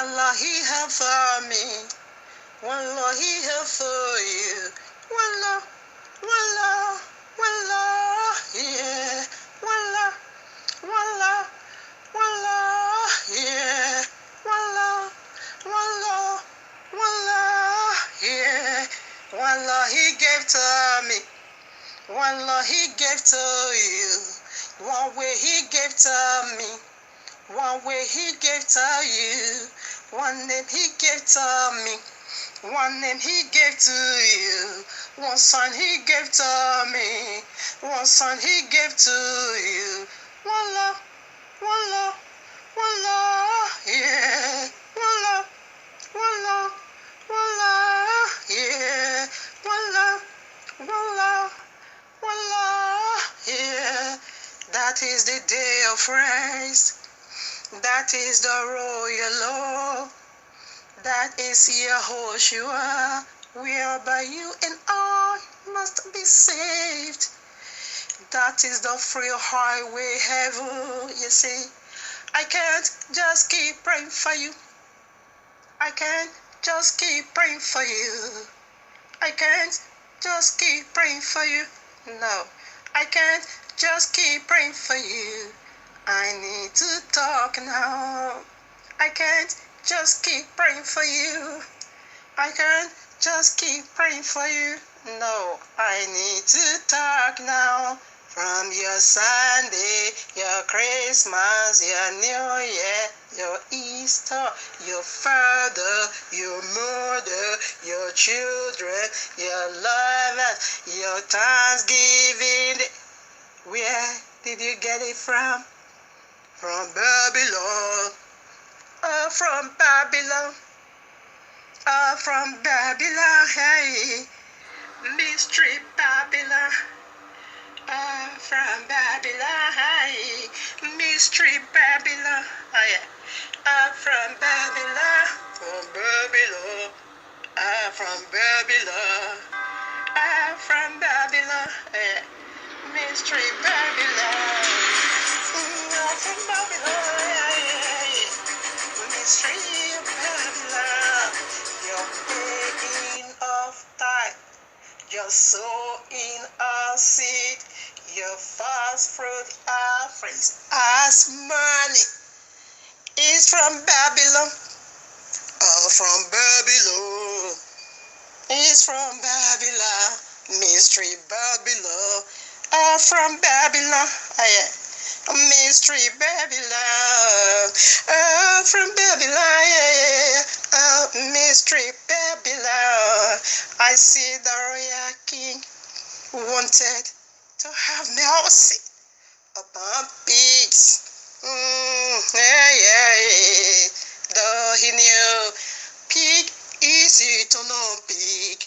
Wallahi have for me. Wallahi have for you. Wallah, wallah, wallah, yeah. Wallah, wallah, wallah, yeah. Wallah, wallah, wallah, yeah. Wallahi gave to me. Wallah, he gave to you. One way he gave to me. One way he gave to you. One name he gave to me. One name he gave to you. One son he gave to me. One son he gave to you. Wallah, wallah, wallah, yeah. Wallah, wallah, wallah, yeah. Wallah, wallah. Wallah, yeah, that is the day of rest. That is the royal law. That is Yehoshua, whereby you and I must be saved. That is the free highway heaven, you see. I can't just keep praying for you. I can't just keep praying for you. I can't just keep praying for you. No, I can't just keep praying for you. I need to talk now. I can't just keep praying for you. I can't just keep praying for you. No, I need to talk now. From your Sunday, your Christmas, your New Year, your Easter, your father, your mother, your children, your lovers, your Thanksgiving. Where did you get it from? From Babylon. Oh, from Babylon. Oh, from Babylon. Hey, mystery Babylon. From Babylon, hey, mystery Babylon, oh yeah. From Babylon, from Babylon, from Babylon, from Babylon, yeah. Mystery Babylon, from Babylon, yeah. Mystery Babylon, your paying of tithe. Your sowing a seed, your first fruit offerings as money is from Babylon. Oh, from Babylon. It's from Babylon. Mystery Babylon. Oh, from Babylon. Oh, yeah. Mystery Babylon. Oh, from Babylon. Yeah. Oh, mystery Babylon. I see the royal king wanted to have mercy upon pigs. Yeah. Though he knew pig is eternal pig.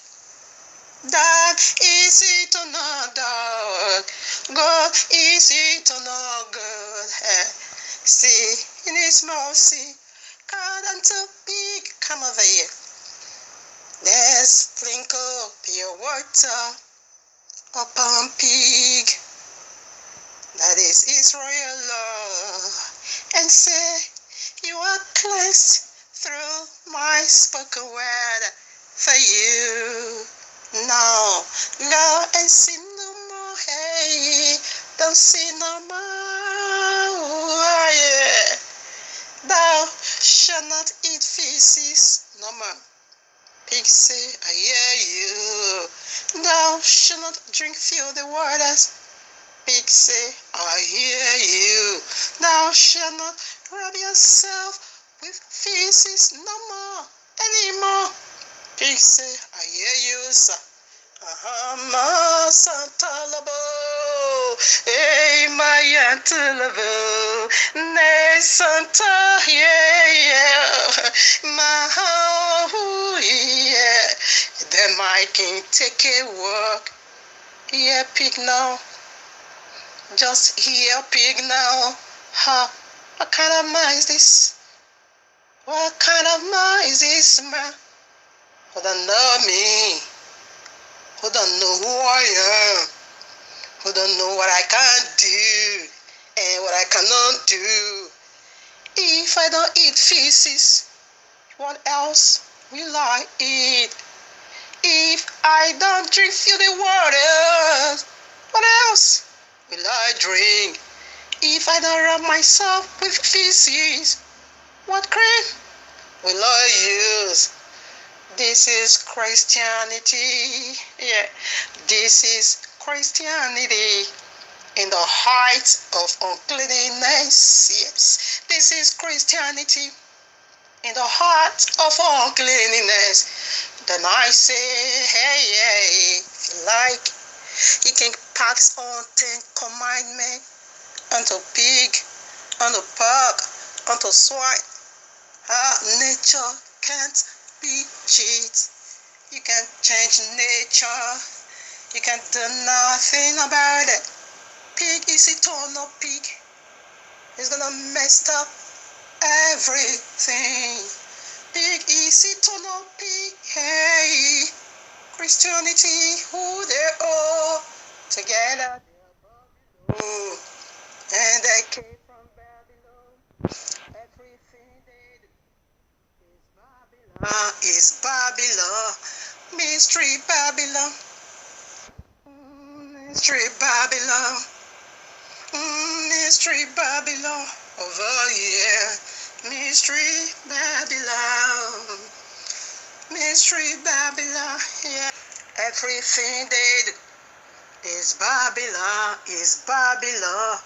Dog is eternal dog. God is eternal God. See, in his mercy, God unto pig, come over here. Let's sprinkle pure water upon pig. That is Israel law. And say, you are cleansed through my spoken word for you. Now, go and sin no more. Hey, don't sin no more. Yeah. Thou shalt not eat feces no more. Pig say, I hear you. Thou shalt not drink filthy waters. Pig say, I hear you. Thou shalt not rub yourself with feces no more anymore. Pig say, I hear you, sir. Ahama Santalabo, Maya Tulabo, Ne Santa, yeah, Mahu, yeah. Then my king take a walk. Yeah, pig now. Just hear pig now. Ha, what kind of man is this? What kind of man is this, man? Who don't know me? Who don't know who I am? Who don't know what I can do and what I cannot do? If I don't eat feces, What else will I eat if I don't drink the water? What else will I drink if I don't rub myself with feces? What cream will I use? This is Christianity. Yeah, this is Christianity in the height of uncleanness. Yes, this is Christianity in the heart of uncleanness. Then I say, hey, like you can pass on 10 commandments unto pig, unto pork, unto swine. Nature can't be cheat. You can't change nature. You can't do nothing about it. Pig is eternal pig. It's gonna mess up everything. Pig is eternal pig. Hey, Christianity, who they are together. Oh, and they came from Babylon. Everything they do is Babylon. Mystery Babylon. Mystery Babylon. Mystery Babylon. Over here. Mystery Babylon. Mystery Babylon. Yeah. Everything they do is Babylon. Is Babylon.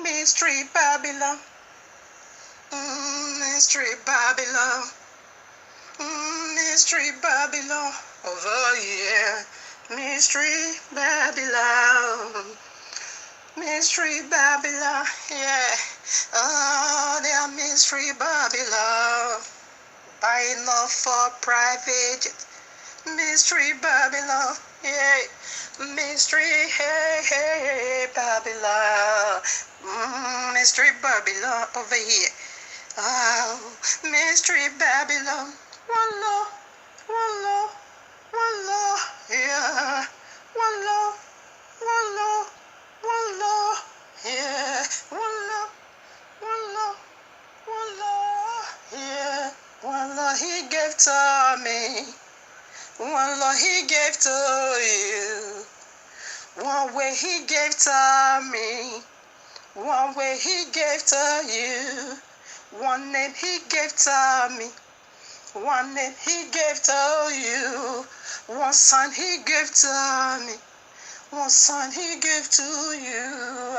Mystery Babylon. Mystery Babylon. Mystery Babylon. Over here. Mystery Babylon. Mystery Babylon. Yeah. Oh, they are Mystery Babylon. Buying off for private jet. Mystery Babylon. Yeah. Mystery, hey, Babylon. Mystery Babylon over here. Oh, Mystery Babylon. One law, one law, one law, yeah. One law, one law, one law, yeah. One law, one law, one law, yeah. One law he gave to me. One law he gave to you. One way he gave to me. One way he gave to you. One name he gave to me. One name he gave to you. One son he gave to me. One son he gave to you.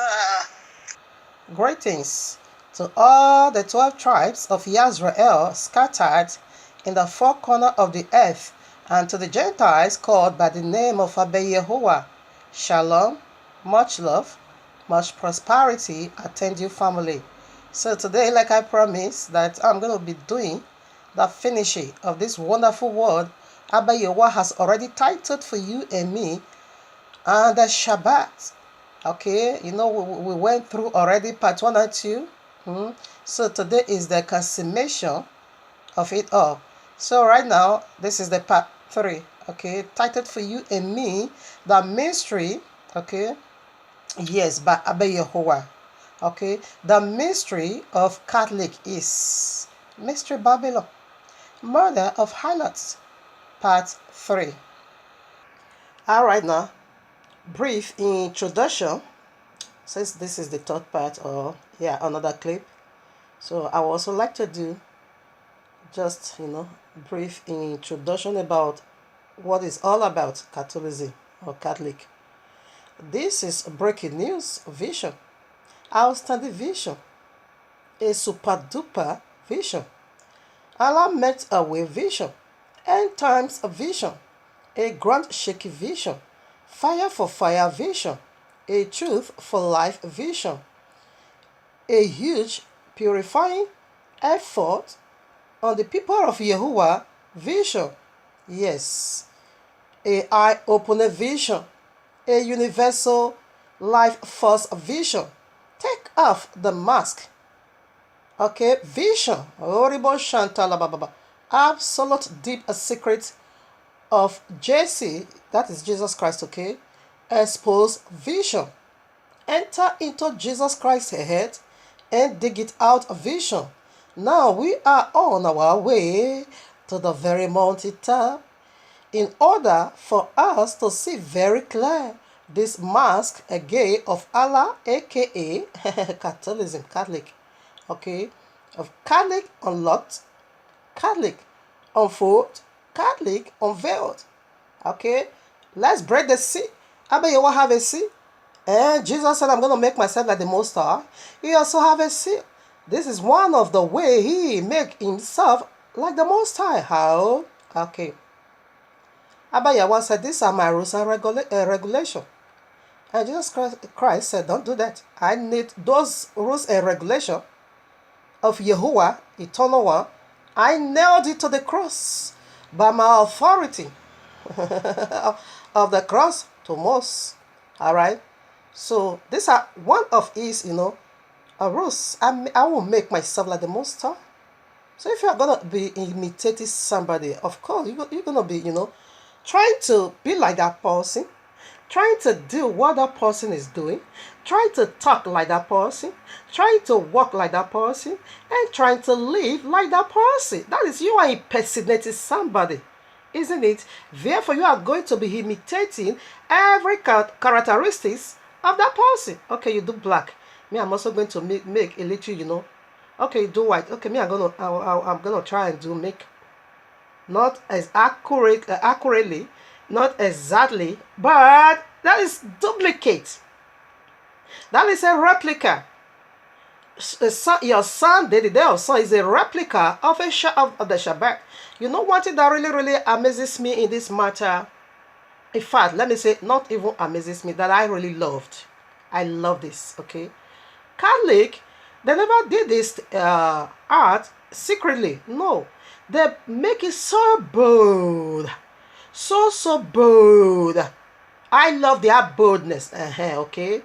Greetings to all the 12 tribes of Yisrael scattered in the four corners of the earth, and to the Gentiles called by the name of Abba Yehovah. Shalom, much love, much prosperity attend you, family. So today, like I promised, that I'm going to be doing the finishing of this wonderful word Abba Yehovah has already titled for you and me, and the Shabbat. Okay, you know, we went through already part 1 and 2. So today is the consummation of it all. So right now, this is the part 3. Okay, titled for you and me, the mystery. Okay, yes, by Abba Yehovah. Okay, the mystery of Catholic is Mystery Babylon, murder of harlots, part 3. All right, now, brief introduction, since this is the third part, or another clip. So I would also like to do just brief introduction about what is all about Catholicism or Catholic. This is breaking news vision, outstanding vision, a super duper vision, Allah met away vision, end times vision, a grand shaky vision, fire for fire vision, a truth for life vision, a huge purifying effort on the people of Yehovah vision. Yes, a eye-opener vision, a universal life force vision. Take off the mask. Okay, vision. Absolute deep secret of Jesse, that is Jesus Christ, okay? Expose vision. Enter into Jesus Christ's head and dig it out vision. Now we are on our way to the very mountaintop in order for us to see very clear this mask again of Allah, aka Catholicism, Catholic, okay, of Catholic unlocked, Catholic unfold, Catholic unveiled. Okay, let's break the sea. I bet you will have a sea. And Jesus said, I'm going to make myself like the Most High. He also have a seal. This is one of the way he make himself like the Most High. How? Okay. Abba Yahweh said, these are my rules and regulation. And Jesus Christ said, don't do that. I need those rules and regulation of Yahuwah, eternal one. I nailed it to the cross by my authority of the cross to Moses. All right. So these are one of his, rules. I will make myself like the Most High. So if you're gonna be imitating somebody, of course you're gonna be, trying to be like that person, trying to do what that person is doing, trying to talk like that person, trying to walk like that person, and trying to live like that person. That is, you are impersonating somebody, isn't it? Therefore, you are going to be imitating every characteristics of that person. Okay, you do black. Me, I'm also going to make a little, Okay, you do white. Okay, me, I'm gonna try and do make not as accurately, not exactly, but that is duplicate. That is a replica. Your son did it. Their son is a replica of of the Shabbat. You know one thing that really amazes me in this matter? In fact, let me say, not even amazes me, that I really loved. I love this, okay? Catholic, they never did this art secretly. No. They make it so bold. So bold. I love their boldness. Okay?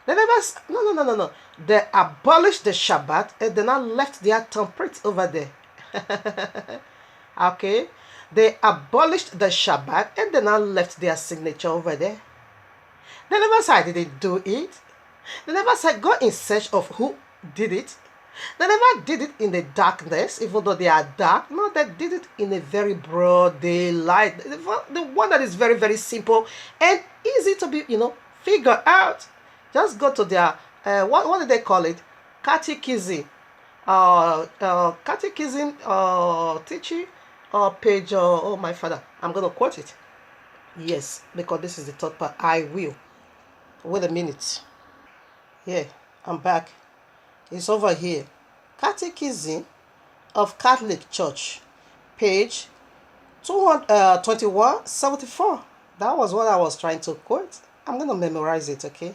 They never, no. They abolished the Shabbat and then now left their thumbprint over there. Okay? They abolished the Shabbat and then now left their signature over there. They never said they didn't do it. They never said go in search of who did it. They never did it in the darkness, even though they are dark. No, they did it in a very broad daylight. The one that is very simple and easy to be, figure out. Just go to their, what do they call it? Catechism. Catechism teaching page, oh my father. I'm going to quote it. Yes, because this is the third part. I will. Wait a minute. Yeah, I'm back. It's over here. Catechism of Catholic Church, page 2174. That was what I was trying to quote. I'm going to memorize it, okay?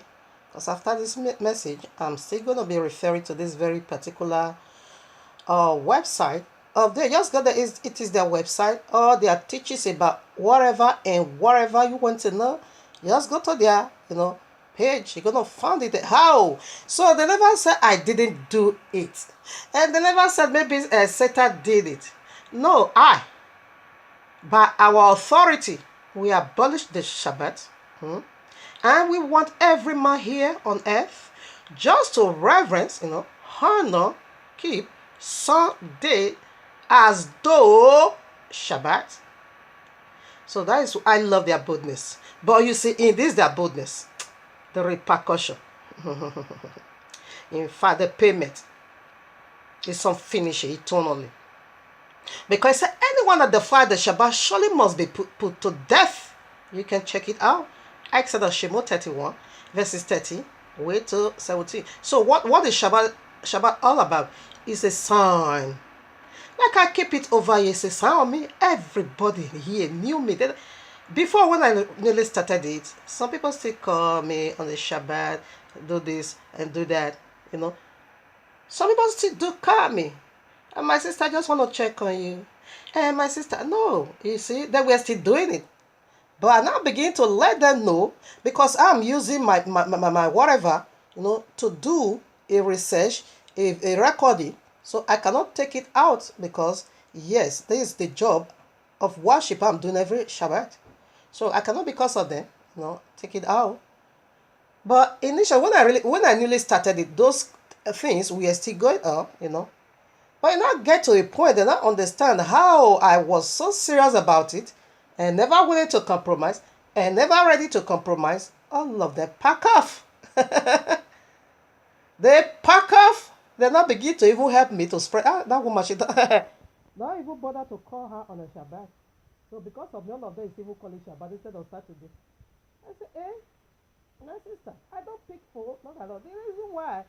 Because after this message, I'm still going to be referring to this very particular website of there. Just go there. It is their website, or their teachings about whatever and whatever you want to know. Just go to their, page. You're gonna find it. How? So they never said I didn't do it, and they never said maybe Satan did it. No, by our authority, we abolished the Shabbat, and we want every man here on earth just to reverence, honor, keep Sunday as though Shabbat. So that is, I love their boldness. But you see, in this their boldness, the repercussion, in fact, the payment is unfinished eternally. Because anyone that defies the Shabbat surely must be put to death. You can check it out. Exodus Shemot 31, verses 30, way to 17. So what is Shabbat all about? It's a sign. Like I keep it over here, it's a sign on me. Everybody here knew me. Before, when I nearly started it, some people still call me on the Shabbat, do this and do that, Some people still do call me. And my sister, I just want to check on you. And my sister, no, you see, that we're still doing it. But I now begin to let them know, because I'm using my whatever, to do a research, a recording. So I cannot take it out because, yes, this is the job of worship I'm doing every Shabbat. So I cannot, because of them, take it out. But initially, when I newly started it, those things were still going on, But you not get to a point they not understand how I was so serious about it and never willing to compromise and never ready to compromise. All of them pack off. They pack off. They not begin to even help me to spread. Ah, that woman, she don't, not even bother to call her on a Shabbat. So because of none of them, it's even calling Shabbat instead of Saturday. I said, my sister, I don't pick phone, not at all. The reason why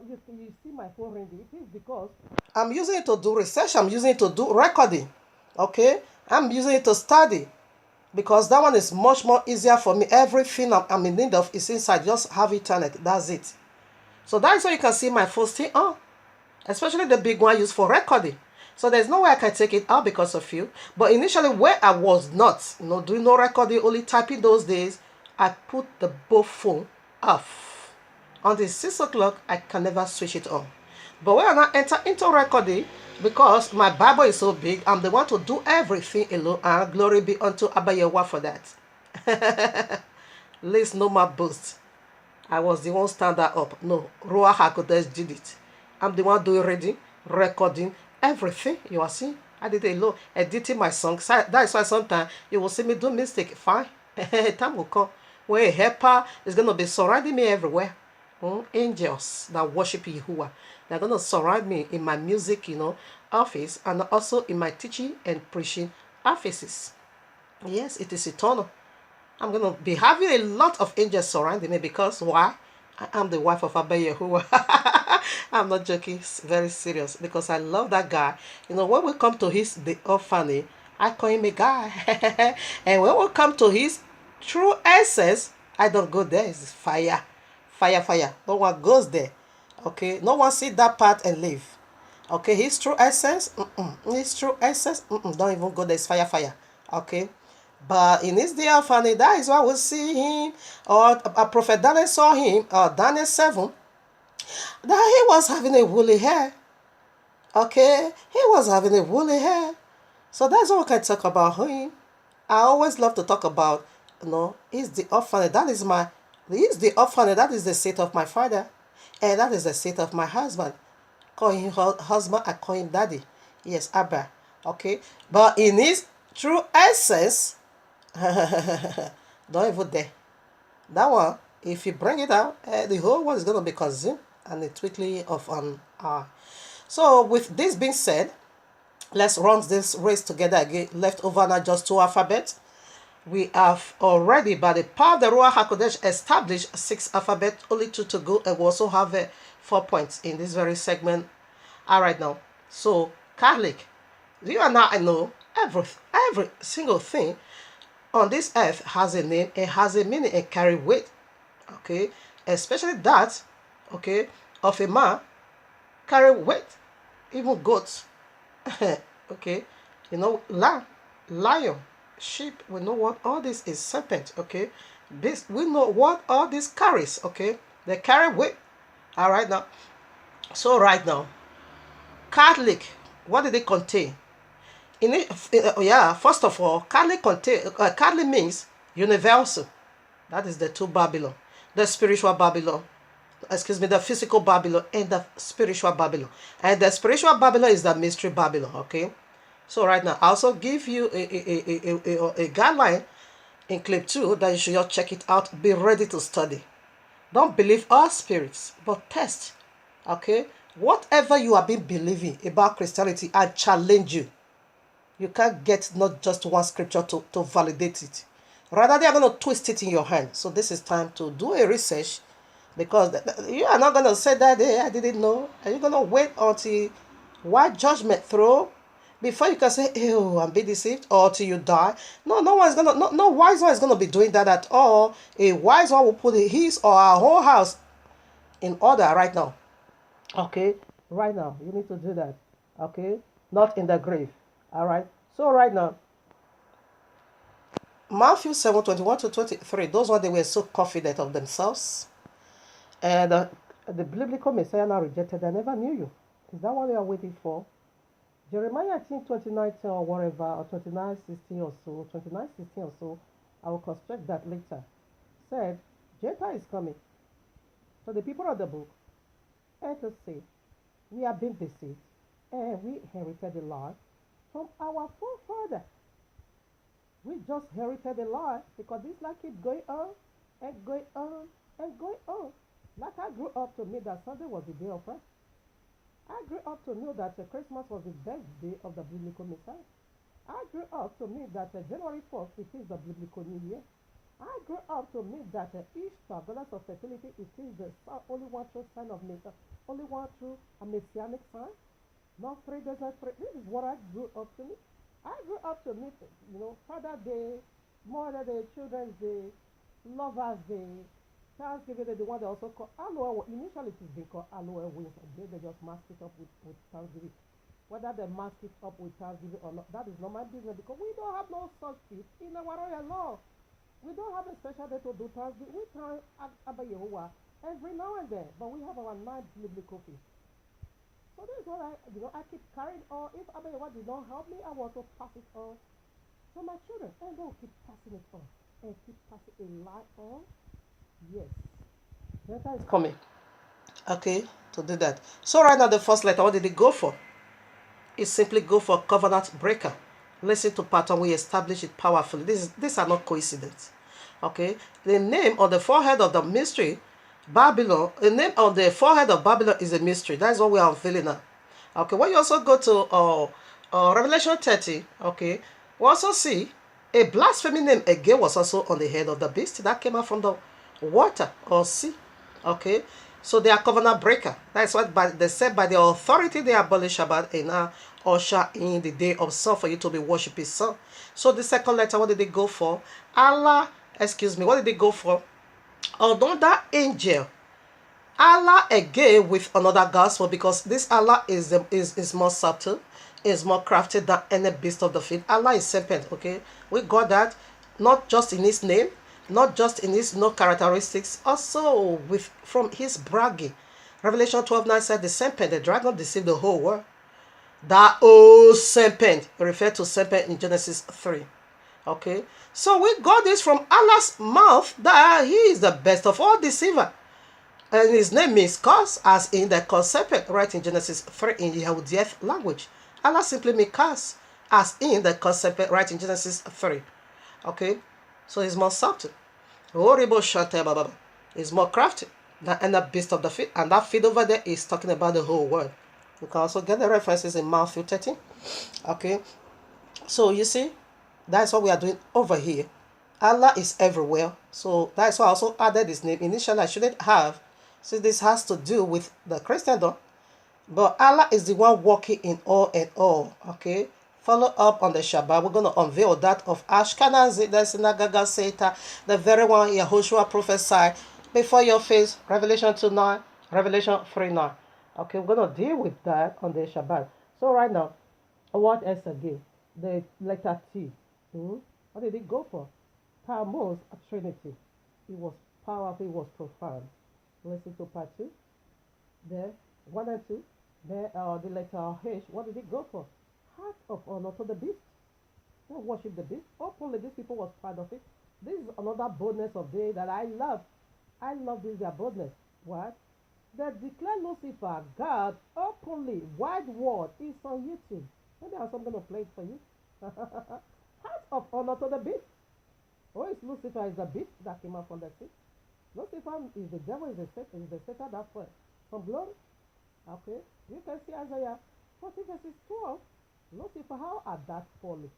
you see my phone ringing, it is because I'm using it to do research, I'm using it to do recording. Okay? I'm using it to study. Because that one is much more easier for me. Everything I'm in need of is inside. Just have internet. That's it. So that's why you can see my phone still on. Especially the big one used for recording. So there's no way I can take it out because of you. But initially where I was not, doing no recording, only typing those days, I put the both phone off. Until 6 o'clock, I can never switch it on. But when I now enter into recording, because my Bible is so big, I'm the one to do everything alone, and glory be unto Abba Yehovah for that. Let's no more boast. I was the one stand that up. No, Ruach HaKodesh did it. I'm the one doing reading, recording, everything. You are seeing? I did it alone, editing my songs. That is why sometimes you will see me do mistake. Fine. Time will come where a helper is going to be surrounding me everywhere. Angels that worship Yahuwah. They're going to surround me in my music, office, and also in my teaching and preaching offices. Yes, it is eternal. I'm going to be having a lot of angels surrounding me because why? I am the wife of Abba Yahuwah. I'm not joking, it's very serious because I love that guy. When we come to the orphanage, I call him a guy. And when we come to his true essence, I don't go there. It's fire. Fire, fire. No one goes there. Okay? No one see that part and leave. Okay? His true essence, his true essence, don't even go there. It's fire, fire. Okay? But in his day of honey, that is why we see him, or Prophet Daniel saw him, or Daniel 7, that he was having a woolly hair. Okay? He was having a woolly hair. So that's all we can talk about him. I always love to talk about, he's the orphanage. He's the orphanage. That is the seat of my father. And that is the seat of my husband. Call him husband, I call him daddy. Yes, Abba. Okay? But in his true essence, don't even dare. That one, if you bring it out, the whole world is going to be consumed and the twinkling of an eye. So with this being said, let's run this race together again. Left over now just 2 alphabets. We have already, by the power of the Ruach HaKodesh, established 6 alphabets, only 2 to go, and we also have 4 points in this very segment. All right now. So, Catholic, you and I know every single thing on this earth has a name, it has a meaning, and carry weight. Okay? Especially that, okay, of a man carry weight. Even goats. Okay? Lamb, lion, sheep, we know what all this is. Serpent, okay? This, we know what all this carries, okay? They carry weight. All right now. So right now, Catholic, what did it contain? First of all, Catholic means universal. That is the two Babylon. The spiritual Babylon. The physical Babylon and the spiritual Babylon. And the spiritual Babylon is the mystery Babylon, okay? So right now, I also give you a guideline in clip 2 that you should just check it out. Be ready to study. Don't believe all spirits, but test. Okay? Whatever you have been believing about Christianity, I challenge you. You can't get not just one scripture to validate it. Rather, they are going to twist it in your hand. So this is time to do a research, because you are not going to say that, hey, I didn't know. Are you going to wait until white judgment throw before you can say, ew, I'm being deceived, or till you die? No, no wise one is going to be doing that at all. A wise one will put his or our whole house in order right now. Okay? Right now, you need to do that. Okay? Not in the grave. All right? So right now, Matthew 7:21 to 23, those ones, they were so confident of themselves. And the biblical Messiah now rejected, I never knew you. Is that what they are waiting for? Jeremiah 29:10 or whatever, or 29:16 or so, 29:16 or so, I will construct that later, said, Gentile is coming to the people of the book and to say, we have been deceived. And we inherited a lot from our forefathers. We just inherited a lot because this life keep going on and going on and going on. Like I grew up to me that Sunday was the day of rest. I grew up to know that Christmas was the best day of the biblical Messiah. I grew up to me that January 4th, it is the biblical New Year. I grew up to me that Easter, goddess of fertility, it is the only one true sign of nature, only one true a messianic sign. Not 3 days and 3. This is what I grew up to me. I grew up to meet, Father Day, Mother Day, Children's Day, Lovers Day, Thanksgiving Day, the one they also call Aloe. Initially, it has been called Aloe Wings. They just mask it up with Thanksgiving. Whether they mask it up with Thanksgiving or not, that is not my business because we don't have no such feast in our royal law. We don't have a special day to do Thanksgiving. We thank Abba Yehovah every now and then, but we have our 9 biblical feasts. So this is what I keep carrying on. If Abba Yehovah did not help me, I want to pass it on to my children. And go keep passing it on. And keep passing a light on. Yes. Letter is coming. Okay, to do that. So right now the first letter, what did it go for? It simply go for covenant breaker. Listen to pattern, we establish it powerfully. These are not coincidence. Okay. The name on the forehead of the mystery Babylon, the name on the forehead of Babylon is a mystery. That is what we are unveiling now. Okay, when you also go to Revelation 30, okay, we also see a blasphemy name again was also on the head of the beast that came out from the water or sea. Okay, so they are covenant breaker. That's what they said by the authority they abolish Shabbat and now usher in the day of sun for you to be worshiping sun. So the second letter, what did they go for? What did they go for? Another angel. Allah again with another gospel because this Allah is more subtle, is more crafted than any beast of the field. Allah is serpent, okay? We got that not just in his name, not just in his characteristics, also from his bragging. Revelation 12:9 said the serpent, the dragon deceived the whole world. That old serpent, referred to serpent in Genesis 3. Okay, so we got this from Allah's mouth that he is the best of all deceiver. And his name means curse, as in the curse serpent, right in Genesis 3 in the Yahudiya language. Allah simply means curse, as in the curse serpent, right in Genesis 3. Okay, so he's more subtle. He's more crafty than any beast of the field. And that field over there is talking about the whole world. You can also get the references in Matthew 13. Okay, so you see, that's what we are doing over here. Allah is everywhere. So that's why I also added his name. Initially, I shouldn't have, since this has to do with the Christendom. But Allah is the one working in all and all. Okay? Follow up on the Shabbat. We're going to unveil that of Ashkenazi, the synagogue Seta, the very one Yahushua prophesied before your face. Revelation 2:9, Revelation 3:9. Okay, we're going to deal with that on the Shabbat. So right now, what else again? The letter T. What did it go for? Tammuz, a Trinity. It was powerful, it was profound. Listen to part 2. There, 1 and 2. There, the letter H. What did it go for? Heart of honor to the beast. They worship the beast. Openly, these people was part of it. This is another boldness of day that I love. I love this, their boldness. What? They declare Lucifer God openly. Wide word is on YouTube. Maybe I'm going to play it for you. Heart of honor to the beast. Oh, it's Lucifer is the beast that came out from the sea. Lucifer is the devil, is the Satan that fell from glory. Okay, you can see Isaiah 40 verses 12. Lucifer, how are that fallen?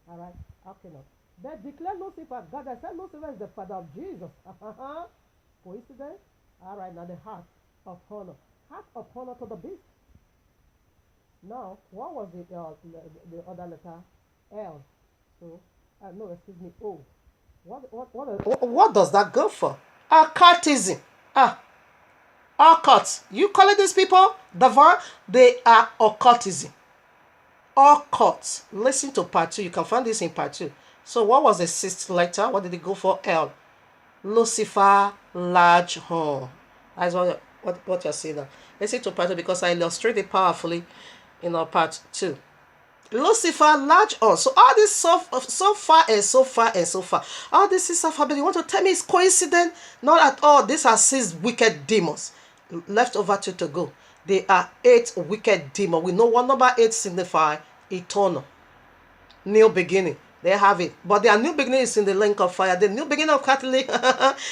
All right, okay now. They declare Lucifer God. They said Lucifer is the father of Jesus. Coincidence? All right, now the heart of honor. Heart of honor to the beast. Now, what was the other letter? L. So, no, excuse me, O. What does that go for? Occultism. Occult. You call it these people? Divine? They are occultism. Occult. Listen to part 2. You can find this in part 2. So what was the 6th letter? What did it go for? L. Lucifer, large horn. That's what you're saying now. Listen to part 2 because I illustrate it powerfully in our part 2. Lucifer, large horn. So all this so far and so far and so far. All this is alphabet. You want to tell me it's coincidence? Not at all. These are 6 wicked demons left over to go. They are 8 wicked demons. We know what number 8 signifies eternal, new beginning. They have it. But their new beginning is in the lake of fire. The new beginning of Catholic,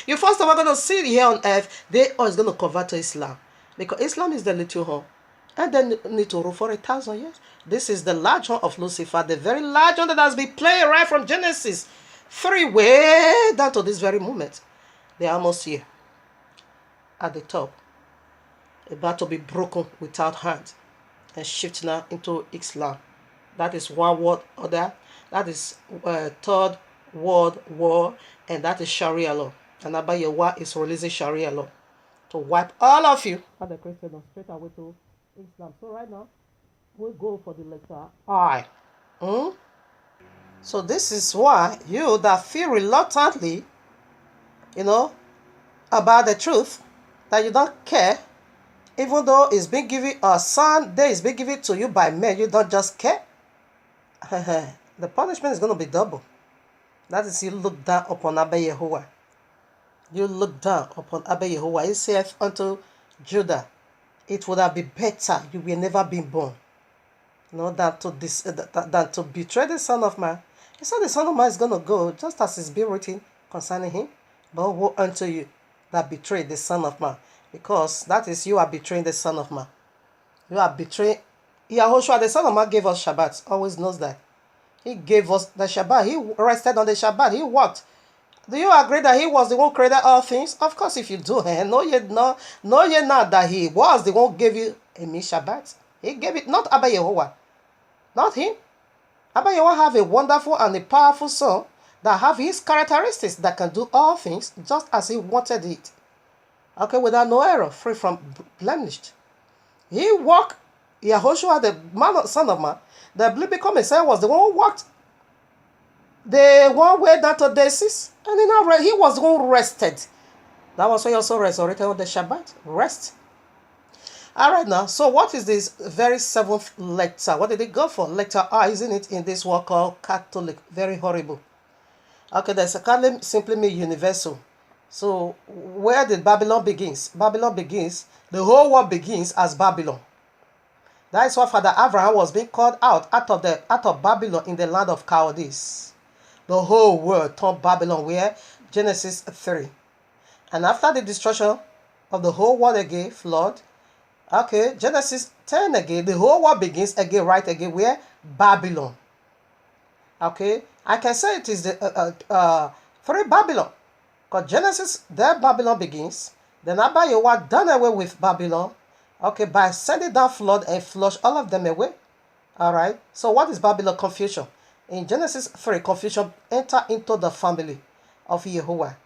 you first of all going to see it here on earth. They are going to convert to Islam. Because Islam is the little horn. And then need to rule for 1,000 years. This is the large horn of Lucifer. The very large horn that has been played right from Genesis 3 way down to this very moment. They are almost here. At the top. About to be broken without hand. And shift now into Islam. That is one world order. That is third world war. And that is Sharia law. And Abba Yewa is releasing Sharia law to wipe all of you and the Christians straight away to Islam. So right now, we'll go for the letter I. So this is why you that feel reluctantly, about the truth, that you don't care, even though it's been given, Sunday is being given to you by men, you don't just care. The punishment is going to be double. That is, you look down upon Abba Yehovah. You look down upon Abba Yehovah. He saith unto Judah, it would have been better you will never been born, than to betray the Son of Man. He said the Son of Man is going to go, just as it's been written concerning him. But woe unto you that betrayed the Son of Man. Because that is, you are betraying the Son of Man. You are betraying Yahushua. The Son of Man gave us Shabbat. Always knows that. He gave us the Shabbat. He rested on the Shabbat. He worked. Do you agree that he was the one who created all things? Of course, if you do, know ye not that he was the one who gave you a Shabbat. He gave it, not Abba Yehovah. Not him. Abba Yehovah have a wonderful and a powerful Son that have his characteristics that can do all things just as he wanted it. Okay, without no error, free from blemished. He walked, Yahushua, the Son of Man, the become Messiah, was the one who walked the one way down to Daisies, and he was the one who rested. That was why he also resurrected on the Shabbat. Rest. All right now, so what is this very 7th letter? What did it go for? Letter R, isn't it, in this word called Catholic? Very horrible. Okay, there's a Catholic simply means universal. So where did Babylon begins? Babylon begins, the whole world begins as Babylon. That is why Father Abraham was being called out of Babylon in the land of Chaldees. The whole world turned Babylon, where Genesis 3. And after the destruction of the whole world again, flood, okay, Genesis 10 again, the whole world begins again, right again, where Babylon. Okay, I can say it is the 3 Babylon. Because Genesis, there Babylon begins. Then Abba Yehovah done away with Babylon. Okay, by sending down flood and flush all of them away. Alright, so what is Babylon? Confusion. In Genesis 3, confusion enter into the family of Yehovah.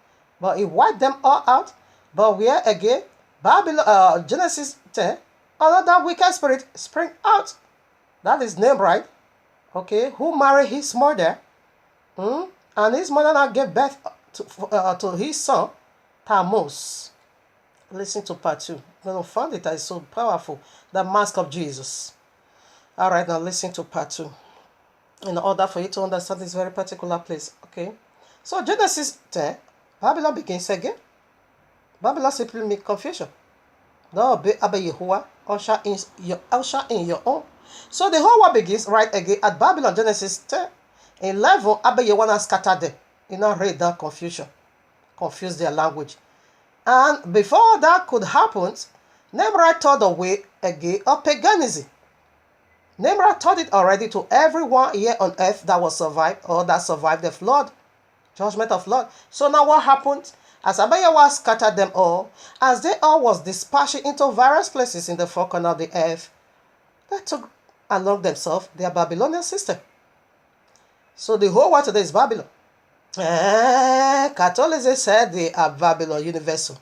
But he wiped them all out. But where again, Babylon, Genesis 10, another wicked spirit spring out. That is named right. Okay, who married his mother. And his mother now gave birth to his son, Tammuz. Listen to part 2. You're going to find it is so powerful. The mask of Jesus. Alright, now listen to part 2. In order for you to understand this very particular place. Okay. So Genesis 10, Babylon begins again. Babylon simply means confusion. No, Abba Yehovah, usher in your own. So the whole world begins right again at Babylon, Genesis 10. 11, Abba Yehovah scattered them. Read that confusion. Confuse their language. And before that could happen, Nimrod taught the way again of paganism. Nimrod taught it already to everyone here on earth that was survived or that survived the flood, judgment of flood. So now what happened? As Abba Yehovah scattered them all, as they all was dispatched into various places in the four corners of the earth, they took along themselves their Babylonian system. So the whole world today is Babylon. Catholicism said they are Babylon universal.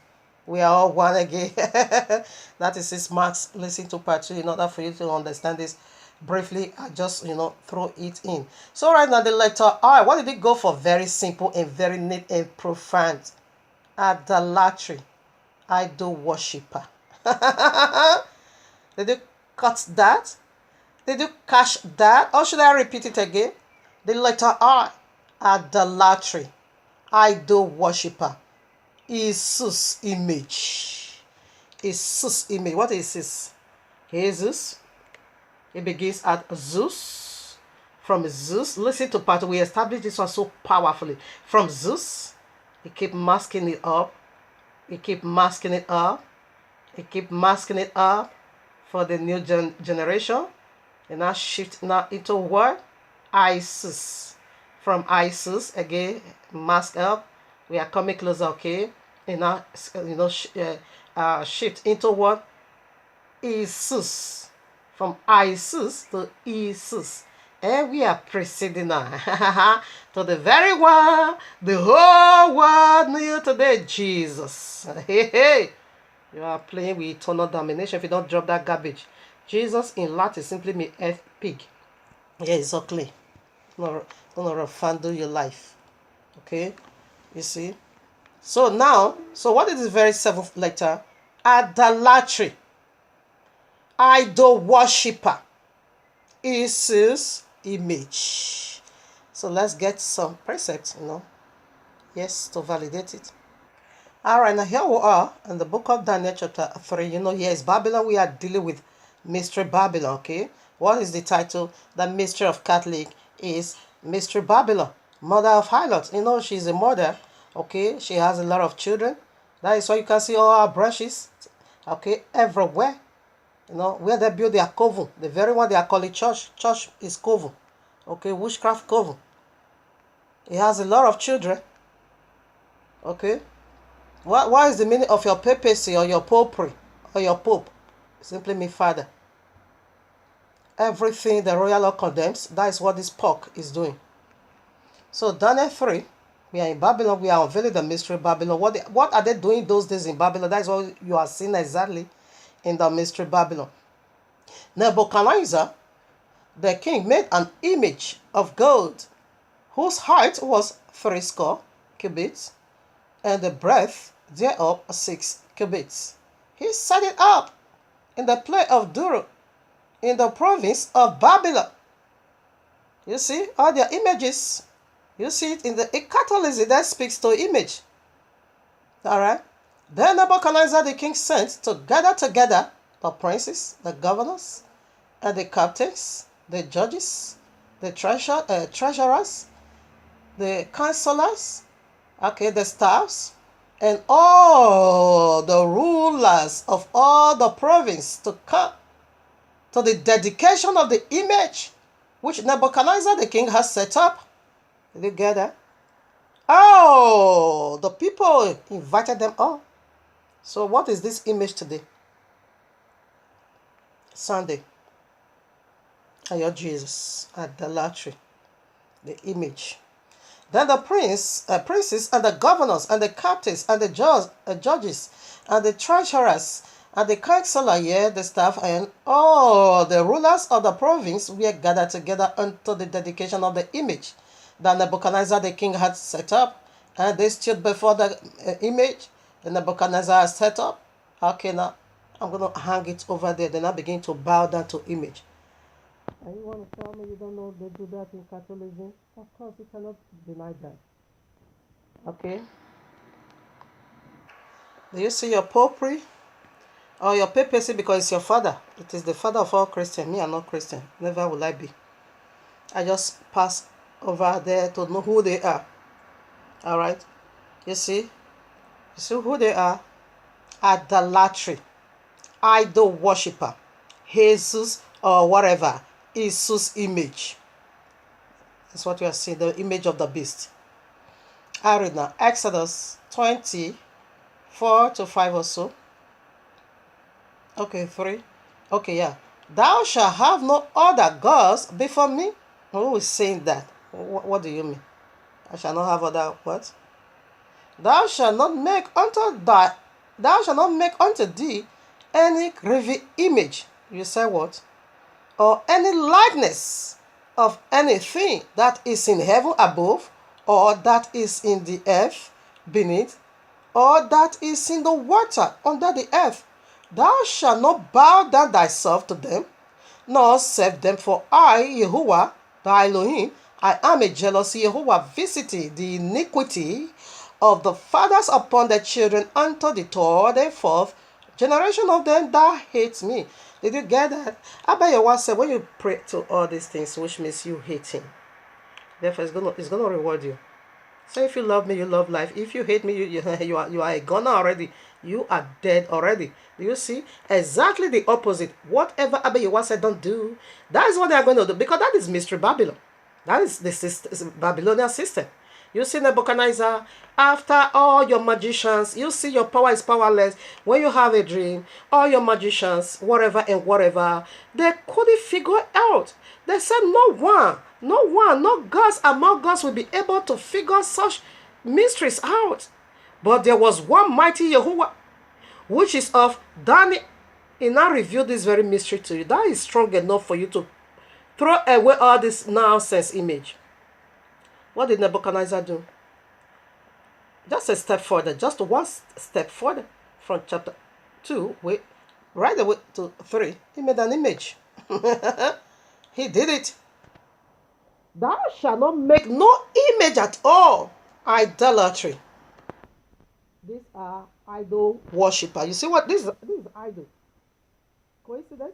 We are all one again. That is 6 marks. Listen to part 2 in order for you to understand this briefly. I just, throw it in. So right now the letter R, what did it go for? Very simple and very neat and profound. Idolatry. Idol worshiper. Did you cut that? Did you catch that? Or should I repeat it again? The letter R. Idolatry. Idol worshiper. Jesus image. Jesus image. What is this? Jesus. It begins at Zeus. From Zeus, listen to part. We established this one so powerfully. From Zeus, he keep masking it up. He keep masking it up. He keep masking it up for the new generation. And now shift now into what? Isis. From Isis, again, mask up. We are coming closer, okay? And now, shift into what? Isis. From Isis to Isis. And we are proceeding now to the very one the whole world knew today, Jesus. Hey, hey. You are playing with eternal domination if you don't drop that garbage. Jesus in Latin simply means earth pig. Yeah, exactly. Not refundle your life. Okay? You see? So now, what is the very seventh letter? Idolatry. Idol worshipper. Isis image. So let's get some precepts, Yes, to validate it. Alright, now here we are in the book of Daniel chapter 3. Here is Babylon. We are dealing with Mystery Babylon, okay? What is the title? The mystery of Catholic is Mystery Babylon, mother of harlots. She's a mother, okay? She has a lot of children. That is why you can see all our branches, okay, everywhere. Where they build their coven. The very one they are calling church. Church is coven, okay? Witchcraft coven. He has a lot of children, okay? What is the meaning of your papacy or your popery or your pope? Simply mean father. Everything the royal law condemns, that is what this pork is doing. So Daniel 3, we are in Babylon, we are unveiling the mystery of Babylon. What are they doing those days in Babylon? That is what you are seeing exactly in the mystery Babylon. Nebuchadnezzar, the king, made an image of gold, whose height was 80 cubits, and the breadth thereof 6 cubits. He set it up in the plain of Dura, in the province of Babylon. You see, all their images. You see it in Catholicism that speaks to image. Alright? Then Nebuchadnezzar the king sent to gather together the princes, the governors, and the captains, the judges, the treasurers, the counselors, okay, the staffs, and all the rulers of all the province to come to the dedication of the image which Nebuchadnezzar the king has set up. Did you get that? Oh, the people invited them all. So what is this image today? Sunday. And your Jesus, idolatry, the image. Then the princes and the governors and the captains and the judges and the treasurers and the counselor, the staff, and all the rulers of the province were gathered together unto the dedication of the image that Nebuchadnezzar the king had set up. And they stood before the image that Nebuchadnezzar had set up. Okay, now I'm going to hang it over there. Then I begin to bow down to image. And you want to tell me you don't know they do that in Catholicism? Of course, you cannot deny that. Okay? Do you see your popery? Or your papacy because it's your father? It is the father of all Christians. Me, I'm not Christian. Never will I be. I just pass over there to know who they are. Alright? You see? You see who they are? Idolatry. Idol worshipper. Jesus or whatever. Jesus image. That's what you are seeing, the image of the beast. I read now. Exodus 24-5 or so. Okay, 3. Okay, yeah. Thou shalt have no other gods before me. Who is saying that? What do you mean? I shall not have other what? Thou shalt not make unto thee any graven image. You say what? Or any likeness of anything that is in heaven above, or that is in the earth beneath, or that is in the water under the earth. Thou shalt not bow down thyself to them, nor serve them, for I, Yehovah, thy Elohim, I am a jealous Yehovah, visiting the iniquity of the fathers upon their children unto the third and fourth Generation of them that hates me. Did you get that? Abayawa said, when you pray to all these things, which means you hate him, therefore it's gonna reward you. So if you love me, you love life. If you hate me, you are a goner already. You are dead already. Do you see? Exactly the opposite. Whatever Abayawa said, don't do. That is what they are going to do, because that is mystery Babylon. That is the Babylonian system. You see Nebuchadnezzar, after all your magicians, you see your power is powerless. When you have a dream, all your magicians, whatever and whatever, they couldn't figure out. They said no gods among gods will be able to figure such mysteries out. But there was one mighty Yehovah, which is of Daniel. He now revealed this very mystery to you. That is strong enough for you to throw away all this nonsense image. What did Nebuchadnezzar do? Just a step further, just one step further from chapter 2, right away to 3. He made an image. He did it. Thou shalt not make no image at all. Idolatry. These are idol worshippers. You see what this is idol. Coincidence?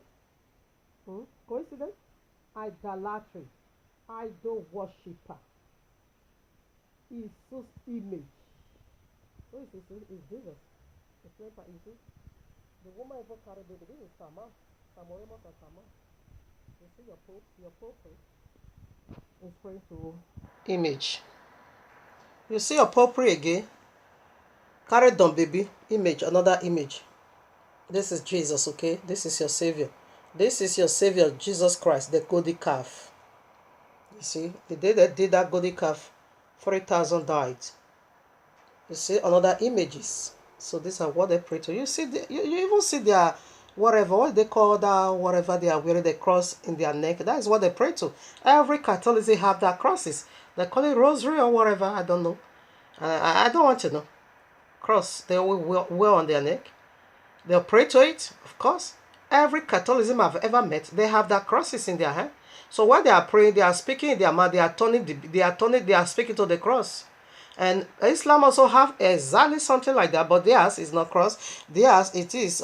Coincidence? Idolatry. Idol worshipper. Jesus image. Who is this? Is Jesus? The sleeper is this? The woman ever carried baby. This is Sama. Samoremos and Sama. You see your pope is praying to image. You see your potpourri again. Carry down baby. Image. Another image. This is Jesus, okay? This is your Savior. This is your Savior, Jesus Christ, the golden calf. You see, the day they did that golden calf, 3,000 died. You see another images. So these are what they pray to. You see, you even see their whatever, what they call that, whatever they are wearing, the cross in their neck. That is what they pray to. Every Catholic have their crosses. They call it rosary or whatever. I don't know. I don't want to know. Cross they will wear on their neck. They'll pray to it, of course. Every Catholicism I've ever met, they have their crosses in their hand. So when they are praying, they are speaking in their mouth. They are speaking to the cross. And Islam also have exactly something like that, but theirs is not cross. Theirs it is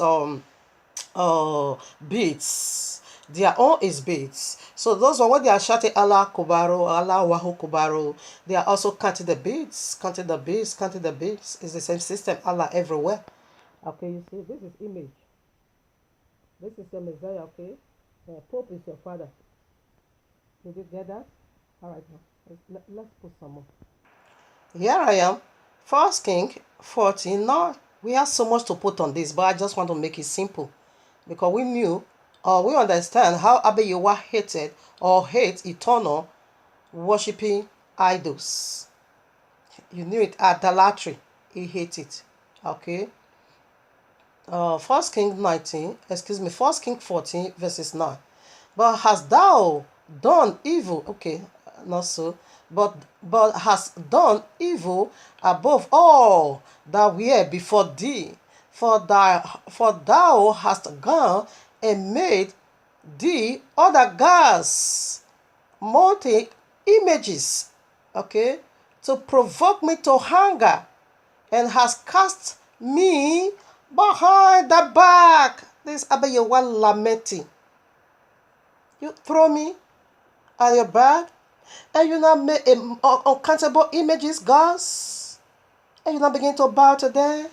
beats. Their own is beats. So those are what they are shouting Allah Kubaro, Allah Wahu Kubaro. They are also counting the beats, counting the beats, counting the beats. It's the same system, Allah everywhere. Okay, you see, this is image. This is your Messiah, okay? Pope is your father. Did you get that? All right, now let's put some more. Here I am, 1 King 14. Now, we have so much to put on this, but I just want to make it simple. Because we knew, or we understand how Abayawa hated or hates eternal worshipping idols. You knew it, idolatry. He hated it, okay? 1 King 14 verses 9. But hast thou done evil? Okay, not so. But hast done evil above all that were before thee. For thou hast gone and made thee other gods, molten images, okay, to provoke me to hunger, and hast cast me behind the back. This Abayawa lamenting. You throw me at your back, and you now make uncountable images, gods, and you now begin to bow to them.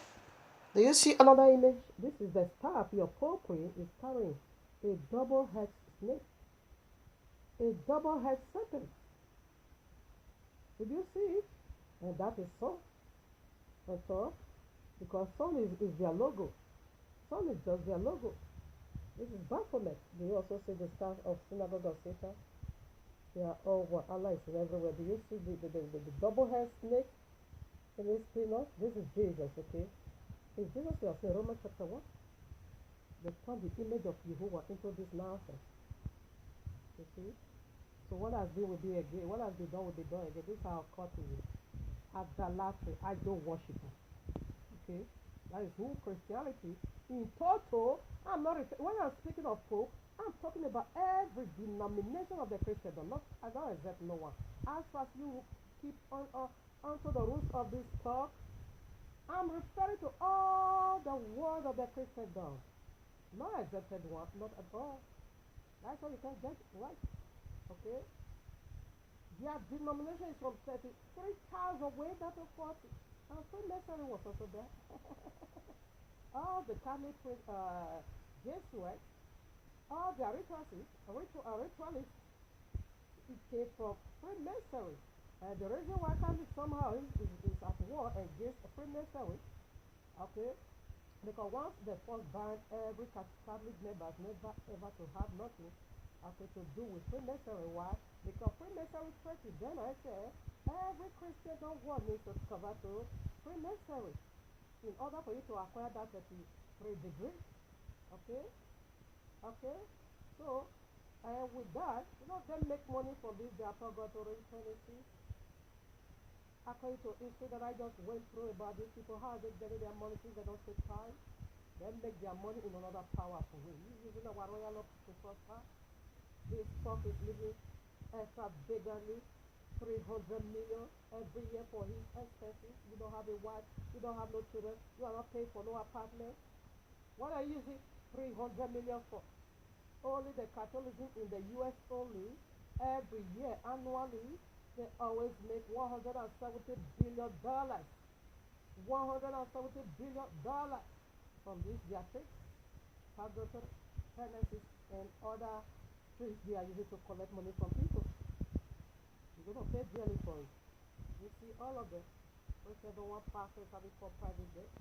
Do you see another image? This is the staff your potpourri is carrying, a double-headed snake, a double-headed serpent. Did you see it? And that is so. And so, because sun is their logo. Sun is just their logo. This is Baphomet. Do you also see the staff of Synagogue of Satan? They are all what Allah is everywhere. Do you see the double-headed snake in this peanut? This is Jesus, okay? Is Jesus you are saying Romans chapter 1? They turned the image of Jehovah into this nonsense. You see? So what has been will be again. What has been done will be done again. This is how caught is idolatry, idol worshipper. Okay? That is who Christianity in total. When I'm speaking of Pope, I'm talking about every denomination of the Christendom. I don't accept no one. As far as you keep on onto the roots of this talk, I'm referring to all the world of the Christendom. Not exempted one, not at all. That's how you can get right. Okay? Their denomination is from 33,000 way down to 40. And Freemasonry was also there. All the Catholic Jesuits, all their ritualists, it came from Freemasonry. And the reason why Catholic somehow is at war against Freemasonry, okay, because once they first ban every Catholic members never ever to have nothing, okay, to do with Freemasonry. Why? Because Freemasonry churches then I say every Christian don't want me to cover to Freemasonry in order for you to acquire that 33 degree. Okay? Okay? So, with that, they make money from this, their purgatory tendency. According to history that I just went through about these people, how they getting their money since they don't take time. They make their money in another powerful way. Using our royal law to prosper. This stock is living extravagantly, 300 million every year for his expenses. You don't have a wife, you don't have no children, you are not paying for no apartment. What are you using 300 million for? Only the Catholicism in the US only, every year, annually, they always make $170 billion. $170 billion from this their tricks, purgatory, penances, and other tricks they are using to collect money from people. You're going to pay dearly for it. You see all of them. Whichever one pastor having for private debt.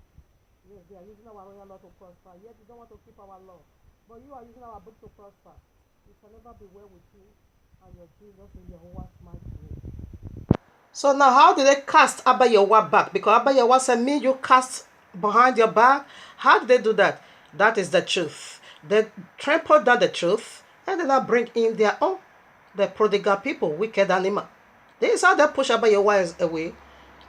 Yes, they are using our royal law to prosper. Yet you don't want to keep our law. But you are using our book to prosper. It shall never be well with you and your Jesus in Jehovah's mighty name. So now how do they cast Abba Yahweh back? Because Abba Yahweh said, me you cast behind your back. How do they do that? That is the truth. They trample down the truth and then they bring in their own. The prodigal people, wicked animal. This is how they push Abba Yahweh away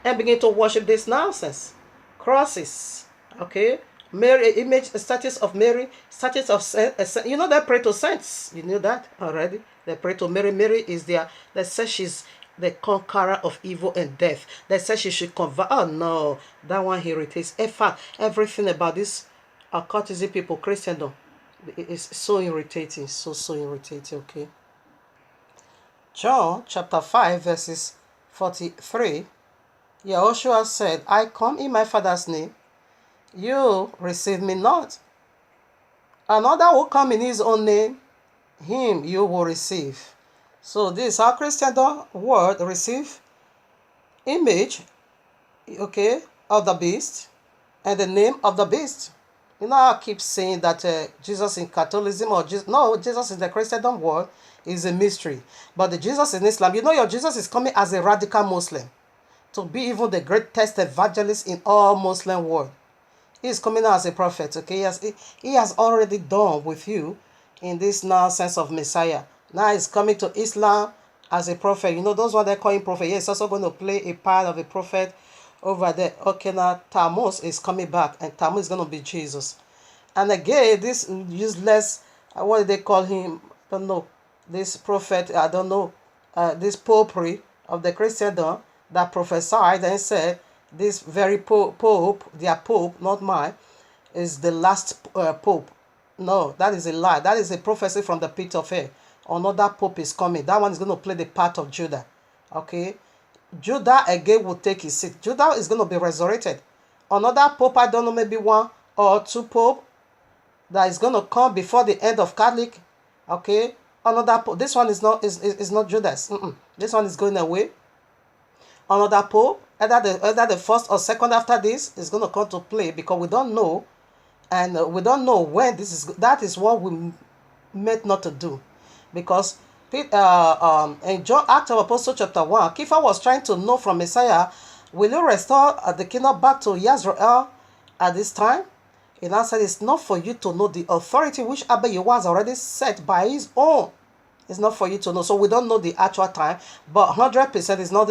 and begin to worship this nonsense. Crosses. Okay? Mary, image, statues of Mary, statues of saints. You know they pray to saints. You knew that already. They pray to Mary. Mary is their, they say she's the conqueror of evil and death. They say she should convert. Oh no, that one irritates. In fact, everything about this occultism people, Christendom, is so irritating. So irritating, okay? John chapter 5 verses 43. Yahushua said, I come in my Father's name. You receive me not. Another will come in his own name. Him you will receive. So this is how Christendom word receive image, okay, of the beast and the name of the beast. You know, I keep saying that Jesus in Catholicism or Jesus in the Christendom world is a mystery. But the Jesus in Islam, you know, your Jesus is coming as a radical Muslim to be even the greatest evangelist in all Muslim world. He is coming as a prophet, okay? He has already done with you in this nonsense of Messiah. Now he's coming to Islam as a prophet. You know, those what they call him prophet. He's also going to play a part of a prophet over there. Okay, now Tammuz is coming back, and Tammuz is going to be Jesus. And again, this useless, what do they call him? I don't know. This prophet, I don't know. This popery of the Christendom that prophesied and said, this very pope, their pope, not mine, is the last pope. No, that is a lie. That is a prophecy from the pit of hell. Another pope is coming. That one is going to play the part of Judah. Okay? Judah again will take his seat. Judah is going to be resurrected. Another pope, I don't know, maybe one or two pope that is going to come before the end of Catholic. Okay? Another pope. This one is not Judas. This one is going away. Another pope, either the first or second after this, is going to come to play because we don't know, and we don't know when this is. That is what we meant not to do, because in John Acts of Apostles chapter 1, Kepha was trying to know from Messiah, will you restore the kingdom back to Israel at this time? He now said, it's not for you to know the authority which Abba Yahweh has already set by his own. It's not for you to know. So we don't know the actual time, but 100% is not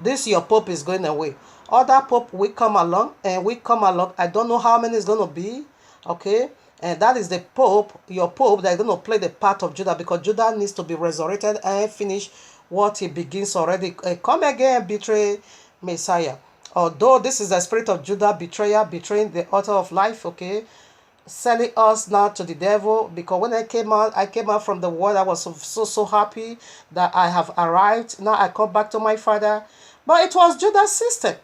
this your pope is going away. Other pope will come along, and we come along. I don't know how many is going to be, okay? And that is the pope, your pope, that is going to play the part of Judah, because Judah needs to be resurrected and finish what he begins already. Come again, betray Messiah. Although this is the spirit of Judah betrayer, betraying the author of life, okay, selling us now to the devil. Because when I came out from the world. I was so happy that I have arrived. Now I come back to my father. But it was Judah's system.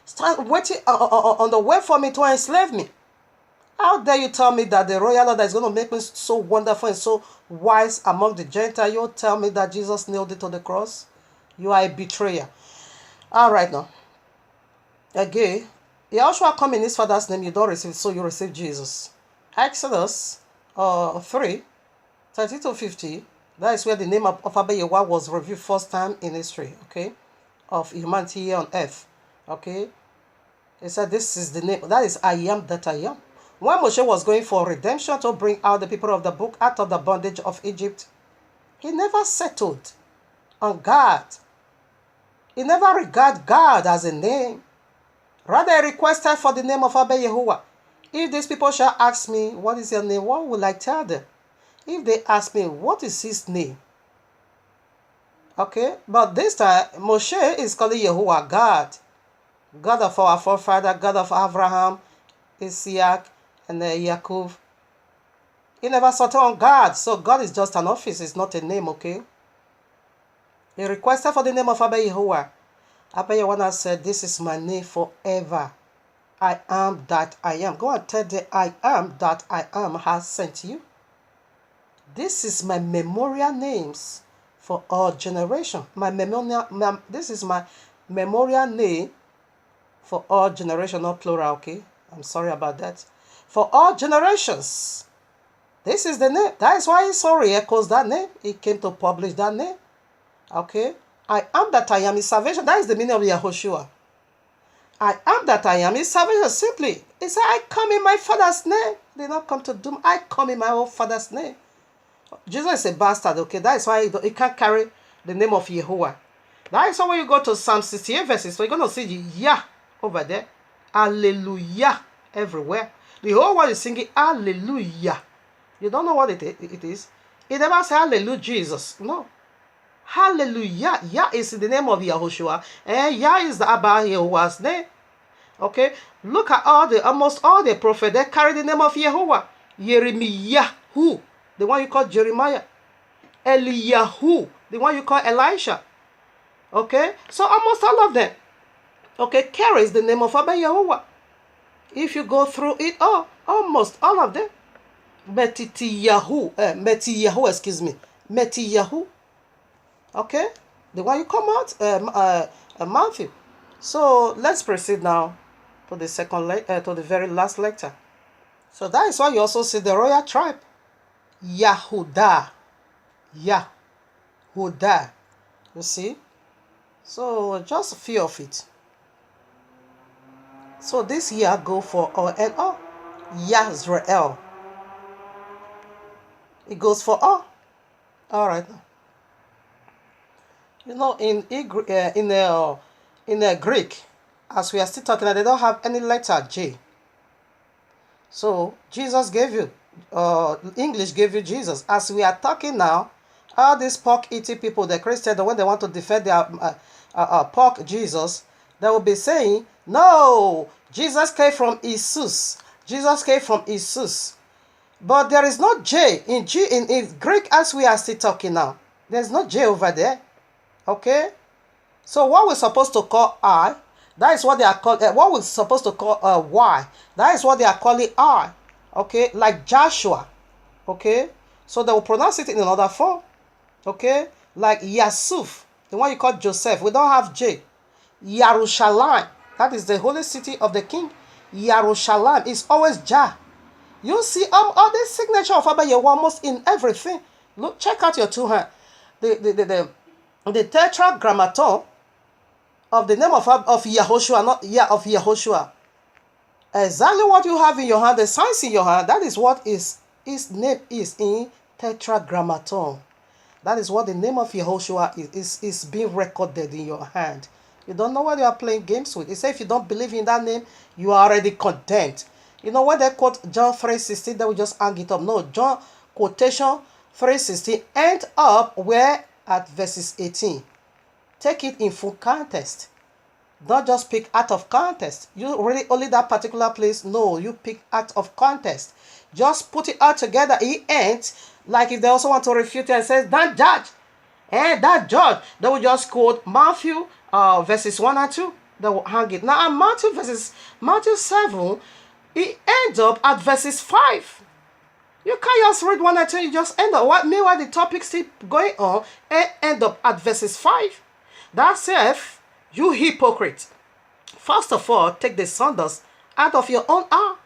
Stand waiting on the way for me to enslave me. How dare you tell me that the royal Lord that is going to make me so wonderful and so wise among the Gentiles, you tell me that Jesus nailed it to the cross? You are a betrayer. All right now. Again, Yahushua come in his father's name, you don't receive, so you receive Jesus. Exodus 3, 30 to 50, that is where the name of Abba Yehovah was revealed first time in history, okay, of humanity here on earth, okay. He said, this is the name, that is I am that I am. When Moshe was going for redemption to bring out the people of the book out of the bondage of Egypt, he never settled on God. He never regarded God as a name. Rather, he requested for the name of Abba Yehovah. If these people shall ask me, what is your name? What will I tell them? If they ask me, what is his name? Okay, but this time, Moshe is calling Yehovah God. God of our forefather, God of Abraham, Isaac, and Yaakov. He never settled on God, so God is just an office, it's not a name, okay? He requested for the name of Abba Yehovah. Abba Yehovah said, this is my name forever. I am that I am. Go and tell the I am that I am has sent you. This is my memorial names for all generation. This is my memorial name for all generation, not plural, okay? I'm sorry about that. For all generations. This is the name. That is why he sorry echoes that name. He came to publish that name. Okay? I am that I am is salvation. That is the meaning of Yahushua. I am that I am is salvation. Simply, he said, I come in my father's name. They did not come to doom. I come in my own father's name. Jesus is a bastard, okay? That is why he can't carry the name of Yehovah. That is why when you go to Psalm 68 verses, so you're going to see Yah over there. Hallelujah everywhere. The whole world is singing Hallelujah. You don't know what it is. It never says Hallelujah Jesus. No. Hallelujah. Yah is in the name of Yahushua. And Yah is the Abba Yehovah's name. Okay. Look at almost all the prophets. They carry the name of Yehovah. Yeremiyahu, the one you call Jeremiah. Eliyahu, the one you call Elisha. Okay. So almost all of them, okay, carries the name of Abba Yehovah. If you go through it all, almost all of them. Metiyahu, Metiyahu. Okay, the one you come out, Matthew. So let's proceed now to the to the very last lecture. So that is why you also see the royal tribe, Yahudah, Yahudah. You see, so just a few of it. So this year go for all and all. Yahzrael. It goes for all. All right. You know, in Greek, as we are still talking, they don't have any letter J. So Jesus gave you, English gave you Jesus. As we are talking now, all these pork eating people, the Christians, when they want to defend their pork Jesus, they will be saying, no, Jesus came from Jesus. Jesus came from Jesus. But there is no J in Greek as we are still talking now. There's no J over there. Okay? So what we're supposed to call I, that is what they are called. What we're supposed to call Y, that is what they are calling I. Okay? Like Joshua. Okay? So they will pronounce it in another form. Okay? Like Yasuf, the one you call Joseph. We don't have J. Yerushalayim, that is the holy city of the king. Yerushalayim is always Jah. You see all the signature of Abba Yehovah almost in everything. Look, check out your two hands. The tetragrammaton of the name of Yahushua, not Yah of Yahushua. Exactly what you have in your hand, the signs in your hand, that is what his name is in tetragrammaton. That is what the name of Yahushua is being recorded in your hand. You don't know what you are playing games with. He said if you don't believe in that name, you are already condemned. You know, when they quote John 3:16, they will just hang it up. No, John quotation 3:16 end up where at verses 18. Take it in full context. Don't just pick out of context. You really only that particular place. No, you pick out of context. Just put it all together. It ain't like if they also want to refute it and says, don't judge. And that judge, they will just quote Matthew verses 1 and 2. They will hang it. Now, in Matthew 7, it ends up at verses 5. You can't just read 1 and 2, you just end up. What meanwhile the topic still going on and end up at verses 5. That says, you hypocrite. First of all, take the sandals out of your own eye.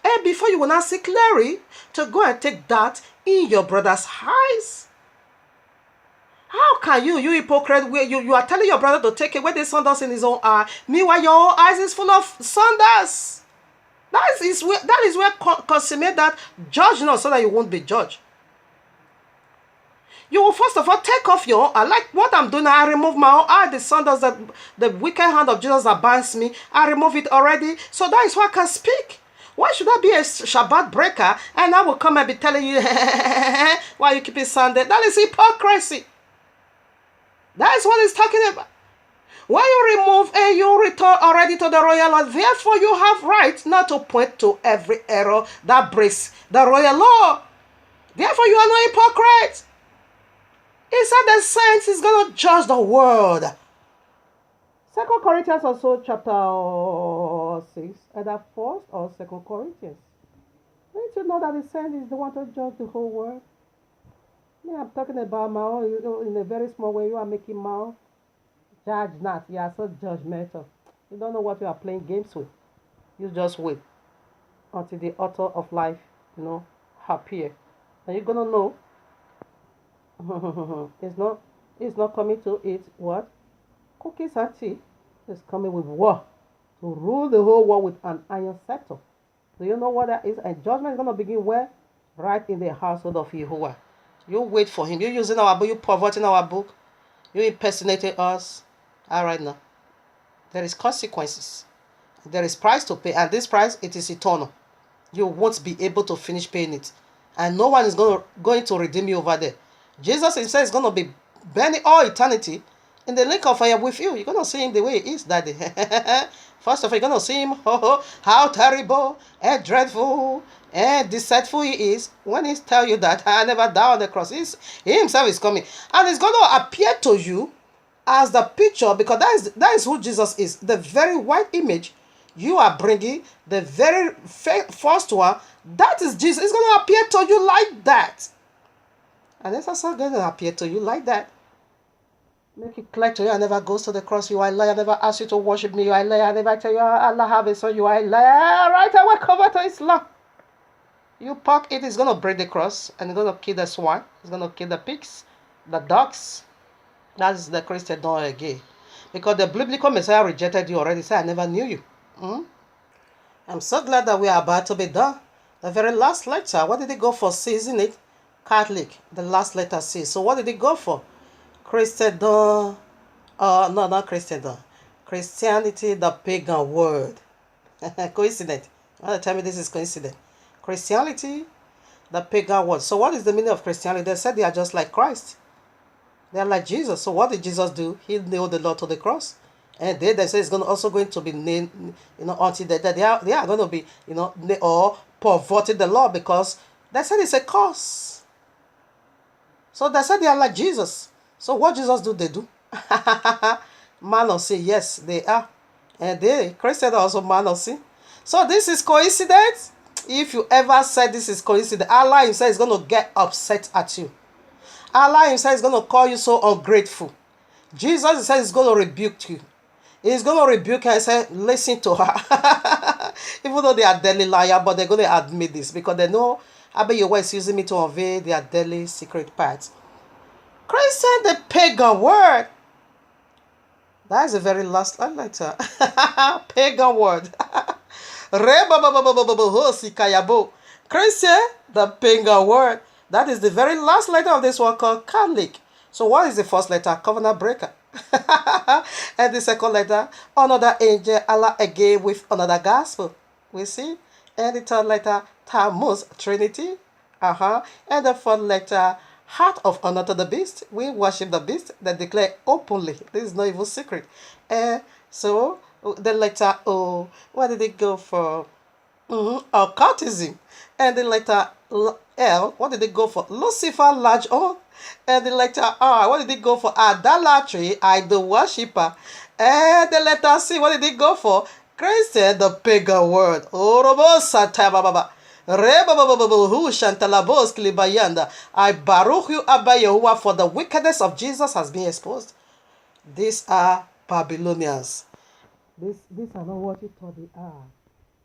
And before you will not see clearly to go and take that in your brother's eyes. How can you hypocrite, where you are telling your brother to take away the sandals in his own eye, meanwhile your own eyes is full of sandals? That is where consummate that judge not so that you won't be judged. You will first of all take off your own eye. Like what I'm doing, I remove my own eye, the sandals that the wicked hand of Jesus that binds me. I remove it already. So that is why I can speak. Why should I be a Shabbat breaker and I will come and be telling you why you keep it Sunday? That is hypocrisy. That is what he's talking about. When you remove and you return already to the royal law, therefore you have right not to point to every error that breaks the royal law. Therefore you are not hypocrite. He said the saints is going to judge the world. 2 Corinthians also chapter 6, either 1st or 2 Corinthians. Don't you know that the saint is the one to judge the whole world? Me, I'm talking about my own, in a very small way. You are making my own. Judge not. You are so judgmental. You don't know what you are playing games with. You just wait until the author of life, appear. And you're going to know. It's not coming to eat what? Cookies and tea. It's coming with war. To rule the whole world with an iron scepter. Do you know what that is? And judgment is going to begin where? Right in the household of Yehovah. You wait for him. You're using our book. You're perverting our book. You're impersonating us. All right now. There is consequences. There is price to pay. And this price, it is eternal. You won't be able to finish paying it. And no one is going to redeem you over there. Jesus himself is going to be burning all eternity in the lake of fire with you. You're going to see him the way he is, Daddy. First of all, you're going to see him, how terrible and dreadful and deceitful he is when he tells you that I never died on the cross. He himself is coming. And he's going to appear to you as the picture, because that is who Jesus is. The very white image you are bringing, the very first one, that is Jesus. It's going to appear to you like that. And it's also going to appear to you like that. Make it clear to you, I never goes to the cross, you are a liar. I never ask you to worship me, you are a liar. I never tell you Allah have a son, you are a liar. Right away, come over to Islam. You park it, it's going to break the cross, and it's going to kill the swine, it's going to kill the pigs, the dogs. That's the Christian don't again. Because the biblical Messiah rejected you already, said, I never knew you. I'm so glad that we are about to be done. The very last lecture, what did he go for? C, isn't it? Catholic, the last letter C. So what did he go for? Christendom. No, not Christendom. Christianity, the pagan word. Coincident. You want to tell me this is coincident? Christianity, the pagan word. So what is the meaning of Christianity? They said they are just like Christ. They are like Jesus. So what did Jesus do? He nailed the law to the cross. And they say it's also going to be nailed, until they are going to be, or perverted the law, because they said it's a curse. So they said they are like Jesus. So what Jesus do? They do. Man of sin, yes, they are. And Christians are also man of sin. So this is coincidence. If you ever said this is coincidence, Allah himself is going to get upset at you. Allah himself is going to call you so ungrateful. Jesus himself is going to rebuke you. He's going to rebuke her and say, listen to her. Even though they are deadly liars, but they're going to admit this because they know Abiyawa is using me to unveil their deadly secret parts. Christian, the pagan word. That is the very last letter. Pagan word. Christian, the pagan word. That is the very last letter of this one called Catholic. So what is the first letter? Covenant breaker. And the second letter, another angel, Allah again with another gospel. We see. And the third letter, Tammuz, Trinity. And the fourth letter, heart of honor to the beast. We worship the beast. They declare openly. This is not even secret. So the letter O, what did it go for? Occultism. And the letter L, what did it go for? Lucifer, large O. And the letter R, what did it go for? Idolatry, idol worshipper. And the letter C, what did it go for? Christian, the pagan word. Orobo satababa. Rebabababu shantalabos kilibayanda. I baruch you, Abba Yehovah, for the wickedness of Jesus has been exposed. These are Babylonians. These are not what you thought they are.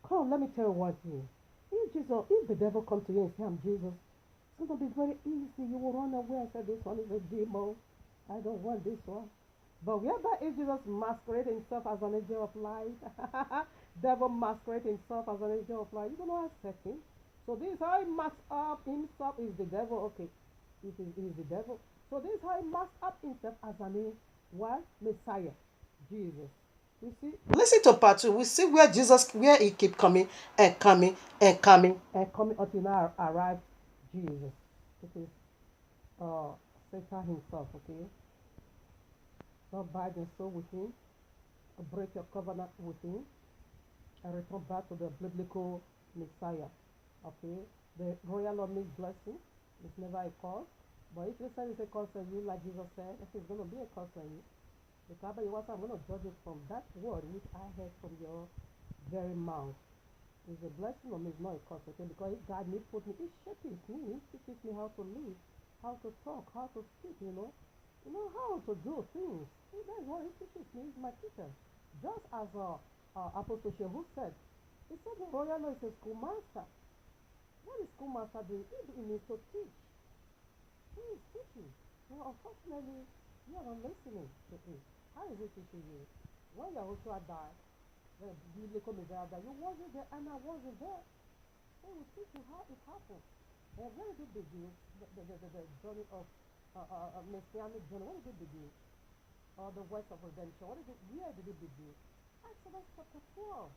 Come, let me tell you one thing. If the devil comes to you and say, I'm Jesus, it's going to be very easy. You will run away and say, this one is a demon. I don't want this one. But whereby if Jesus masquerade himself as an angel of light, devil masquerade himself as an angel of light, you don't know accept him. So this is how he masks up himself is the devil. Okay, he is the devil. So this is how he masks up himself as an Messiah, Jesus. You see, listen to part 2. We see where he keep coming and coming and coming and coming until now arrived Jesus. It is Satan himself, okay? Not bind your soul with him, break your covenant with him, and return back to the biblical Messiah, okay? The royal law means blessing. It's never a curse. But if you say it's a curse on you, like Jesus said, it's going to be a curse on you. Because I'm going to judge it from that word which I heard from your very mouth. Is a blessing or is not a curse, okay? Because if God may put me, He shapes me, He teaches me how to live, how to talk, how to speak, you know how to do things. That's what He teaches me. He's my teacher. Just as Apostle Shehu said, he said the royal law is a schoolmaster. What is schoolmaster doing? He needs to teach. He is teaching. Well, unfortunately, you are not listening to it. How is it teaching you? When Yahushua died, the biblical Messiah died, you wasn't there and I wasn't there. They will teach you how it happened. And where did it begin? The journey of Messianic journey. Where did it begin? Or the works of redemption. Where did it begin? Exodus chapter 12.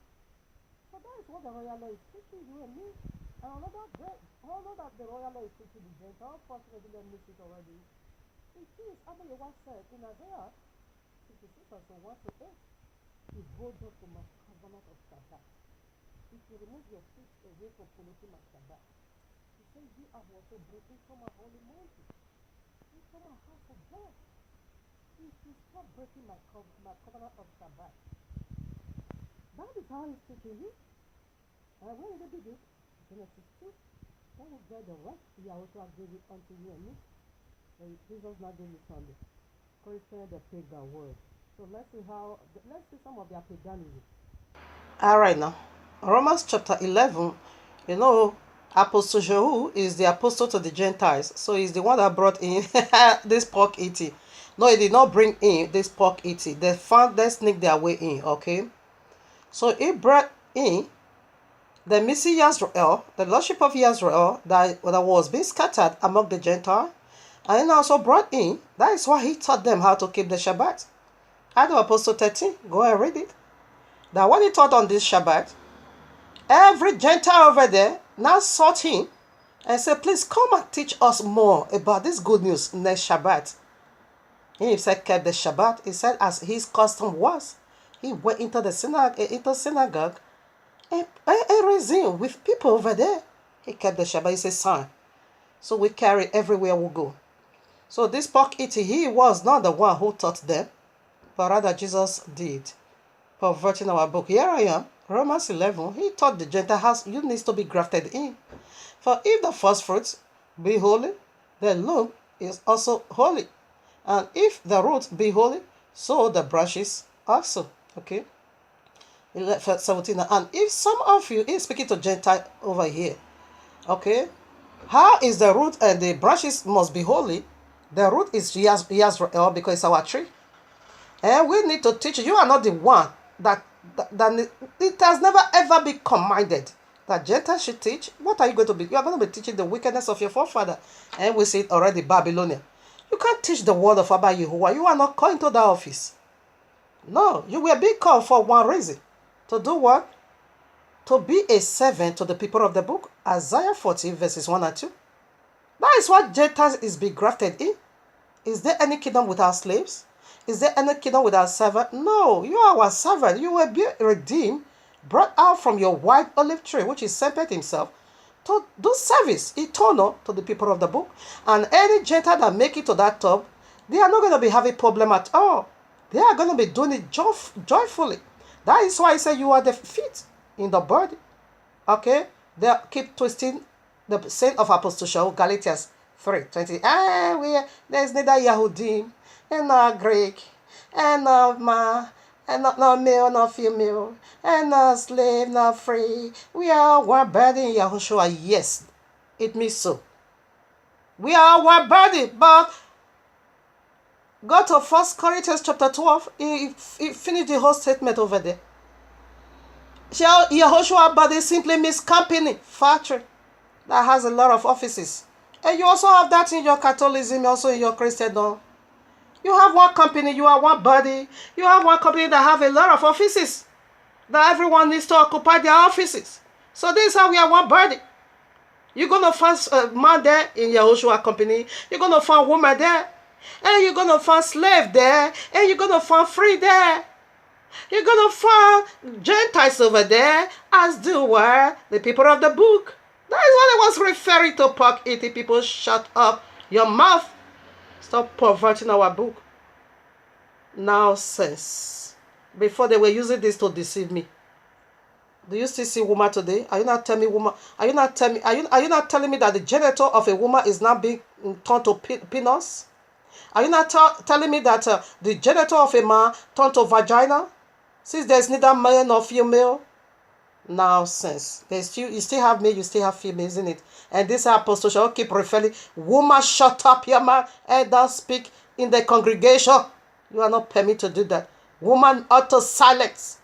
So that is what the royal law is teaching you and me. And although that the royal law is teaching the Gentiles, unfortunately they miss it already. It is, Abba Yehovah said in Isaiah 66 verse 1 to 8, if hold up to my covenant of Shabbat, if you remove your feet away from polluting my Shabbat, he says you have also broken from my holy mountain, from my house of God. If you stop breaking my covenant of Shabbat, that is how he's teaching you. And when did they do it? Genesis 2. When we get the rest, Yahushua gave it unto you and me. Jesus not gave it Sunday. Christian, the pagan word. So let's see some of their paganism. Alright now. Romans chapter 11, Apostle Jehu is the apostle to the Gentiles. So he's the one that brought in this pork eating. No, he did not bring in this pork eating. They sneaked their way in, okay? So he brought in the Missy Yisrael, the Lordship of Yisrael that was being scattered among the Gentiles. And then also brought in, that is why he taught them how to keep the Shabbat. Acts of Apostle 13, go and read it. That when he taught on this Shabbat, every Gentile over there now sought him and said, please come and teach us more about this good news next Shabbat. He said, kept the Shabbat. He said, as his custom was, he went into the synagogue and reasoned with people over there. He kept the Shabbat. He said, son, so we carry everywhere we go. So this pork eating, he was not the one who taught them, but rather Jesus did. Perverting our book. Here I am, Romans 11. He taught the Gentiles you need to be grafted in. For if the first fruits be holy, the loom is also holy. And if the root be holy, so the branches also. Okay. 17. And if some of you is speaking to Gentile over here, okay, how is the root and the branches must be holy? The root is Yisrael because it's our tree. And we need to teach you. You are not the one that it has never ever been commanded that Gentiles should teach. What are you going to be? You are going to be teaching the wickedness of your forefather. And we see it already, Babylonian. You can't teach the word of Abba Yehovah. You are not called to that office. No, you were being called for one reason. To do what? To be a servant to the people of the book. Isaiah 40 verses 1 and 2. That is what Gentiles is being grafted in. Is there any kingdom without slaves? Is there any kingdom without servant? No, you are our servant. You will be redeemed, brought out from your white olive tree, which is separate himself, to do service eternal to the people of the book. And any Gentile that make it to that top, they are not going to be having problem at all. They are going to be doing it joyfully. That is why I say you are the feet in the body. Okay? They keep twisting the saying of Apostle Shaul, Galatians 3:20. There's neither Yahudim, and not Greek, and not man, and not male, not female, and not slave, not free. We are one body in Yahushua. Yes, it means so. We are one body, but go to 1 Corinthians chapter 12. He finished the whole statement over there. Yahushua body simply means company, factory, that has a lot of offices. And you also have that in your Catholicism, also in your Christendom. You have one company, you are one body. You have one company that have a lot of offices, that everyone needs to occupy their offices. So this is how we are one body. You're going to find a man there in Yahushua company. You're going to find a woman there. And you're going to find slave there. And you're going to find free there. You're going to find Gentiles over there, as do were the people of the book. That is what I was referring to, pork eating people. Shut up your mouth. Stop perverting our book. Nonsense. Before they were using this to deceive me. Do you still see woman today? Are you not telling me woman? Are you not telling me that the genital of a woman is now being turned to penis? Are you not telling me that the genital of a man turned to vagina? Since there's neither male nor female? Nonsense. You still have male, you still have female, isn't it? And this apostle shall keep referring, woman, shut up your mouth and don't speak in the congregation. You are not permitted to do that. Woman, utter silence.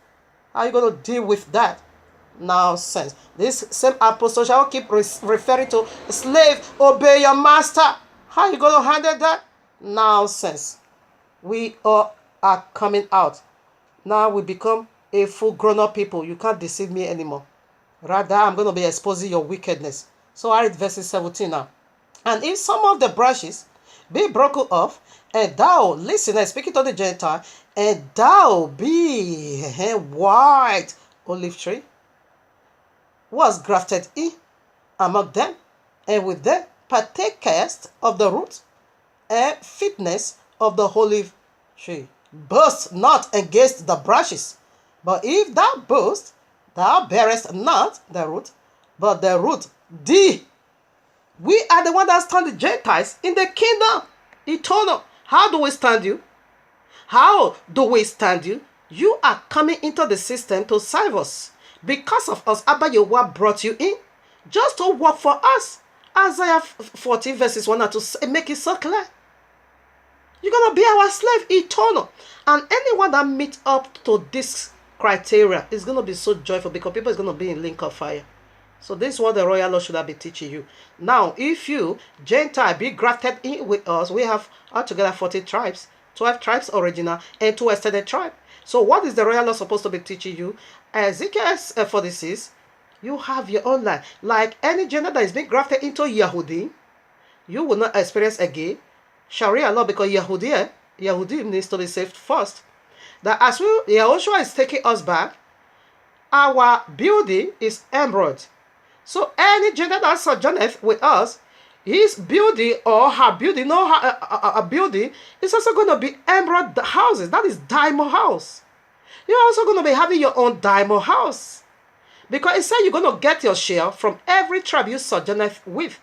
How are you going to deal with that? Nonsense. This same apostle shall keep referring to slave, obey your master. How are you going to handle that? Nonsense. We all are coming out. Now we become a full grown-up people. You can't deceive me anymore. Rather, I'm going to be exposing your wickedness. So I read verse 17 now. And if some of the branches be broken off, and thou, listen, I'm speaking to the Gentile, and thou be a white olive tree, was grafted in among them, and with them partakest of the root and fitness of the olive tree. Boast not against the branches, but if thou boast, thou bearest not the root, but the root thee. We are the ones that stand the Gentiles in the kingdom eternal. How do we stand you? How do we stand you? You are coming into the system to serve us. Because of us, Abba Yehovah brought you in just to work for us. Isaiah 14 verses 1 and 2 make it so clear. You're going to be our slave eternal. And anyone that meets up to this criteria is going to be so joyful because people is going to be in link of fire. So this is what the royal law should have been teaching you. Now, if you, Gentile, be grafted in with us, we have altogether 40 tribes, 12 tribes original, and 2 extended tribes. So what is the royal law supposed to be teaching you? Ezekiel 46, you have your own life. Like any gender that is being grafted into Yahudi, you will not experience again Sharia law because Yahudi needs to be saved first. That as Yahushua is taking us back, our building is emerald. So any gender that sojourneth with us, his building or her building, a building is also going to be emerald houses. That is diamond house. You're also going to be having your own diamond house. Because it said you're going to get your share from every tribe you sojourneth with.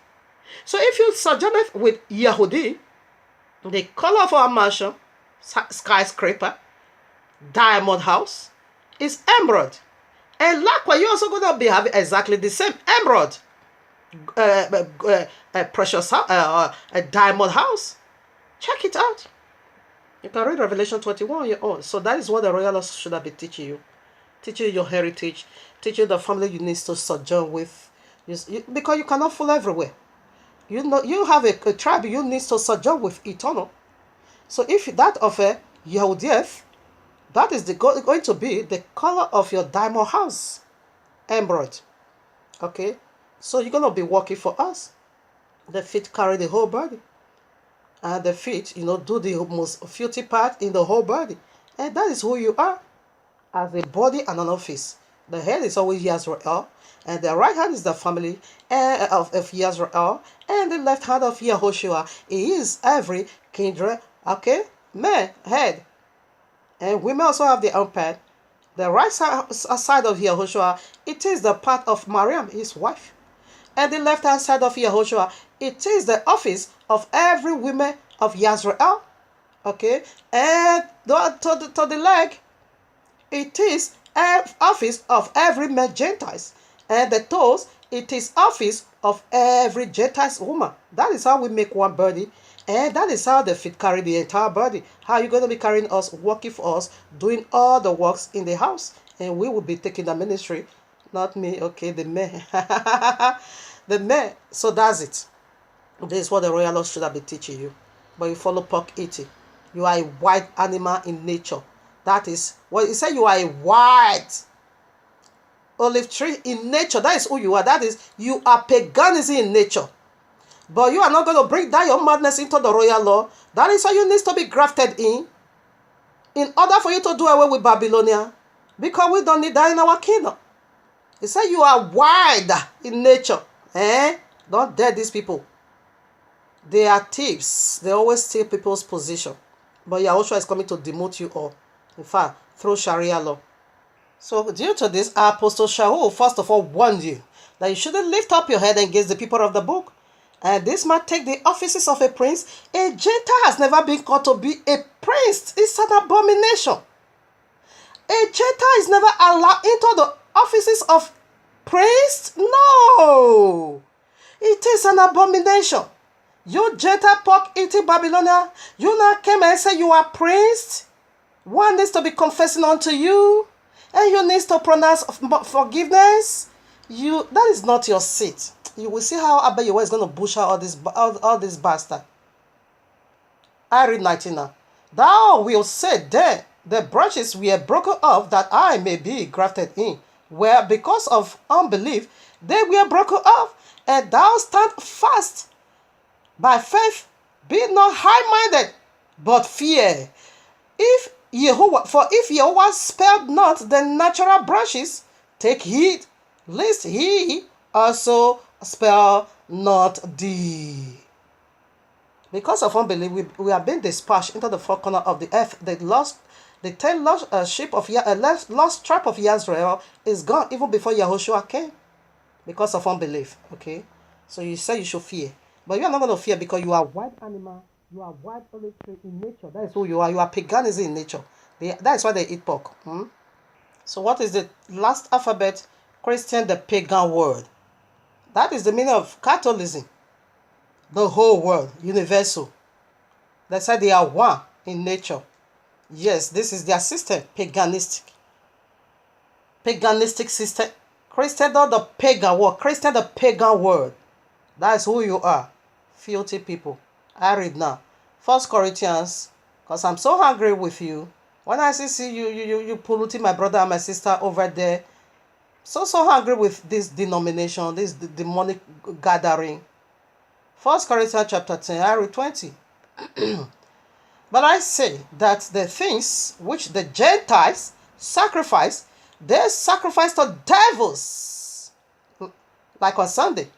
So if you sojourneth with Yahudi, the color of our mansion, skyscraper, diamond house, is emerald. And likewise, you're also going to be having exactly the same emerald, precious diamond house. Check it out. You can read Revelation 21 on your own. So that is what the royal law should have been teaching you. Teaching you your heritage. Teaching the family you need to sojourn with. Because you cannot fool everywhere. You have a tribe you need to sojourn with eternal. So if that of a Yahudieth, that is going to be the color of your diamond house. Emerald. Okay? So you're going to be working for us. The feet carry the whole body. And the feet, do the most filthy part in the whole body. And that is who you are as a body and an office. The head is always Yisrael, and the right hand is the family of Yisrael, and the left hand of Yehoshua. He is every kindred, okay? Man, head. And women also have their own part. The right side of Yehoshua, it is the part of Mariam, his wife. And the left hand side of Yehoshua, it is the office of every woman of Yisrael. Okay? And to the leg, it is office of every man Gentiles. And the toes, it is office of every Gentiles woman. That is how we make one body. And that is how the feet carry the entire body. How are you going to be carrying us, working for us, doing all the works in the house? And we will be taking the ministry. Not me, okay, the man. The man. So that's it. This is what the royal law should have been teaching you. But you follow pork eating. You are a wild animal in nature. That is, well, he said you are a wild olive tree in nature. That is who you are. That is, you are paganism in nature. But you are not going to bring down your madness into the royal law. That is why you need to be grafted in order for you to do away with Babylonia. Because we don't need that in our kingdom. He said you are wild in nature. Don't dare these people. They are thieves. They always steal people's position. But Yahushua is coming to demote you all. In fact, through Sharia law. So due to this, Apostle Shaul first of all warned you that you shouldn't lift up your head against the people of the book. And this man take the offices of a prince. A Gentile has never been called to be a prince. It's an abomination. A Gentile is never allowed into the offices of prince. No. It is an abomination. You Gentile pork eating Babylonian, you now came and say you are prince. One needs to be confessing unto you. And you need to pronounce forgiveness. That is not your seat. You will see how Abayewa is going to bush out all this bastard. I read 19 now. Thou wilt say then, the branches were broken off that I may be grafted in, where because of unbelief they were broken off, and thou stand fast by faith. Be not high-minded, but fear. If Jehovah spared not the natural branches, take heed, lest he also spare not thee. Because of unbelief, we have been dispatched into the four corners of the earth. The 10 lost tribe of Israel is gone even before Yahushua came. Because of unbelief. Okay? So you say you should fear. But you are not going to fear because you are wild animal. You are wild olive tree in nature. That is who you are. You are paganism in nature. That is why they eat pork. So what is the last alphabet? Christian, the pagan word. That is the meaning of Catholicism. The whole world, universal. They said they are one in nature. Yes, this is their system, paganistic. Paganistic system. Christian, not the pagan word. Christian, the pagan word. That is who you are. Filthy people. I read now. 1 Corinthians, because I'm so hungry with you. When I see you polluting my brother and my sister over there. So hungry with this denomination, this demonic gathering. 1 Corinthians chapter 10, I read 20. But I say that the things which the Gentiles sacrifice, they sacrifice to devils. Like on Sunday.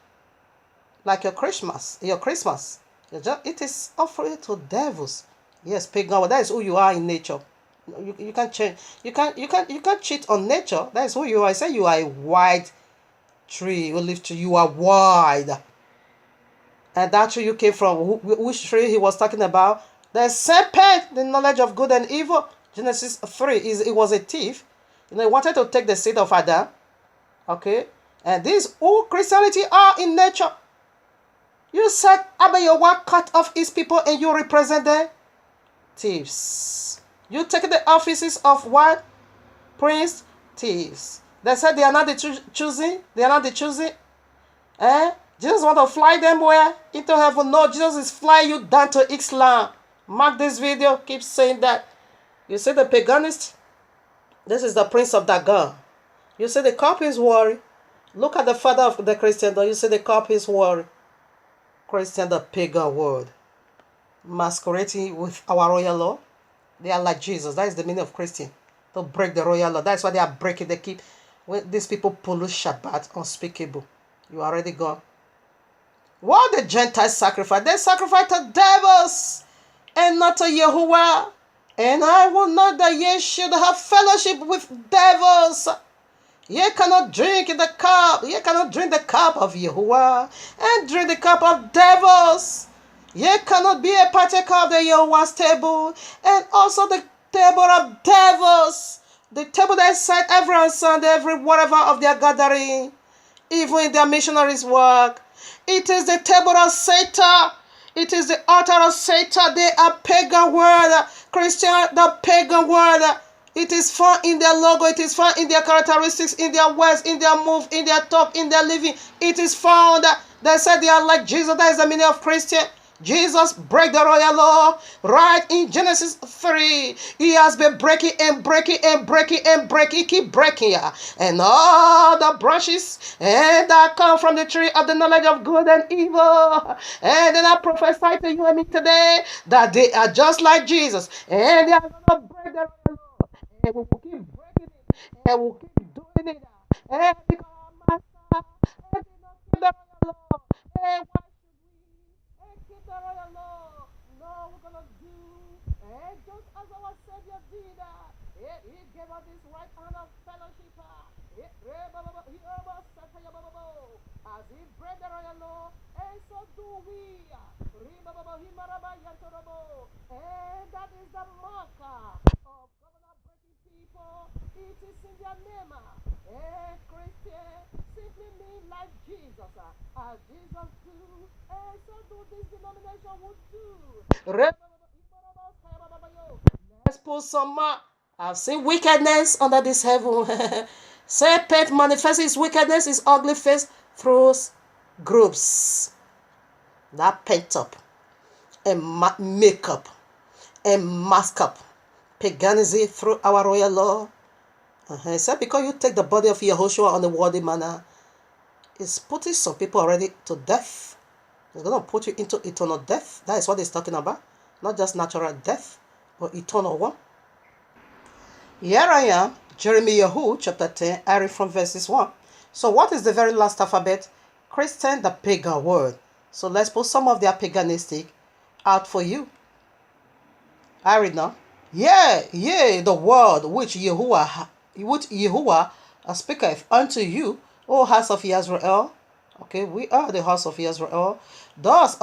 Like your Christmas. It is offered to devils. Yes, pagan. That is who you are in nature. You can't change. You can't cheat on nature. That is who you are. I say you are a wide tree. Olive tree. You are wide. And that tree you came from. Which tree he was talking about? The serpent, the knowledge of good and evil. Genesis 3. It was a thief. He wanted to take the seed of Adam. Okay, and this who Christianity are in nature. You said Abayewa cut off his people and you represent them? Thieves. You take the offices of what? Prince? Thieves. They said they are not the choosing. They are not the choosing. Jesus want to fly them where? Into heaven. No, Jesus is flying you down to Islam. Mark this video. Keep saying that. You see the paganist? This is the prince of Dagon. You see the cup is worry. Look at the father of the Christian. You see the cup is worry. Christian, the pagan world, masquerading with our royal law. They are like Jesus. That is the meaning of Christian. To break the royal law. That's why they are breaking. They keep, when these people pollute Shabbat, unspeakable. You are already gone. What the Gentiles sacrifice? They sacrifice to devils and not to Yahuwah. And I will not that ye should have fellowship with devils. Ye cannot drink the cup. Ye cannot drink the cup of Yahuwah and drink the cup of devils. Ye cannot be a partaker of the Yahuwah's table and also the table of devils. The table that is set every Sunday, every whatever of their gathering, even in their missionaries' work. It is the table of Satan. It is the altar of Satan. They are pagan word. Christian, the pagan word. It is found in their logo. It is found in their characteristics, in their words, in their move, in their talk, in their living. It is found. They said they are like Jesus. That is the meaning of Christian. Jesus break the royal law right in Genesis 3. He has been breaking and breaking and breaking and breaking. He keep breaking ya. And all the branches and that come from the tree of the knowledge of good and evil. And then I prophesy to you and me today that they are just like Jesus. And they are going to break the royal law. And we will keep breaking it. And we'll keep doing it. And because our master and did not keep the royal law. And why keep the royal law? No, we're gonna do just as our Savior did. He gave us this right hand of fellowship. As he break the royal law, and so do we. And that is the marker of governor breaking people. It is in their name. Christian simply mean like Jesus. As Jesus do, and so do this denomination would do. Let's put some. I've seen wickedness under this heaven. Serpent manifests his wickedness, his ugly face through groups. That pent up and makeup and mask up paganism through our royal law. He said, because you take the body of Yahushua on the worldly manner, it's putting some people already to death. It's going to put you into eternal death. That is what he's talking about. Not just natural death, but eternal one. Here I am, Jeremiah chapter 10, I read from verses 1. So what is the very last alphabet? Christian, the pagan word. So let's put some of their paganistic out for you. I read now. Yea, the word which Yahuwah speaketh unto you, O house of Israel. Okay, we are the house of Israel. Thus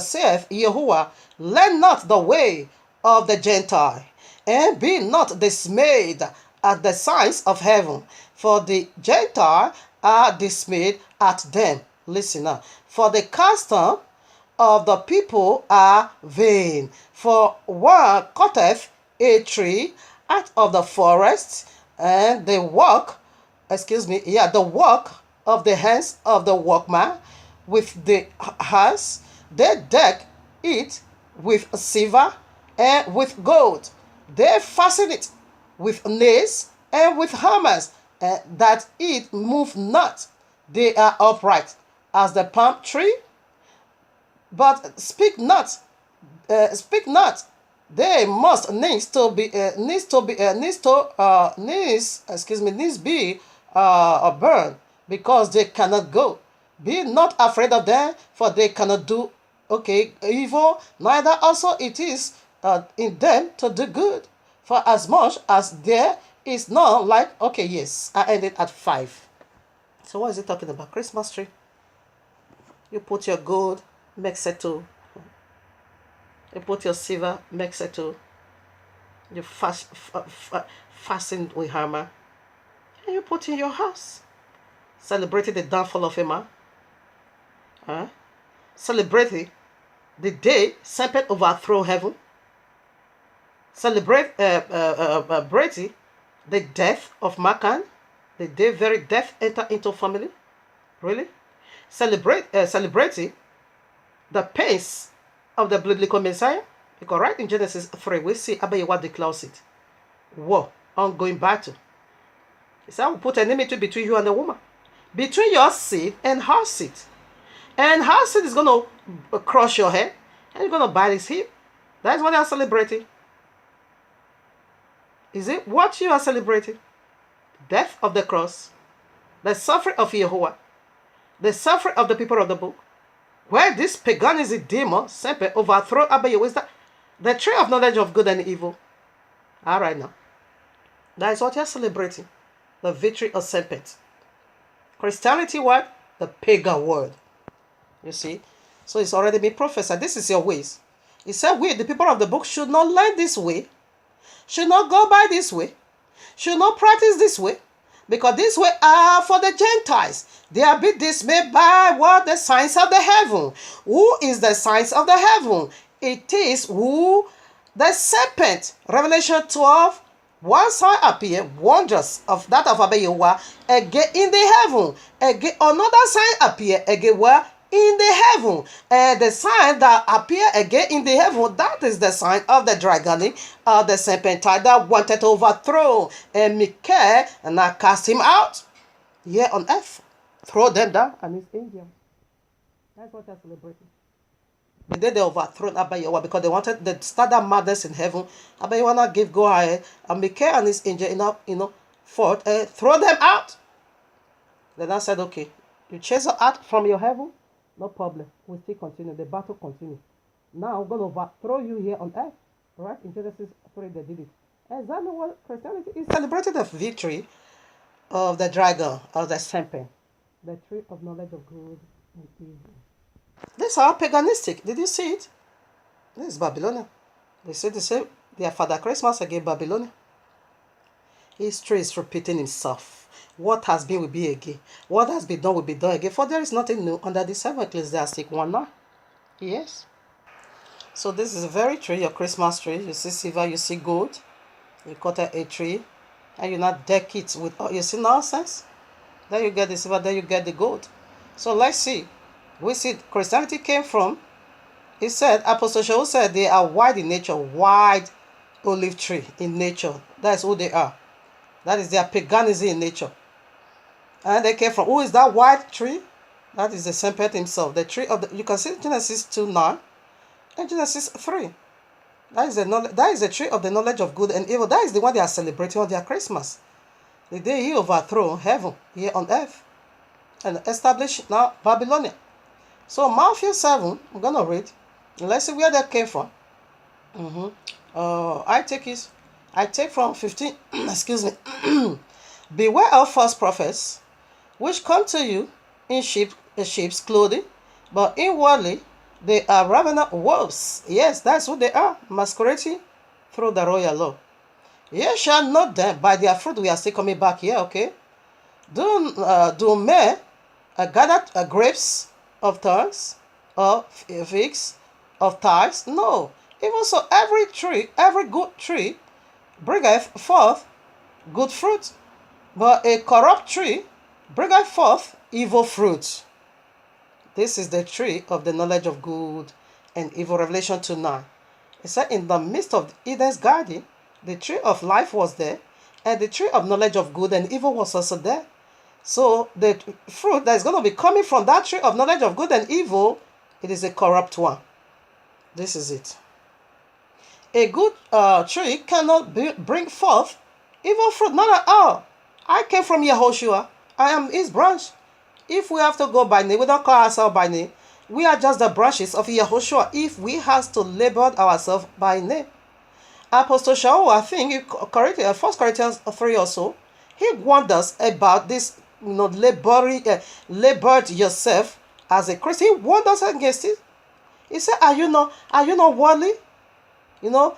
saith Yahuwah, learn not the way of the Gentile, and be not dismayed at the signs of heaven, for the Gentile are dismayed at them. Listen now. For the custom of the people are vain. For one cutteth a tree out of the forest, and the work of the hands of the workman with the hands, they deck it with silver and with gold. They fasten it with nails and with hammers, that it move not. They are upright as the palm tree, but speak not. They must needs be burned, because they cannot go. Be not afraid of them, for they cannot do evil, neither also it is in them to do good. For as much as there is none like, yes, I ended at 5. So what is it talking about? Christmas tree. You put your gold, make settle. You put your silver, make settle. You fasten with hammer. And you put in your house. Celebrating the downfall of a man. Celebrating the day serpent overthrow heaven. Celebrate the death of Macan. The day very death enter into family. Really? Celebrating the pains of the biblical Messiah. Because right in Genesis 3, we see Abayewa declares it. War, ongoing battle. He said, I will put an enmity between you and the woman, between your seed and her seed. And her seed is going to crush your head, and you're going to bite his hip. That's what they are celebrating. Is it what you are celebrating? Death of the cross, the suffering of Yahuwah, the suffering of the people of the book, where this paganism demon Sempe overthrow Abba Yahuwah. Is that the tree of knowledge of good and evil? All right now. That is what you're celebrating. The victory of serpent. Christianity, what? The pagan word. You see? So it's already been prophesied. This is your ways. He said we, the people of the book, should not learn this way, should not go by this way, should not practice this way, because this way are for the Gentiles. They are be dismayed by what? The signs of the heaven. Who is the signs of the heaven? It is who? The serpent. Revelation 12. One sign appear, wonders of that of Abba Yahuwah, again in the heaven. Again, another sign appear, again where? In the heaven. And the sign that appear again in the heaven, that is the sign of the dragon, the serpent that wanted to overthrow and Michael, and I cast him out here on earth. Throw them down and his angels. That's what they're celebrating. The day they overthrown Abba Yahuwah because they wanted the standard madness in heaven. Abba Yahuwah give go ahead and Michael and his angel, fought and throw them out. Then I said, okay, you chase her out from your heaven, no problem. We still continue. The battle continues. Now I'm going to overthrow you here on earth. Right? In Genesis 3, they did it. Exactly what Christianity is celebrating the victory of the dragon, of the serpent, the tree of knowledge of good and evil. These are paganistic. Did you see it? This is Babylonia. They say their Father Christmas again, Babylonia. History is repeating himself. What has been will be again. What has been done will be done again. For there is nothing new under the seven Ecclesiastic 1:9. Yes. So this is a very tree, your Christmas tree. You see silver, you see gold. You cut a tree, and you not deck it with, you see nonsense. Then you get the silver, then you get the gold. So let's see. We see Christianity came from, he said, Apostle Shaul said they are wide in nature, wide olive tree in nature. That's who they are. That is their paganism in nature. And they came from, who is that white tree? That is the serpent himself. The tree of the, you can see Genesis 2:9 and Genesis 3. That is the tree of the knowledge of good and evil. That is the one they are celebrating on their Christmas. The day he overthrew heaven here on earth and established now Babylonia. So Matthew 7, I'm going to read. Let's see where that came from. I take from 15, excuse me. Beware of false prophets, which come to you in sheep's clothing, but inwardly they are ravenous wolves. Yes, that's what they are, masquerading through the royal law. Ye shall know them by their fruit. We are still coming back here, okay? Do men gather grapes of thorns, of figs, of thymes? No. Even so, every tree, every good tree, bringeth forth good fruit, but a corrupt tree bringeth forth evil fruit. This is the tree of the knowledge of good and evil. Revelation 2:9. It said, in the midst of Eden's garden, the tree of life was there, and the tree of knowledge of good and evil was also there. So the fruit that is going to be coming from that tree of knowledge of good and evil, it is a corrupt one. This is it. A good tree cannot bring forth evil fruit, not at all. I came from Yehoshua. I am his branch. If we have to go by name, we don't call ourselves by name. We are just the branches of Yehoshua if we have to label ourselves by name. Apostle Shaul, I think, 1 Corinthians 3 or so, he warned us about this, labored yourself as a Christian. He warned us against it. He said, are you not worldly?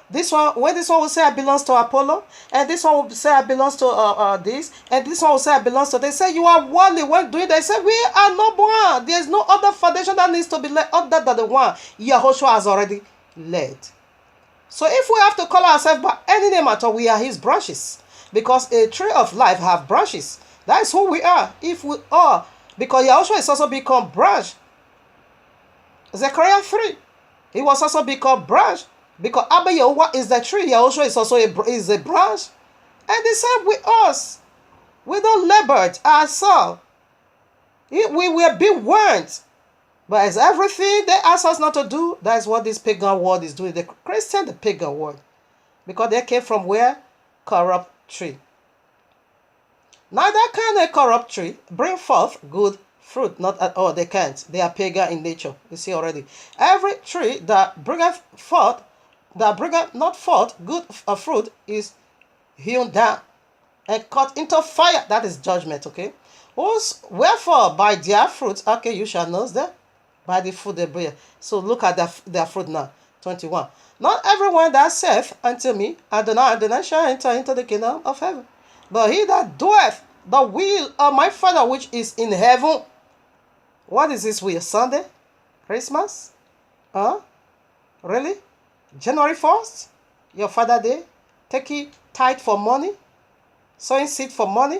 This one, when this one will say I belongs to Apollo, and this one will say I belongs to this, and this one will say I belongs to, they say you are worldly when doing. They say we are not one. There is no other foundation that needs to be laid other than the one Yahushua has already laid. So if we have to call ourselves by any name at all, we are his branches, because a tree of life have branches. That is who we are. If we are, because Yahushua is also become branch. Zechariah 3, he was also become branch. Because Abba Yahuwah is the tree, Yahushua is also a branch. And the same with us. We don't labor ourselves. We were being warned. But it's everything they ask us not to do. That is what this pagan world is doing. The Christian, the pagan world. Because they came from where? Corrupt tree. Neither can a corrupt tree bring forth good fruit. Not at all. They can't. They are pagan in nature. You see already. Every tree that bringeth not forth good fruit is hewn down and cut into fire. That is judgment, okay? Wherefore, by their fruits, okay, you shall know them. By the fruit they bear. So look at their fruit now. 21. Not everyone that saith unto me, Adonai shall enter into the kingdom of heaven. But he that doeth the will of my Father which is in heaven. What is this will? Sunday? Christmas? Huh? Really? January 1st? Your Father Day? Taking tithe for money? Sowing seed for money?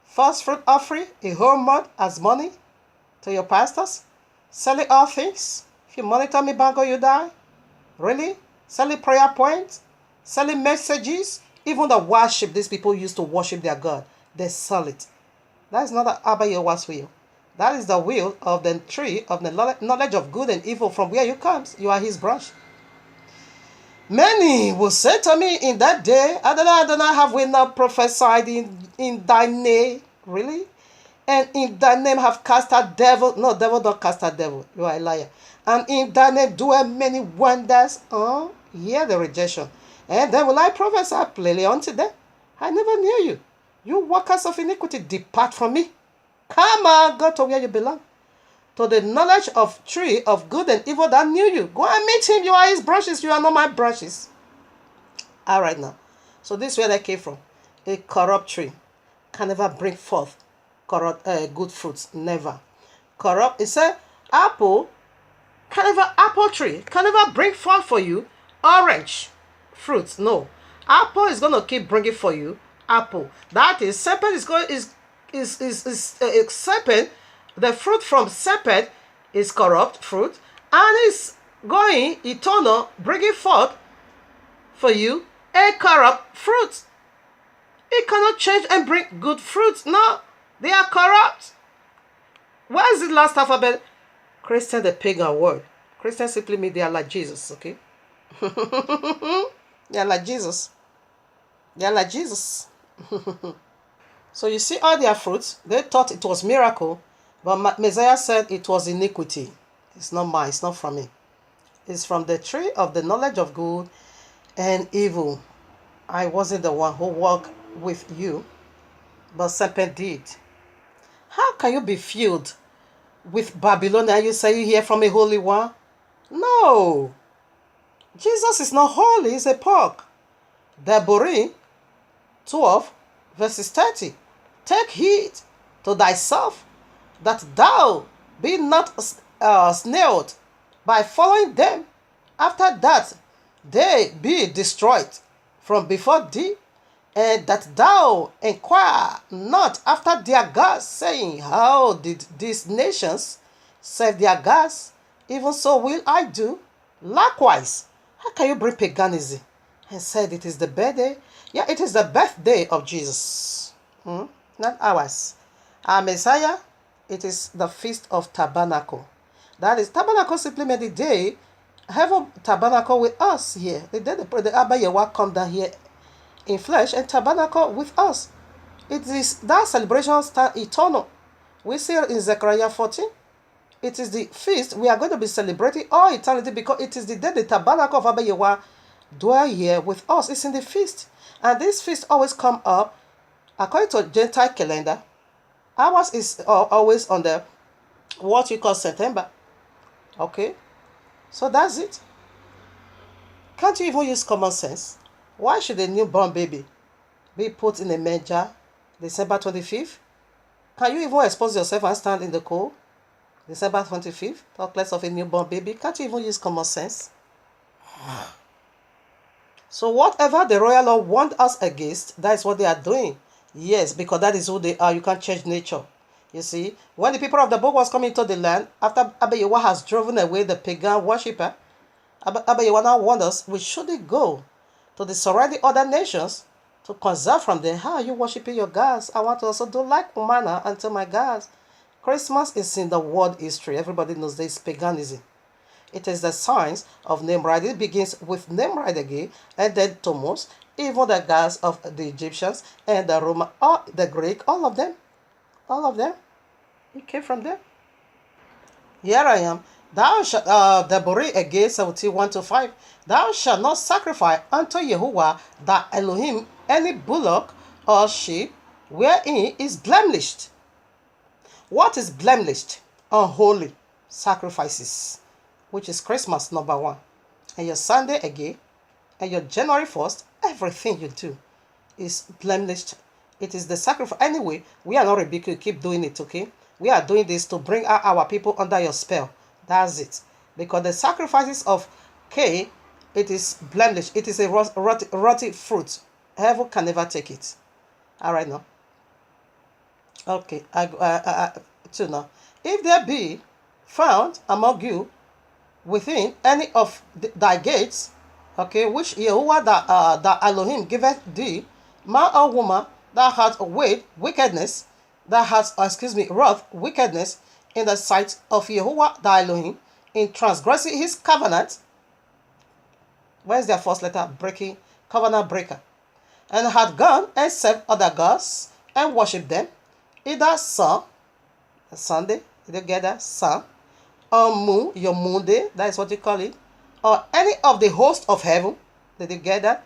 First fruit offering a whole month as money to your pastors? Selling all things? If you monitor me, Bango, you die? Really? Selling prayer points? Selling messages? Even the worship these people used to worship their God, they sell it. That is not the Abba Yehovah's will. That is the will of the tree of the knowledge of good and evil from where you come. You are his branch. Many will say to me in that day, Adonai, have we not prophesied in thy name? Really? And in thy name have cast out devil. No, devil don't cast out devil. You are a liar. And in thy name do many wonders. Hear the rejection. And then will I prophesy plainly unto them? I never knew you. You workers of iniquity, depart from me. Come on, go to where you belong. To the knowledge of tree of good and evil that knew you. Go and meet him. You are his branches. You are not my branches. All right now. So this is where that came from. A corrupt tree can never bring forth good fruits. Never. Corrupt. It said apple tree can never bring forth for you orange fruits. No. Apple is going to keep bringing for you apple. That is, serpent is serpent. The fruit from serpent is corrupt fruit, and is going eternal, bringing forth for you a corrupt fruit. It cannot change and bring good fruits. No, they are corrupt. Where is the last alphabet? Christian, the pagan word. Christian simply means they are like Jesus, okay? They are like Jesus. They are like Jesus. So you see all their fruits, they thought it was miracle, but Messiah said it was iniquity. It's not mine, it's not from me. It's from the tree of the knowledge of good and evil. I wasn't the one who walked with you, but serpent did. How can you be filled with Babylon and you say you hear from a holy one? No. Jesus is not holy, he's a pork. Deborah 12 verses 30. Take heed to thyself that thou be not snared by following them, after that they be destroyed from before thee, and that thou inquire not after their gods, saying, how did these nations serve their gods? Even so will I do. Likewise, how can you bring paganism and said it is the birthday? Yeah, it is the birthday of Jesus, not ours. Our Messiah, it is the Feast of Tabernacle. That is, tabernacle simply meant the day heaven tabernacle with us here. The day the Abba Yehovah come down here in flesh and tabernacle with us. It is that celebration stand eternal. We see it in Zechariah 14. It is the feast we are going to be celebrating all eternity, because it is the day the tabernacle of Abba Yehovah dwell here with us. It's in the feast. And this feast always come up according to Gentile calendar. Ours is always on the what we call September. Okay? So that's it. Can't you even use common sense? Why should a newborn baby be put in a manger December 25th? Can you even expose yourself and stand in the cold December 25th? Talk less of a newborn baby. Can't you even use common sense? So whatever the royal law warned us against, that is what they are doing. Yes, because that is who they are. You can't change nature. You see, when the people of the book was coming to the land, after Abba Yehovah has driven away the pagan worshipper, Abba Yehovah now warned us, we shouldn't go to the surrounding other nations to conserve from them. How are you worshiping your gods? I want to also do like manner unto my gods. Christmas is in the world history. Everybody knows this paganism. It is the signs of Nimrod. It begins with Nimrod again, and then Thomas, even the gods of the Egyptians and the Roman, or the Greek, all of them, it came from them. Here I am. Thou shalt, Deborah again, 71 to 5. Thou shalt not sacrifice unto Jehovah thy Elohim any bullock or sheep wherein is blemished. What is blemished? Unholy sacrifices, which is Christmas number 1. And your Sunday again, and your January 1st, everything you do is blemished. It is the sacrifice. Anyway, we are not rebuking you. Keep doing it, okay? We are doing this to bring our people under your spell. That's it. Because the sacrifices of Cain, it is blemished. It is a rotty fruit. Heaven can never take it. All right now. Okay. So now, if there be found among you within any of thy gates, okay, which Jehovah the Elohim giveth thee, man or woman that hath weighed wickedness, that hath, wrought wickedness in the sight of Jehovah the Elohim, in transgressing his covenant. Where's their first letter? Breaking, covenant breaker. And had gone and served other gods and worshipped them, either sun, Sunday, together, sun, or moon, your moon day, that is what you call it, or any of the host of heaven. Did you get that?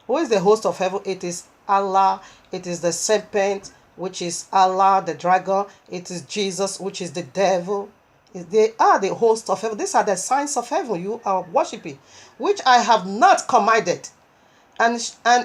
Who is the host of heaven? It is Allah. It is the serpent, which is Allah, the dragon. It is Jesus, which is the devil. They are the host of heaven. These are the signs of heaven you are worshipping, which I have not commanded. And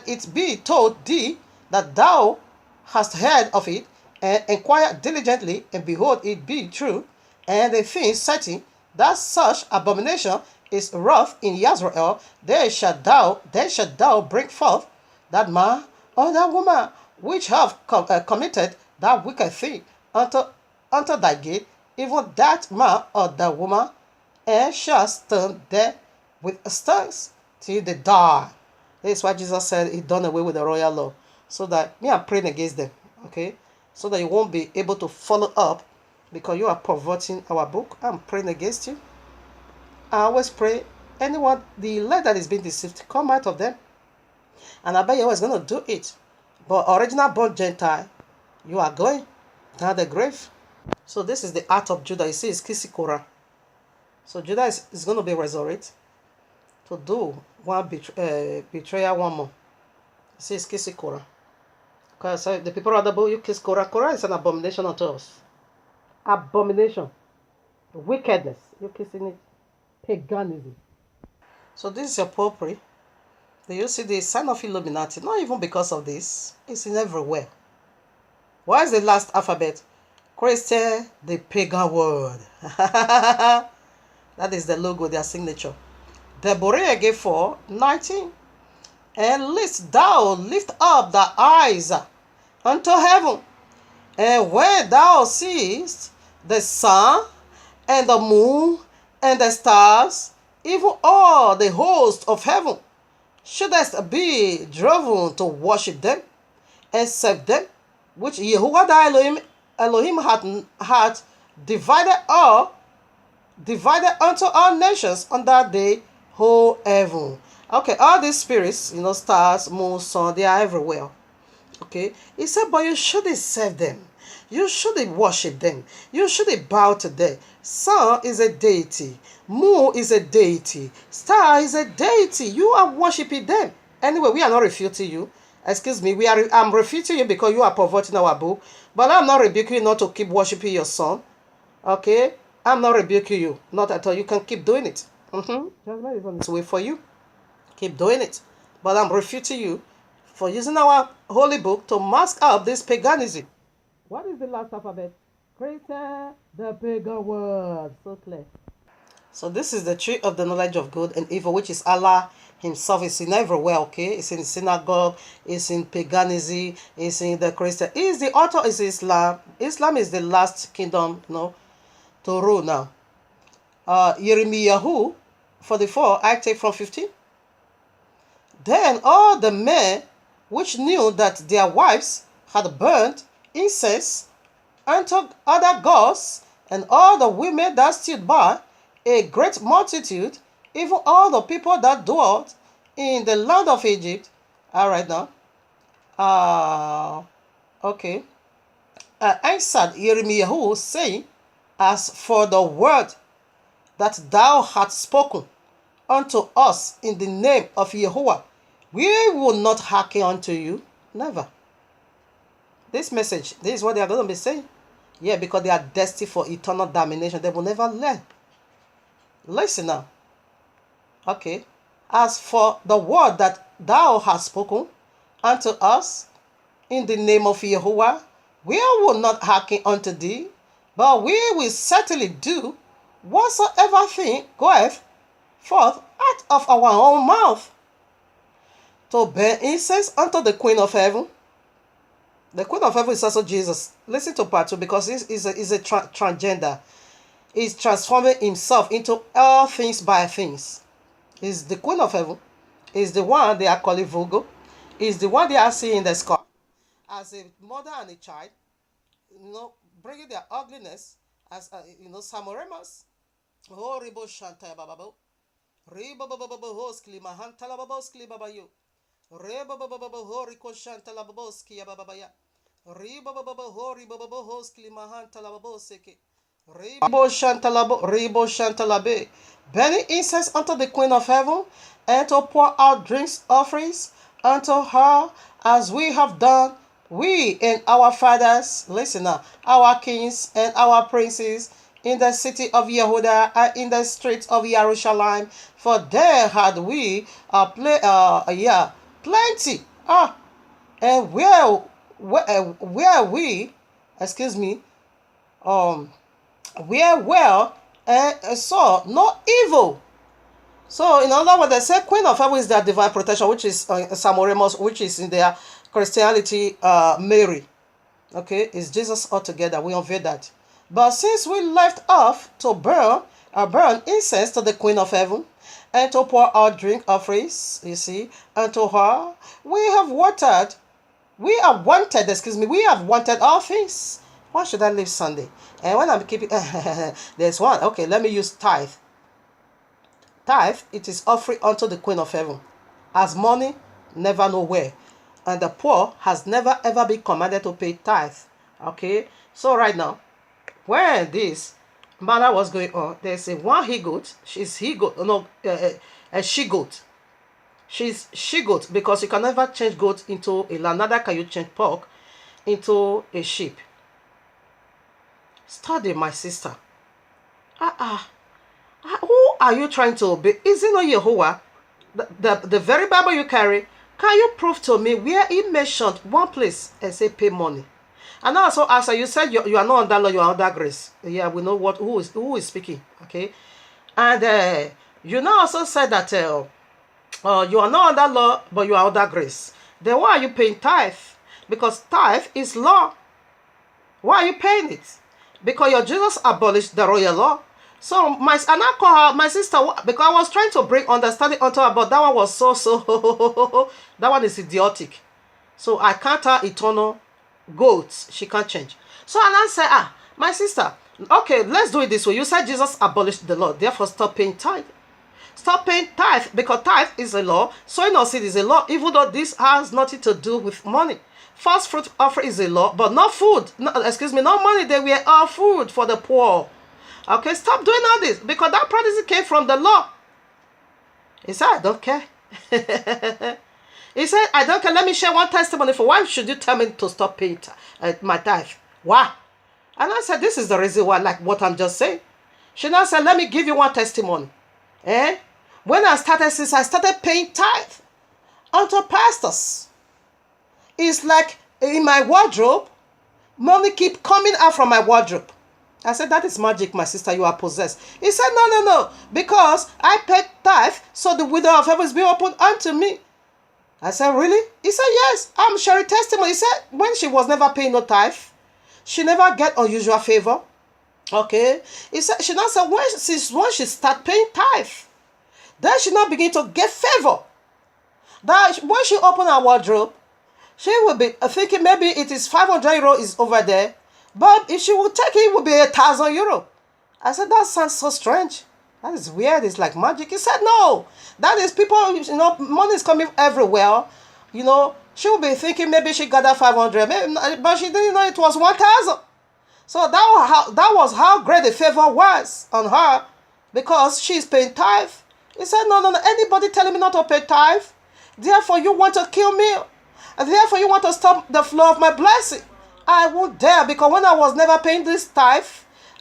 it be told thee that thou hast heard of it, and inquire diligently, and behold, it be true, and the thing certain, that such abomination is wrought in Israel. Then shalt thou bring forth that man or that woman which have committed that wicked thing unto thy gate, even that man or that woman, and shall stand there with stones till they die. This is why Jesus said he done away with the royal law. So that me, I'm praying against them. Okay? So that you won't be able to follow up, because you are perverting our book. I'm praying against you. I always pray, anyone, the elect that is being deceived, come out of them. And I bet you was going to do it. But original born Gentile, you are going down the grave. So this is the art of Judah. You see, it's Kisikora. So Judah is going to be resurrected to do one betrayal, one more. You see, it's Kisikora. Because the people of the book, you kiss Korah. Korah is an abomination unto us. Abomination. Wickedness. You're kissing it. Paganism. So this is your potpourri. Do you see the sign of Illuminati? Not even because of this. It's in everywhere. What is the last alphabet? Christian, the pagan word. That is the logo, their signature. Deborah again 4:19. And lest thou lift up thy eyes unto heaven, and when thou seest the sun and the moon and the stars, even all the host of heaven, shouldest be driven to worship them and serve them, which Jehovah the Elohim had divided unto all nations under the whole heaven. Okay, all these spirits, stars, moon, sun, they are everywhere. Okay, he said, but you shouldn't serve them. You shouldn't worship them. You shouldn't bow to them. Sun is a deity. Moon is a deity. Star is a deity. You are worshiping them. Anyway, we are not refuting you. Excuse me, I'm refuting you because you are perverting our book. But I'm not rebuking you not to keep worshiping your son. Okay? I'm not rebuking you. Not at all. You can keep doing it. Judgment is on its way for you. Keep doing it. But I'm refuting you for using our holy book to mask up this paganism. What is the last alphabet? Greater the pagan word. So clear. So this is the tree of the knowledge of good and evil, which is Allah himself. Is in everywhere, okay? It's in the synagogue, it's in paganism, it's in the Christian. Is the author is Islam. Islam is the last kingdom, to rule now. Jeremiah 44, I take from 15. Then all the men which knew that their wives had burnt incense unto other gods, and all the women that stood by, a great multitude, even all the people that dwelt in the land of Egypt. All right now. Okay. Answered Jeremiah, saying, as for the word that thou hast spoken unto us in the name of Jehovah, we will not hearken unto you. Never. This message, this is what they are going to be saying. Yeah, because they are destined for eternal damnation. They will never learn. Listen now. Okay. As for the word that thou hast spoken unto us in the name of Jehovah, we will not hearken unto thee, but we will certainly do whatsoever thing goeth forth out of our own mouth, to burn incense unto the Queen of Heaven. The Queen of Heaven is also Jesus. Listen to part 2, because he is a transgender. He's transforming himself into all things by things. He's the Queen of Heaven. He's the one they are calling Vulgo. He's the one they are seeing in the sky. As a mother and a child, bringing their ugliness as, Samoremas. Oh, Ribo Shantaya Bababo. Ribo Bababo Sklima Hantala Baboski Babayo. Rebo Bababo Rico Shantala Baboski Bababaya. Ribo Bababo Ribo Sklima Hantala Baboseke. Ribo Shantalabe. Burning incense unto the Queen of Heaven, and to pour out drinks offerings unto her, as we have done, we and our fathers, listen now, our kings and our princes, in the city of Yehuda and in the streets of Jerusalem, for there had we plenty. And where we, where well and saw no evil. So in other words, they say Queen of Heaven is their divine protection, which is Samoremos, which is in their Christianity Mary. Okay, it's Jesus altogether. We unveil that. But since we left off to burn incense to the Queen of Heaven, and to pour out drink offerings, you see, unto her, we have wanted all things. Why should I leave Sunday? And when I'm keeping, there's one. Okay, let me use tithe. Tithe, it is offering unto the Queen of Heaven. As money, never know where. And the poor has never ever been commanded to pay tithe. Okay, so right now, when this matter was going on, there's a one he-goat. She's he-goat, a she-goat. She's she-goat, because you can never change goat into a lamb. Neither can you change pork into a sheep. Study, my sister. Who are you trying to obey? Is it not Jehovah? The very Bible you carry, can you prove to me where he mentioned one place and say pay money? And also, as you said, you are not under law, you are under grace. Yeah, we know who is speaking. Okay, and you now also said that you are not under law, but you are under grace. Then why are you paying tithe? Because tithe is law. Why are you paying it? Because your Jesus abolished the royal law. So my sister, because I was trying to bring understanding onto her, but that one was so that one is idiotic. So I can't have eternal goats. She can't change. So and I said, my sister, okay, let's do it this way. You said Jesus abolished the law, therefore stop paying tithe. Stop paying tithe, because tithe is a law. Sowing of seed is a law, even though this has nothing to do with money. First fruit offering is a law, but not food. Not money. They were all food for the poor. Okay, stop doing all this, because that practice came from the law. He said, I don't care. He said, I don't care. Let me share one testimony for why should you tell me to stop paying my tithe? Why? And I said, this is the reason why, like what I'm just saying. She now said, let me give you one testimony. When I started paying tithe unto pastors, it's like in my wardrobe, money keep coming out from my wardrobe. I said, that is magic, my sister, you are possessed. He said, no, because I paid tithe, so the window of heaven is being opened unto me. I said, really? He said, yes, I'm sharing testimony. He said, when she was never paying no tithe, she never get unusual favor. Okay? He said, she now said, when she start paying tithe, then she now begin to get favor. That when she open her wardrobe, she will be thinking maybe it is 500 euro is over there, But if she would take it, it would be €1,000. I said, that sounds so strange. That is weird. It's like magic. He said, no. That is people, money is coming everywhere. She would be thinking maybe she got that 500, but she didn't know it was 1,000. So that was how great the favor was on her, because she's paying tithe. He said, no, anybody telling me not to pay tithe, therefore you want to kill me, and therefore you want to stop the flow of my blessing. I won't dare, because when I was never paying this tithe,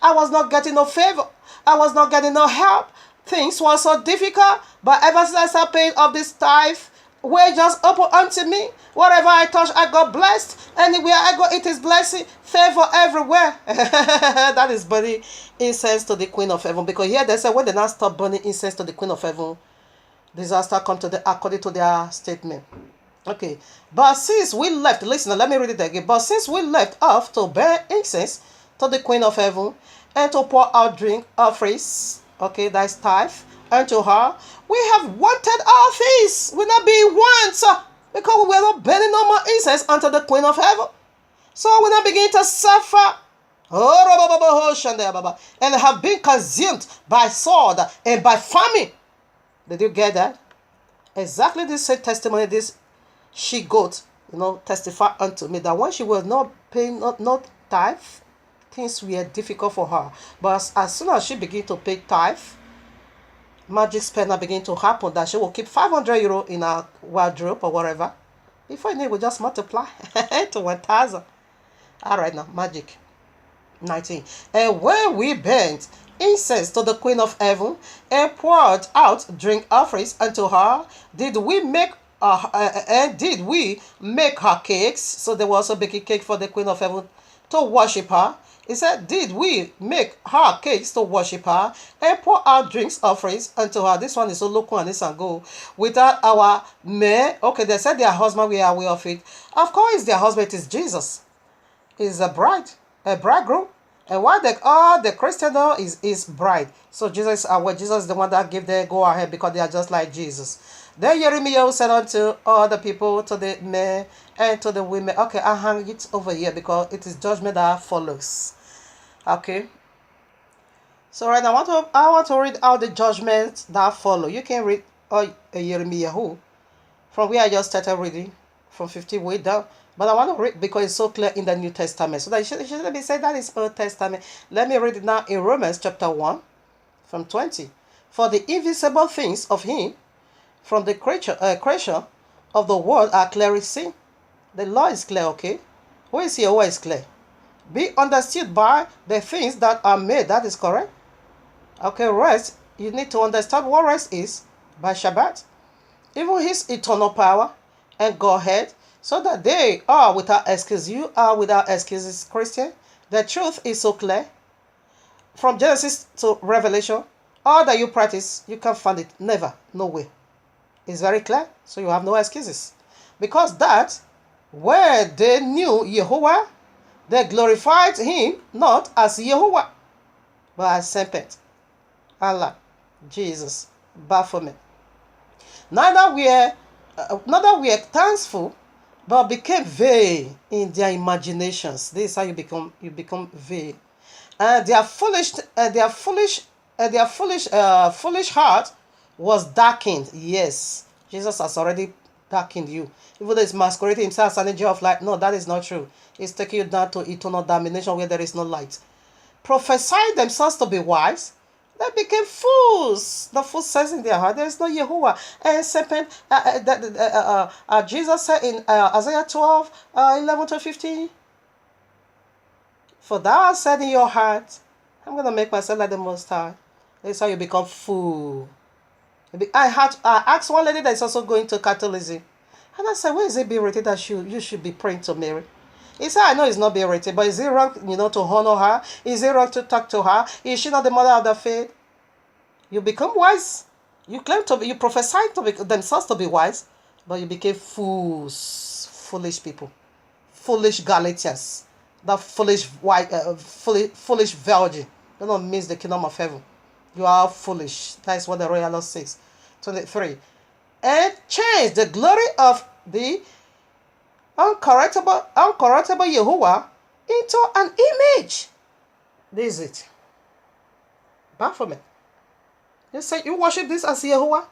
I was not getting no favor. I was not getting no help. Things were so difficult, but ever since I started paying off this tithe, way just open unto me. Whatever I touch, I got blessed. Anywhere I go, it is blessing. Favor everywhere. That is burning incense to the Queen of Heaven. Because here they say when they now stop burning incense to the Queen of Heaven, disaster come to the according to their statement. Okay. But since we left, listen, let me read it again. But since we left off to burn incense to the Queen of Heaven and to pour out drink offerings, okay, that's tithe, unto her, we have wanted all things. We not be want, because we are not burning no more incense unto the Queen of Heaven. So we not begin to suffer. And have been consumed by sword and by famine. Did you get that? Exactly the same testimony this she-goat, testify unto me that when she was not paying not tithe, things were difficult for her. But as soon as she began to pay tithe, magic spell begin to happen, that she will keep €500 in her wardrobe or whatever. Before you know, it will just multiply to 1,000. All right, now magic 19. And when we burnt incense to the Queen of Heaven and poured out drink offerings unto her, did we make her cakes? So they were also baking cake for the Queen of Heaven to worship her. He said, did we make her cakes to worship her and pour out drinks offerings unto her? This one is so local and this and go. Without our men, okay, they said their husband, we are aware of it. Of course, their husband is Jesus. Is a bride, a bridegroom. And what the Christian know is bride. So Jesus is the one that gave the go ahead, because they are just like Jesus. Then Jeremiah said unto all the people, to the men and to the women. Okay, I hang it over here because it is judgment that follows. Okay. So right now I want to read out the judgments that follow. You can read Jeremiah from where I just started reading, from 50 way down. But I want to read because it's so clear in the New Testament. So that it shouldn't be said that is Old Testament. Let me read it now in Romans chapter 1 from 20. For the invisible things of him from the creation of the world are clearly seen. The law is clear, okay? Who is here? Who is clear? Be understood by the things that are made. That is correct. Okay, rest. You need to understand what rest is by Shabbat. Even his eternal power and Godhead, so that they are without excuse. You are without excuses, Christian. The truth is so clear. From Genesis to Revelation, all that you practice, you can't find it. Never. No way. It's very clear. So you have no excuses. Because that, where they knew Yehovah, they glorified him not as Yehovah, but as serpent. Allah, Jesus, Baphomet. Neither were thankful, but became vain in their imaginations. This is how you become vain. And their foolish heart was darkened. Yes, Jesus has already darkened you. Even though he's masquerading himself as an angel of light. No, that is not true. He's taking you down to eternal damnation where there is no light. Prophesying themselves to be wise, they became fools. The fool says in their heart, there is no Yehovah. And serpent, Jesus said in Isaiah 12, 11 to 15, for thou hast said in your heart, I'm going to make myself like the Most High. That's how you become fool. I asked one lady that is also going to Catholicism, and I said, where is it being written that you should be praying to Mary? He said, I know it's not being written, but is it wrong, to honor her? Is it wrong to talk to her? Is she not the mother of the faith? You become wise. You prophesy themselves to be wise, but you became fools, foolish people, foolish Galatians, that foolish foolish virgin. You don't miss the kingdom of heaven. You are foolish. That is what the royal law says. 23. And change the glory of the uncorruptible Yehovah into an image. This is it. Baphomet. You say you worship this as Yahuwah?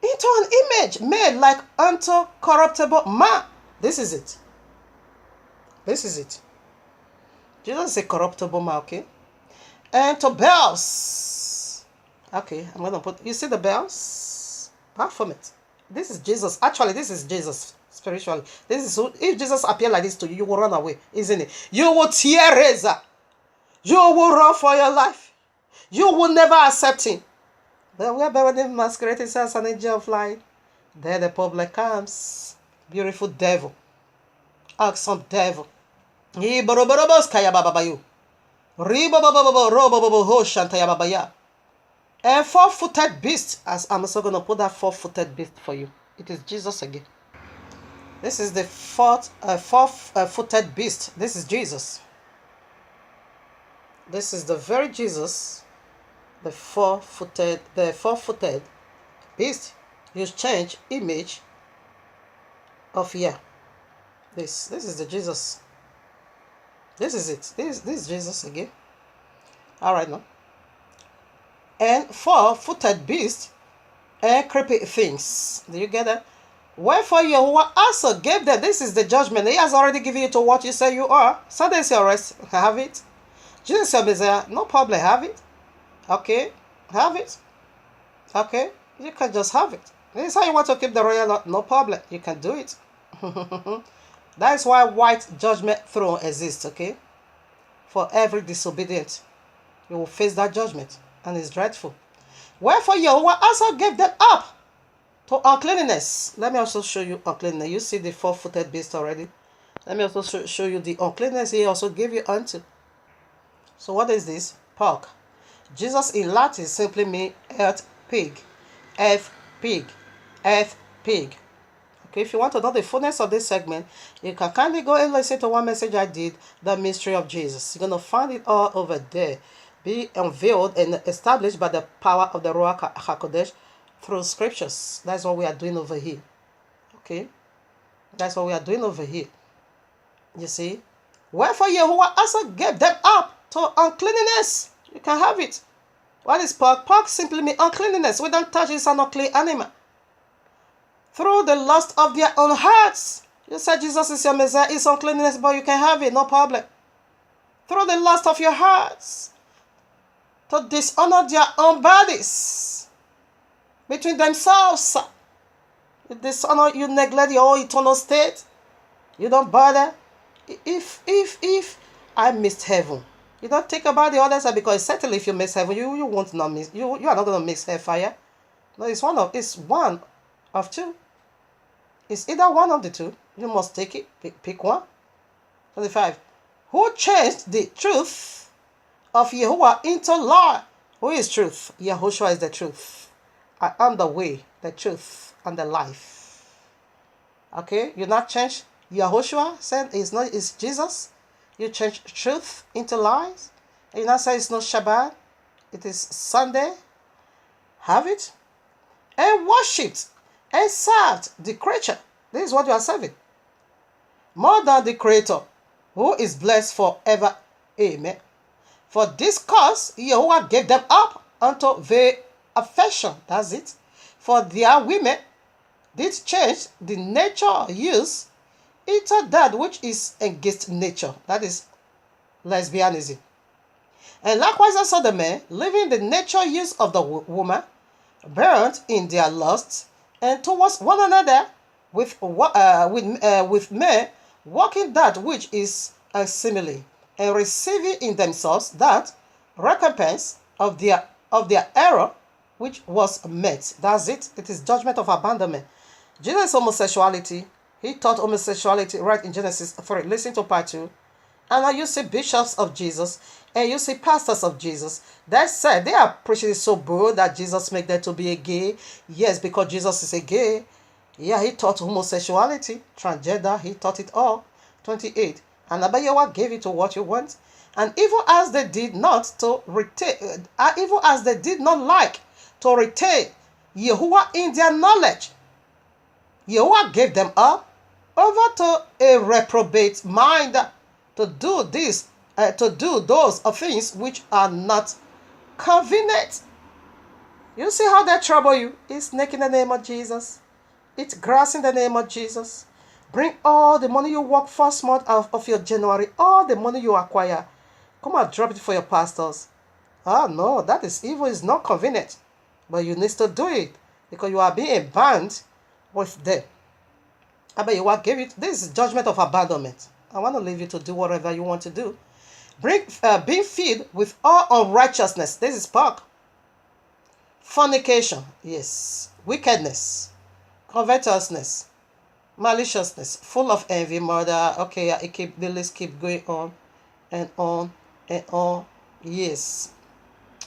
Into an image made like unto corruptible man. This is it. This is it. Jesus is a corruptible man, okay? And to bells. Okay, I'm going to put, you see the bells? Baphomet. This is Jesus. Actually, this is Jesus spiritually. This is, if Jesus appeared like this to you, you will run away, isn't it? You will tear razor. You will run for your life. You will never accept him. But we are better masquerading as an angel of light. There the public comes. Beautiful devil. Awesome devil. And four-footed beast. As I'm also going to put that four-footed beast for you. It is Jesus again. This is the four-footed beast. This is Jesus. This is the very Jesus. The four-footed beast. You change image of here. This is the Jesus. This is it. This is Jesus again. All right now. And four-footed beast and creepy things. Do you get that? Wherefore Yahuwah also gave them. This is the judgment. He has already given you to what you say you are. Sunday is your rest. Have it. Jesus your Messiah. No problem. Have it. Okay. Have it. Okay. You can just have it. This is how you want to keep the royal law. No problem. You can do it. That is why white judgment throne exists. Okay. For every disobedient, you will face that judgment. And it's dreadful. Wherefore Yahuwah also gave them up to uncleanness. Let me also show you uncleanness. You see the four-footed beast already. Let me also show you the uncleanness he also gave you unto. So what is this? Pork. Jesus in Latin simply means earth pig. Earth pig. Earth pig. Okay, if you want to know the fullness of this segment, you can kindly go and listen to one message I did, The Mystery of Jesus. You're going to find it all over there. Be unveiled and established by the power of the Ruach HaKodesh through scriptures. That's what we are doing over here. Okay? That's what we are doing over here. You see? Wherefore Yahuwah also gave them up to uncleanness. You can have it. What is pork? Pork simply means uncleanness. We don't touch it, it's an unclean animal. Through the lust of their own hearts. You said Jesus is your Messiah, it's uncleanness, but you can have it, no problem. Through the lust of your hearts. To dishonor their own bodies between themselves. You dishonor, you neglect your own eternal state. You don't bother. If I missed heaven, you don't think about the other side, because certainly if you miss heaven, you won't not miss. You are not going to miss hellfire. No, it's one of two. It's either one of the two. You must take it. Pick one. 25. Who changed the truth of Yahuwah into lie? Who is truth? Yahushua is the truth. I am the way, the truth, and the life. Okay? You not change. Yahushua said it's Jesus. You change truth into lies. And you not say it's not Shabbat. It is Sunday. Have it. And worshipped and served the creature. This is what you are serving. More than the Creator, who is blessed forever. Amen. For this cause, Yahuwah gave them up unto their affection. That's it. For their women did change the nature use into that which is against nature. That is lesbianism. And likewise also the men, leaving the nature use of the woman, burnt in their lusts, and towards one another with men, working that which is unseemly, and receiving in themselves that recompense of their error which was met. That's it. It is judgment of abandonment. Jesus' homosexuality. He taught homosexuality right in Genesis 3. Listen to part 2. And now you see bishops of Jesus and you see pastors of Jesus. That said, they are preaching it so bold that Jesus made them to be a gay. Yes, because Jesus is a gay. Yeah, he taught homosexuality, transgender, he taught it all. 28. And Abayawa gave it to what you want. And even as they did not like to retain Yahuwah in their knowledge, Yahuwah gave them up over to a reprobate mind to do this, to do those things which are not convenient. You see how they trouble you? It's snake in the name of Jesus. It's grass in the name of Jesus. Bring all the money you work first month of your January, all the money you acquire. Come and drop it for your pastors. Ah, no, that is evil. It's not convenient. But you need to do it because you are being bound with them. I bet you what gave it. This is judgment of abandonment. I want to leave you to do whatever you want to do. Being filled with all unrighteousness. This is pork. Fornication. Yes. Wickedness. Covetousness. Maliciousness. Full of envy, murder. Okay, the list keep going on and on and on. Yes.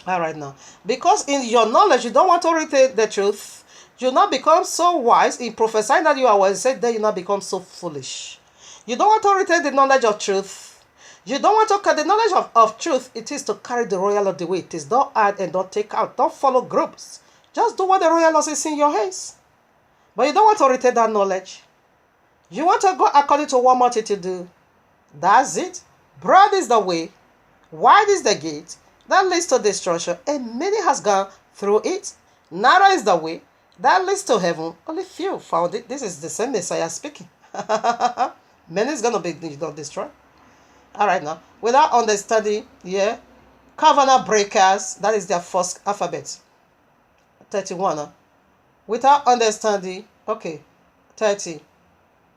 All right now. Because in your knowledge, you don't want to retain the truth. You not become so wise in prophesying that you are wise. Said that you not become so foolish. You don't want to retain the knowledge of truth. You don't want to carry the knowledge of truth. It is to carry the royal of the way. It is don't add and don't take out. Don't follow groups. Just do what the royal laws is in your hands. But you don't want to retain that knowledge. You want to go according to what multitude do. That's it. Broad is the way. Wide is the gate that leads to destruction, and many has gone through it. Narrow is the way that leads to heaven. Only few found it. This is the same Messiah speaking. Many is going to be destroyed. All right now. Without understanding, yeah. Covenant breakers, that is their first alphabet. 31. Without understanding, okay. 30.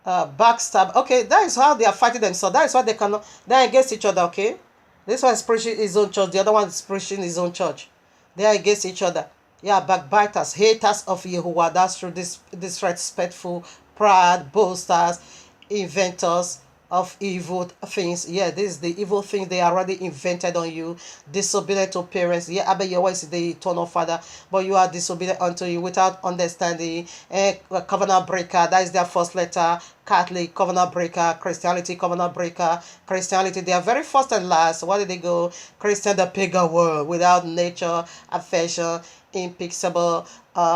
Backstab. Okay, that is how they are fighting themselves. That is why they're against each other, okay? This one is preaching his own church. The other one is preaching his own church. They are against each other. Yeah, backbiters, haters of Yahuwah. That's true. Disrespectful, proud, boasters, inventors of evil things. Yeah, this is the evil thing they already invented on you. Disobedient to parents. Yeah, I bet your wife is the eternal father, but you are disobedient unto you without understanding. Covenant breaker, that is their first letter. Catholic, covenant breaker. Christianity, covenant breaker. Christianity, they are very first and last. Where did they go? Christian, the pagan world, without nature, affection, impeccable,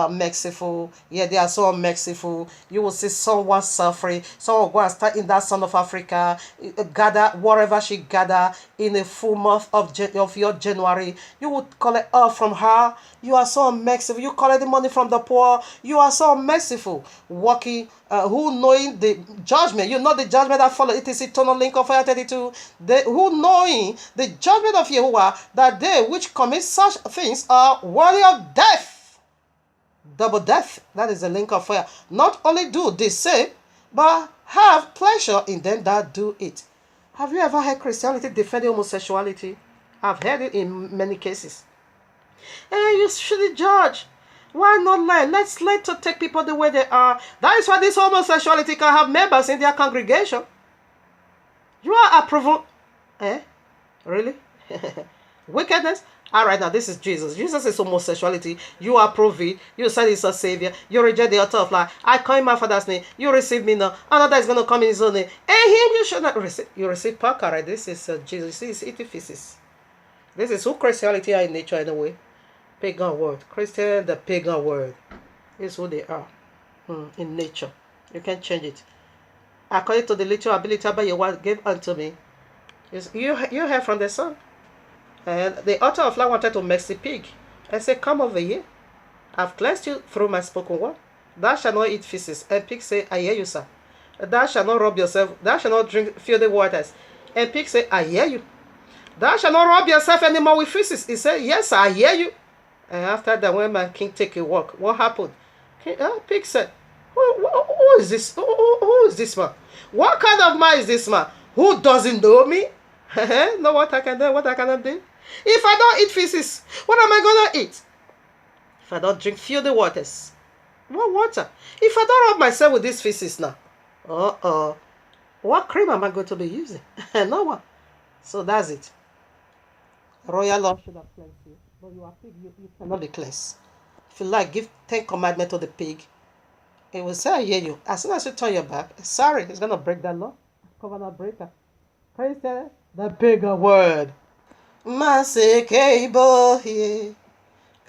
merciful. Yeah, they are so merciful. You will see someone suffering. Someone go and start in that son of Africa, gather wherever she gather in the full month of your January. You would collect earth from her. You are so merciful. You collect the money from the poor. You are so merciful. Walking, who knowing the judgment. You know the judgment that follows. It is eternal link of fire 32. Who knowing the judgment of Yahuwah, that they which commit such things are worthy of death. Double death. That is the link of fire. Not only do they say, but have pleasure in them that do it. Have you ever heard Christianity defending homosexuality? I've heard it in many cases. Hey, you shouldn't judge. Why not let? Let's let to take people the way they are. That is why this homosexuality can have members in their congregation. You are approving. Eh? Really? Wickedness? Alright, now this is Jesus. Jesus is homosexuality. You approve it. You said he's a savior. You reject the author of life. I call in my father's name. You receive me now. Another is going to come in his own name. And him you should not receive. You receive Park. Alright, this is Jesus. This is antithesis. This is who Christianity are in nature anyway. Pagan word. Christian, the pagan word. This is who they are in nature. You can't change it. According to the little ability by your word gave unto me. You hear from the Son. And the author of life wanted to mix the pig. I said, come over here. I've cleansed you through my spoken word. Thou shalt not eat feces. And pig say, I hear you, sir. Thou shalt not rob yourself. Thou shalt not drink filthy waters. And pig say, I hear you. Thou shalt not rob yourself anymore with feces. He said, yes, I hear you. And after that, when my king take a walk, what happened? Pig said, who is this? Who is this man? What kind of man is this man? Who doesn't know me? Know what I can do, what I cannot do? If I don't eat feces, what am I going to eat? If I don't drink filthy waters, what water? If I don't rub myself with these feces now, what cream am I going to be using? No one. So that's it. Royal law should have cleansed you, but you are pig, you cannot be cleansed. If you like, give 10 commandments to the pig. It will say, I hear you. As soon as you turn your back, sorry, it's going to break that law. Covenant breaker. Praise the bigger word. Maseke boye,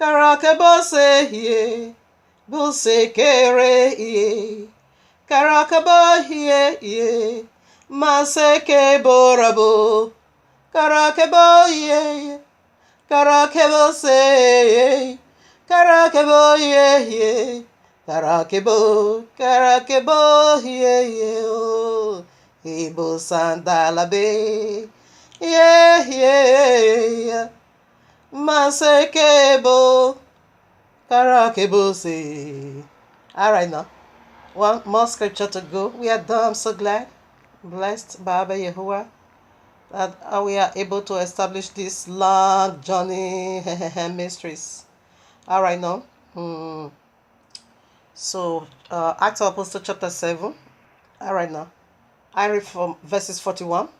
karake bose ye, bose kere ye, Karakaba ye, Maseke borabo, Karakaba ye, Karakebo say, Karakebo ye, Karakebo ye, oh, Ibo Sandalabe, yeah, Masekebo, Karakebo say. All right now. One more scripture to go. We are done. I'm so glad. Blessed by Abba Yahuwah that we are able to establish this long journey mysteries. All right now. So, Acts of Apostles chapter 7. All right now. I read from verses 41.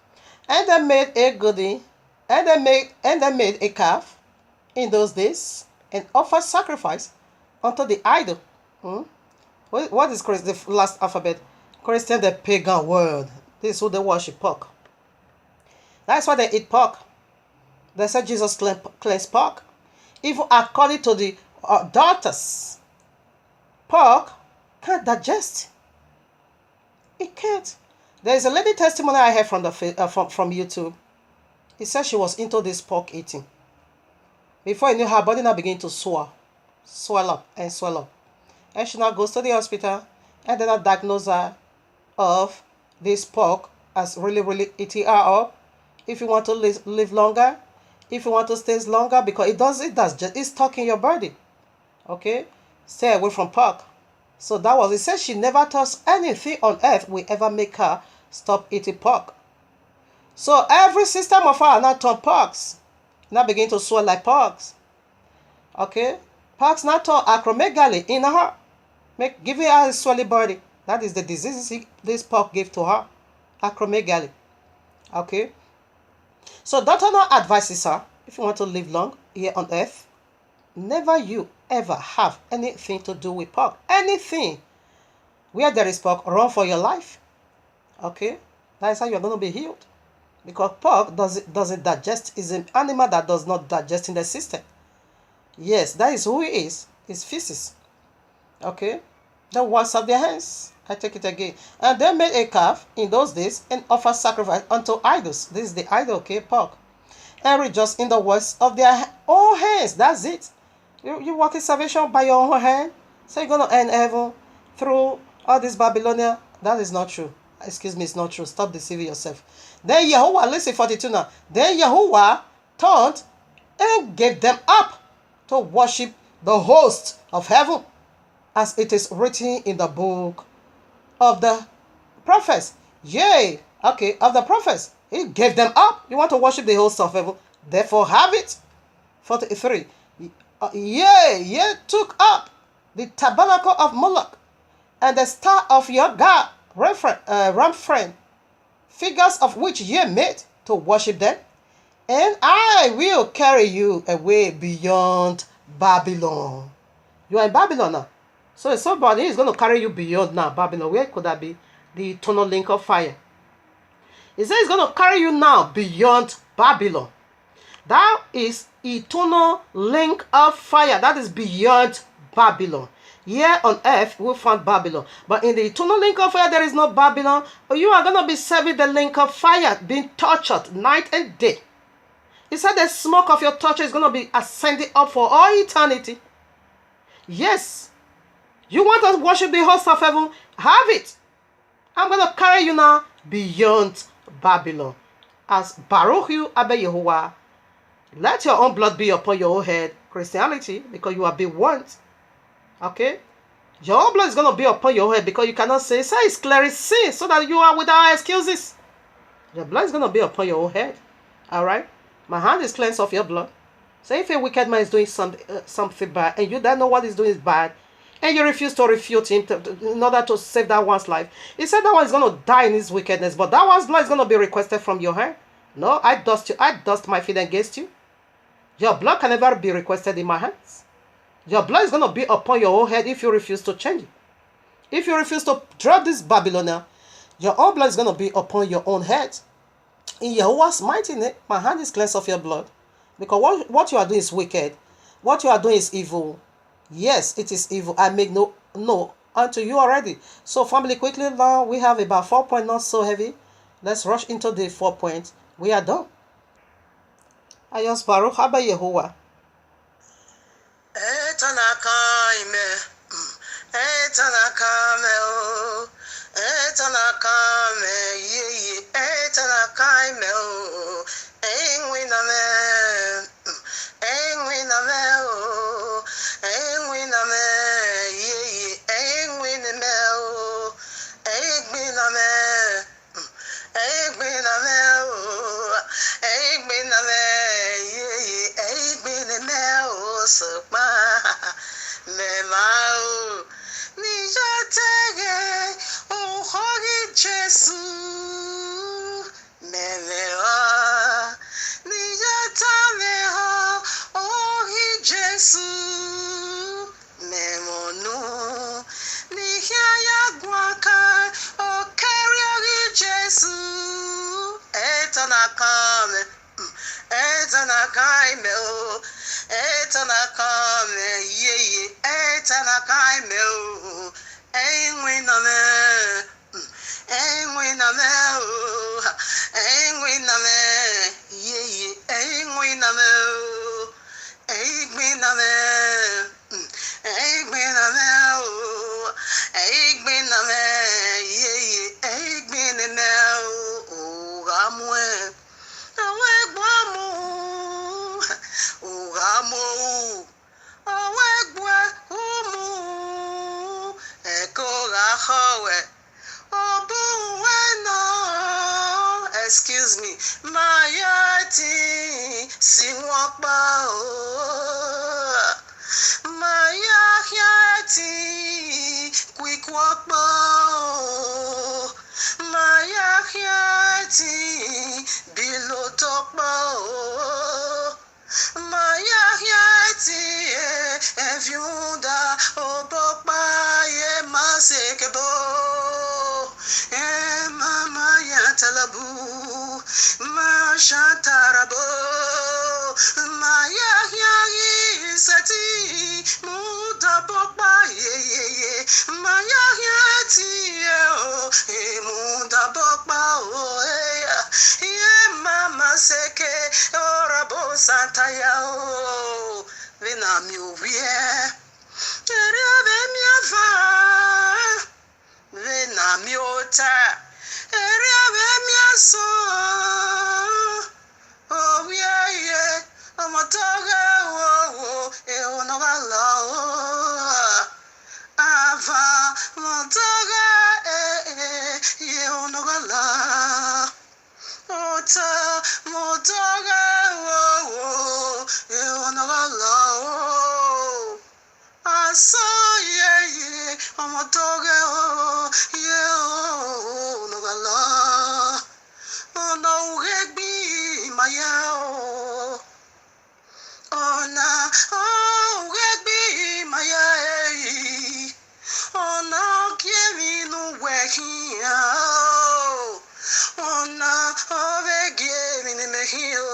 And they made a goodie, and they made a calf in those days, and offered sacrifice unto the idol. What is the last alphabet? Christian, the pagan world. This is who they worship pork. That's why they eat pork. They said Jesus cleansed pork. Even according to the doctors, pork can't digest. It can't. There is a lady testimony I heard from from YouTube. It said she was into this pork eating. Before you knew, her body now began to swell up and swell up. And she now goes to the hospital, and then I diagnose her of this pork as really eating her up. If you want to live longer, if you want to stay longer, because it's stuck in your body. Okay, stay away from pork. So that was it. Said she never thought anything on earth will ever make her stop eating pork. So every system of her now turn porks, now begin to swell like porks. Okay, porks now turn acromegaly in her, giving her a swelly body. That is the disease this pork gave to her, acromegaly. Okay, so doctor now advises her, if you want to live long here on earth, never you ever have anything to do with pork. Anything where there is pork, run for your life. Okay, that is how you're going to be healed. Because pork doesn't digest. Is an animal that does not digest in the system. Yes, that is who it is. It's feces. Okay, the works of their hands. I take it again. And they made a calf in those days and offered sacrifice unto idols. This is the idol, okay, pork. And rejoice in the works of their own hands. That's it. You work in salvation by your own hand. So you're going to earn heaven through all this Babylonia. That is not true. Excuse me, it's not true. Stop deceiving yourself. Then Yahuwah, listen 42 now. Then Yahuwah turned and gave them up to worship the host of heaven, as it is written in the book of the prophets. Yea, okay, of the prophets. He gave them up. You want to worship the host of heaven, therefore have it. 43. Yea, took up the tabernacle of Moloch and the star of your God, Ramphran, figures of which ye made to worship them, and I will carry you away beyond Babylon. You are in Babylon now. So somebody is going to carry you beyond now Babylon. Where could that be? The eternal link of fire. He says he's going to carry you now beyond Babylon. That is eternal link of fire. That is beyond Babylon. Here on earth, we found Babylon. But in the eternal link of fire, there is no Babylon. You are going to be serving the link of fire, being tortured night and day. He said the smoke of your torture is going to be ascending up for all eternity. Yes. You want to worship the host of heaven? Have it. I'm going to carry you now beyond Babylon. As Baruch you, Abba Yahuwah, let your own blood be upon your own head, Christianity, because you are being warned. Okay? Your own blood is going to be upon your head because you cannot say it's clearly sin, so that you are without excuses. Your blood is going to be upon your own head. Alright? My hand is cleansed of your blood. So if a wicked man is doing something bad, and you don't know what he's doing is bad, and you refuse to refute him in order to save that one's life, he said that one is going to die in his wickedness, but that one's blood is going to be requested from your hand. No, I dust my feet against you. Your blood can never be requested in my hands. Your blood is going to be upon your own head if you refuse to change it. If you refuse to drop this Babylonia, your own blood is going to be upon your own head. In Yahuwah's mighty name, my hand is cleansed of your blood. Because what you are doing is wicked. What you are doing is evil. Yes, it is evil. I make no unto you already. So family, quickly now, we have about 4 points, not so heavy. Let's rush into the 4 points. We are done. Ayos Baruch Haba Yehovah. Etanakaime, etanakame o, etanakame ye, etanakaime o, engwiname o, engwiname ye, engwiname o, engwiname o, engwiname ye, engwiname o, sukma memao nijatege o hogi Jesu memewa nijatameho ogi Jesu memonu nihayagwaka o keriogi Jesu etanakame etanakaime o etanakame ye etanakaime o engwiname o engwiname ye engwiname o engwiname o engwiname ye engwiname o gamwe awegbamu ugamu awegwe umu ekogahowe obuweno excuse me mayati sinwapa o mayati kwikwapa o mayati bilotopa o mayati eviunda obopa ye masekebo e mama yatalabu mashatarabo mayahya sati mudabopa ye mayahati o mudabopa o ye mama seke orabo santaya o vena mi owie eriabe mi ava vena mi ota eriabe mi aso owie ye omotoge wo e onogala o ava motoge ye onogala ota motoge wo e onogala o aso ye omotoge ye onogala ono ugegbi maya o ona ugegbi maya ona kieminu wehia ona ovege minimehio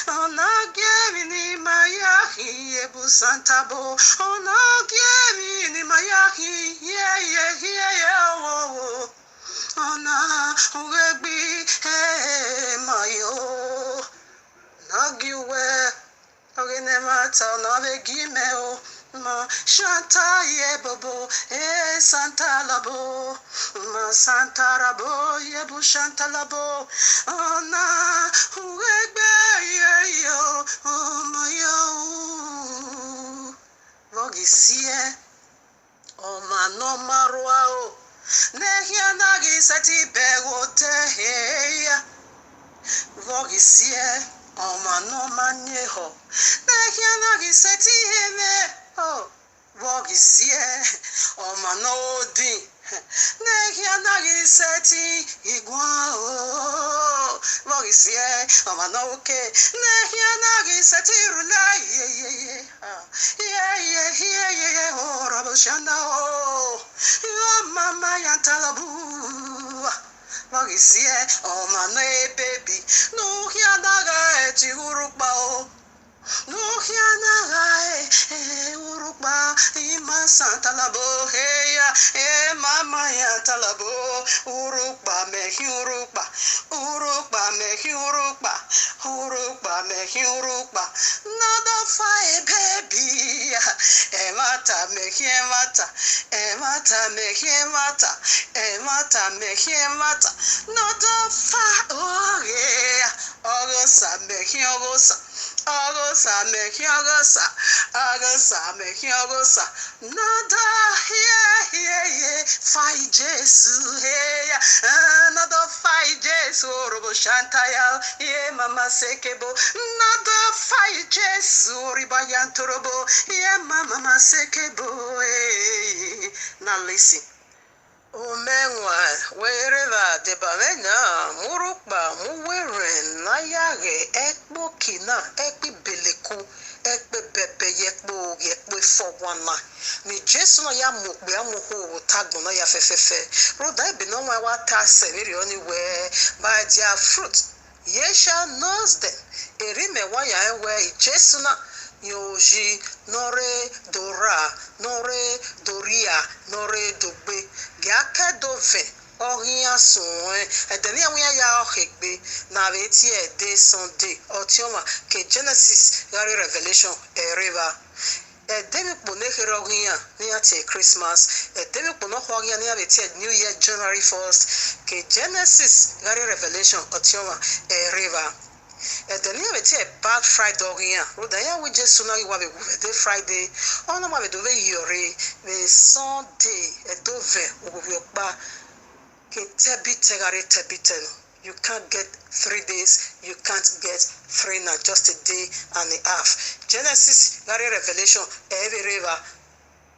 ona gemini mayahi ebusantabo ona gemini mayahi ona ugegbi mayo nagiwe ogenemata navegimeo ma shanta ye bobo e santa labo ma santa rabo ye bu shanta labo ona uegbe ye yo mayo vogisie o mano maruao nehia nagi sati begote heya vogisie o mano maneho nehia nagi sati heme oh vogisie o mano odi nehia nagi sati igwa oh vogisie o mano oke nehia nagi sati rula ye oh rabo shanda oh yo mama yantalabu vogisie o mano baby no hia naga eti urupa oh Lohiana urukba ima santa labo heya mama ya talabo urukba mehi urukba mehi urukba mehi urukba nada fae baby emata mehi emata mehi emata nada fa oh yeah ogosa mehi ogosa Agosa meki agosa nada yeah fai Jesu hey nada fai Jesu robo shantaya yeah mama sekebo nada fai Jesu ribayantorobo yeah mama sekebo hey now listen. Omenwa wherever the bavena murukba muwere na yage ekbo kina ekbi beleku ekbe bebe yekbo fọwana ni Jesu na ya mukbe amuhu tagbo na ya fefefe roda ibi no wa ta severi anywhere by their fruit ye shall knows them erime wa ya ewe Jesu na yoji nore dora nore doria nore dogbe giaka dove ohia sunwe edeni awia ya ohegbe na beti ede Sunday otioma ke Genesis gari Revelation ereba edemi pone here ohia ni ati Christmas edemi pone ohia ni beti New Year January 1st ke Genesis gari Revelation otioma ereba edeni abeti Bad Friday ogia rodaya we Jesu na iwa be Friday ona ma be do ve yore be Sunday edove ogbogba ke tebiten you can't get 3 days you can't get 3 na just a day and a half Genesis gari Revelation every river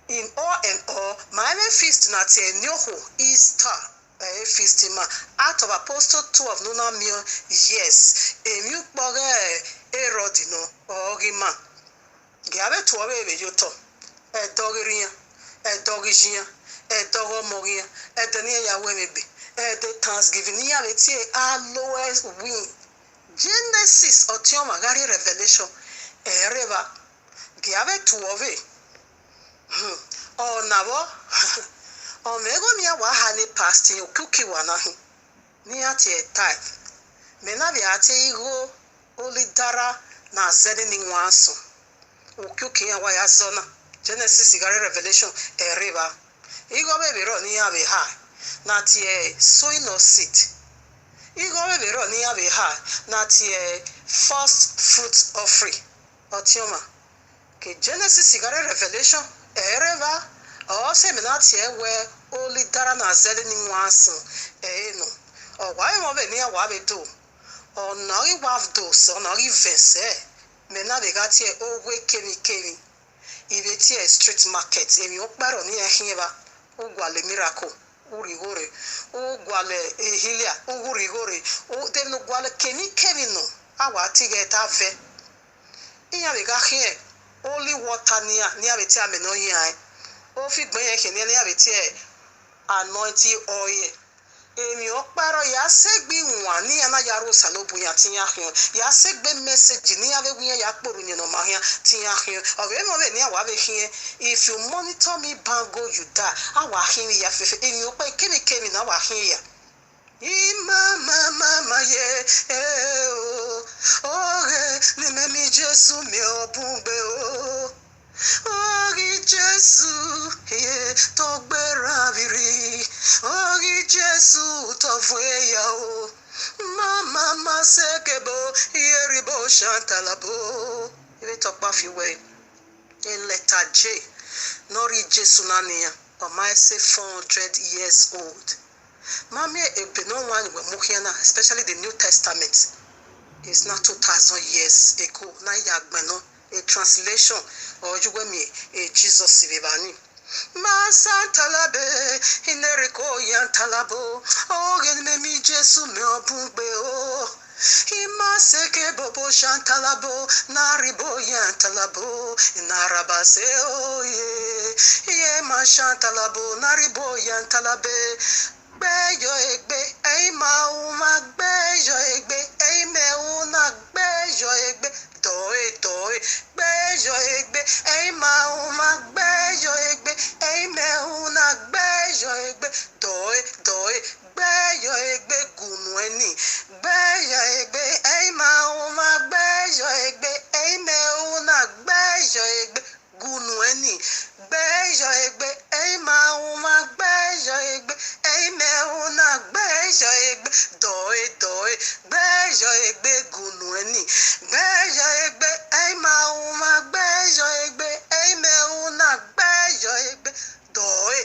in all and all my feast na tie nyoho Easter feasting out of Apostle 2 of Nuna Mio yes emu kpore erodino ogima giabe tuwe ebe yoto edogiriya edogijiya edogomogiya edeniya yawe mebe ede Thanksgiving ya betie aloes win Genesis otioma gari Revelation ereba giabe tuwe nabo omego mi awa hani pasti okuki wanahi ni ati type mena bi ati igo olidara na zedi ni nwanso okuki ya wa ya zona Genesis gari Revelation ereba igo be ro ni abe ha na ti sowing of seed igo be ro ni abe ha na ti first fruit offering otioma ke Genesis gari Revelation ereba se menati ewe oli dara na zeli ni nwanso no wa mo be ni awa be do onori wafdo so onori vese mena be gati ogwe kemi ibeti street market emi okparo ni ehinba ogwale miracle urigore ogwale ehilia urigore o dem no gwale kemi no awa tigeta ve iya be ga hie only water ni abeti ameno hia o fi gben ke ni abeti anointing oil emi okparo ya segbi nwa ni ana yaro salobu ya tinya hio ya segbe message ni ave gun ya kporu ni no mahia tinya hio obe mo be ni awa be hie if you monitor me bango you die awa hie ya fefe emi okpa kemi na awa hie ya mama ye ni memi Jesu mi obungbe Ogi Jesu to gbera biri Ogi Jesu to vueya o mama sekebo yeribo shantalabo ibe to pa fi we in letter J nori Jesu nania o my say 400 years old mama ebe no one we muhiana especially the New Testament is not 2000 years ago na ya gbeno a translation or jugwemi a Jesus bibani masa talabe ineriko yan talabo o genme mi Jesu me obungbe o ima seke bobo shantalabo naribo yan talabo narabase o ye ma shantalabo naribo yan talabe Bejo egbe ei ma uma bejo egbe ei me una bejo egbe do Toi, bejo egbe, ei mauma, bejo egbe, ei meuna, bejo egbe, toi, bejo egbe, gunueni, bejo egbe, ei mauma, bejo egbe, ei meuna, bejo egbe, gunueni, bejo egbe, ei mauma, bejo egbe, ei meuna, bejo egbe, toi, bejo egbe, gunueni, bejo egbe, ei mauma, bejo egbe, ei meuna, bejo egbe, doi,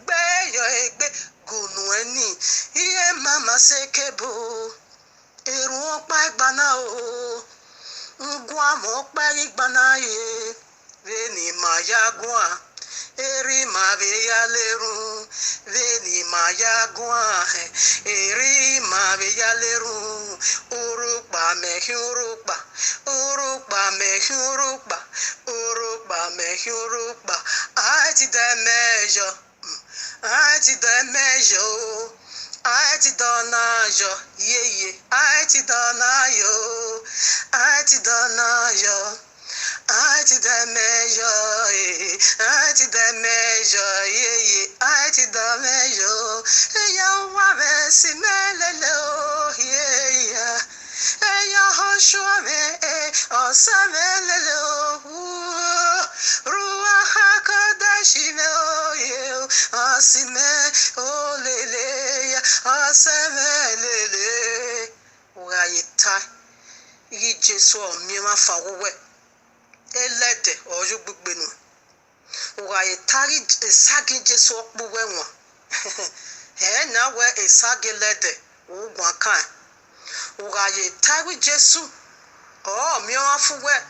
bejo egbe, gunueni, iye mama sekebo, eru okpa igbana o, ngwa mo okpa igbana ye, veni maya gwa, eri ma ve ya leru, veni maya gwa, eri ma ve ya leru, urukpa me urukpa, urukpa me urukpa, urukpa me urukpa, I ti the measure, I ti the measure, I ti dona yo, yeah, I ti dona yo, I ti dona yo. I to the measure, I to the measure, yeah, I to the measure. Young woman, see me, yeah. Yahoshua me, oh, Samuel, Ruach HaKodesh me, oh, you, oh, see me, oh, lele, oh, Samuel, where you tie, you just saw me, my father. Elede oju gbugbenu wa itari esagi Jesu okpuwe won na we esagi lede ugwa kan wa itari Jesu mi wa fuwe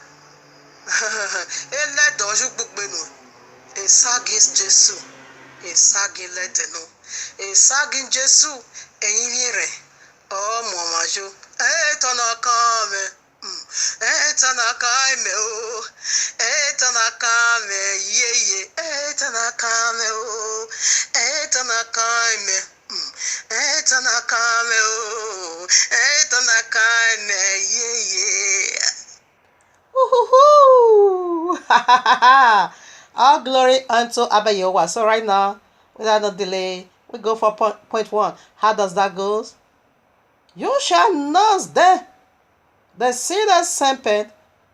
elede oju gbugbenu esagi Jesu esagi lede no esagi Jesu eyin re mo majo tona kan me Etanakame o, etanakame ye, etanakame o, etanakame, etanakame o, etanakame ye. Woohoo! All glory unto Abba Yehovah. So right now, without no delay, we go for point 1. How does that go? You shall know them. The seed of serpent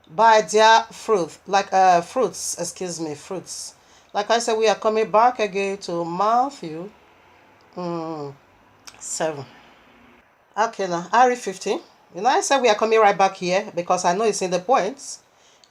by their fruit, fruits. Like I said, we are coming back again to Matthew 7. Okay, now I read 15. I said we are coming right back here because I know it's in the points.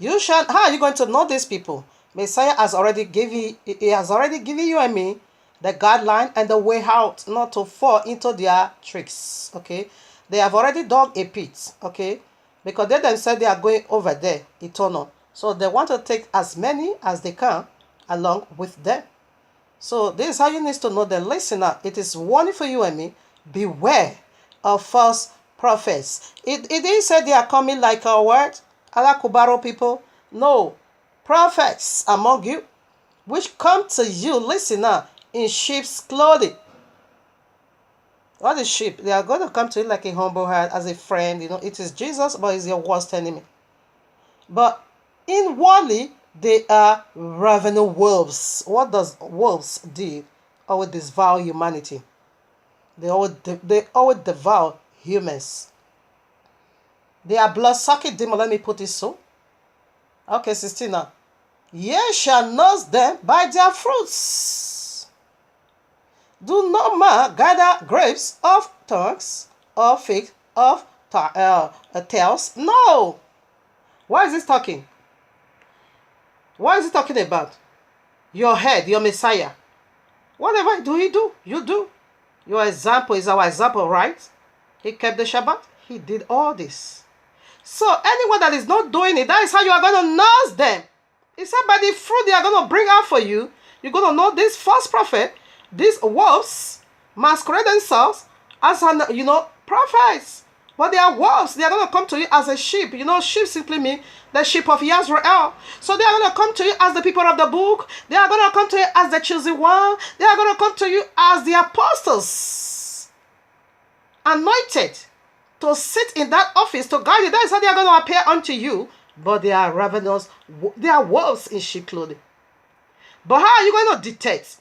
How are you going to know these people? Messiah has already given you and me the guideline and the way out not to fall into their tricks. Okay, they have already dug a pit. Okay. Because they themselves, they are going over there, eternal. So they want to take as many as they can along with them. So this is how you need to know them. Listen up. It is warning for you and me. Beware of false prophets. It didn't say they are coming like our word. Alakubaro people. No. Prophets among you, which come to you, listen up, in sheep's clothing. What is sheep? They are going to come to you like a humble heart, as a friend. It is Jesus, but he's your worst enemy. But inwardly, they are ravening wolves. What does wolves do? Always devour humanity. They always devour humans. They are blood-sucking demons. Let me put it so. Okay, 16 now. Ye shall know them by their fruits. Do not man gather grapes of thorns or figs of tails. No. Why is this talking? What is he talking about? Your head, your Messiah. Whatever do he do, you do. Your example is our example, right? He kept the Shabbat. He did all this. So anyone that is not doing it, that is how you are going to know them. He said by the fruit they are going to bring out for you, you're going to know this false prophet. These wolves masquerade themselves as prophets. But they are wolves. They are going to come to you as a sheep. Sheep simply mean the sheep of Yisrael. So they are going to come to you as the people of the book. They are going to come to you as the chosen one. They are going to come to you as the apostles. Anointed. to sit in that office to guide you. That is how they are going to appear unto you. But they are ravenous. They are wolves in sheep clothing. But how are you going to detect?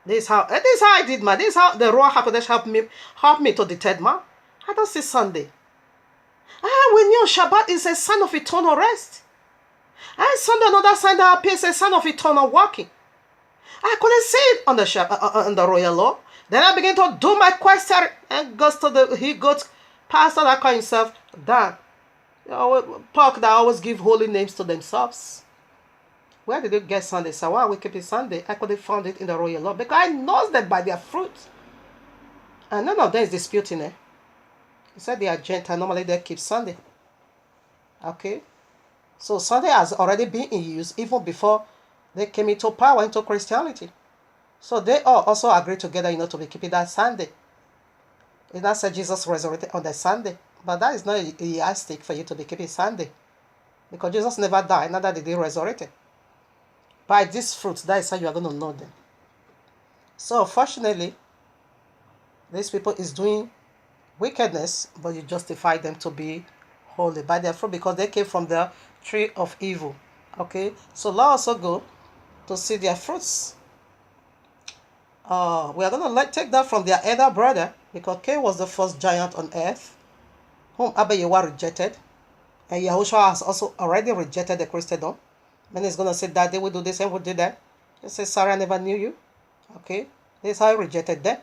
This is how I did, man. This is how the Ruach HaKodesh helped me to detect, man. I don't see Sunday. We knew Shabbat is a sign of eternal rest. And Sunday, another sign that appears, a sign of eternal walking. I couldn't see it on the royal law. Then I began to do my question, and goes to he goes pastor that call himself Dan. Park that always give holy names to themselves. Where did you get Sunday? So why are we keeping Sunday? I couldn't find it in the royal law because I know them by their fruit. And none of them is disputing it. He said they are Gentile. Normally they keep Sunday. Okay? So Sunday has already been in use even before they came into power, into Christianity. So they all also agreed together, to be keeping that Sunday. It not said Jesus resurrected on the Sunday. But that is not a yardstick for you to be keeping Sunday. Because Jesus never died, neither did he resurrect. By these fruits, that is how you are going to know them. So, fortunately, these people is doing wickedness, but you justify them to be holy by their fruit because they came from the tree of evil. Okay? So, let us also go to see their fruits. We are going to take that from their elder brother because Cain was the first giant on earth whom Abba Yewa rejected. And Yahushua has also already rejected the Christendom. Then he's going to say that they will do this and will do that. He says, sorry, I never knew you. Okay? This is how he rejected them.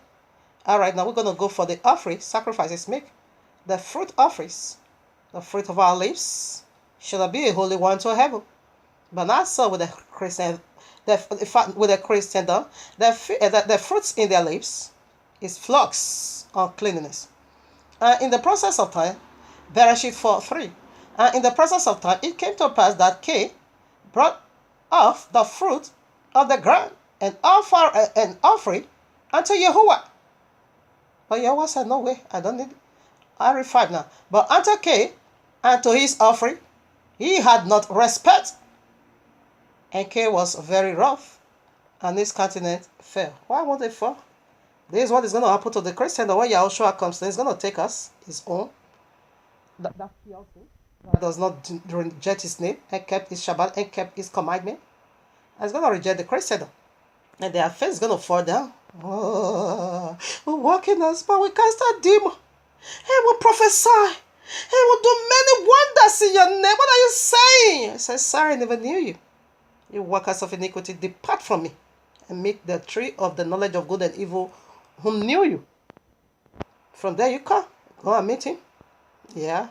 All right, now we're going to go for the offering, sacrifices make. The fruit offerings, the fruit of our lips, should be a holy one to heaven. But not so with the Christian. With the Christendom, the fruits in their lips is flux or cleanliness. In the process of time, Bereshit 4:3. In the process of time, it came to pass that Cain brought off the fruit of the ground and offer an offering unto Yahuwah. But Yahuwah said, no way, I don't need it. I read 5 now. But unto Cain and to his offering, he had not respect. And Cain was very rough, and his countenance fell. Why won't it fall? This is what is going to happen to the Christian. The way Yahushua comes, he's going to take us, his own. That does not reject his name, and kept his Shabbat, and kept his commandment. And he's going to reject the Christian. And their face is going to fall down. Oh, we're walking us, but we cast out demon. And we'll prophesy. And we'll do many wonders in your name. What are you saying? I said, sorry, I never knew you. You workers of iniquity, depart from me and meet the tree of the knowledge of good and evil, whom knew you. From there you come. Go and meet him. Yeah.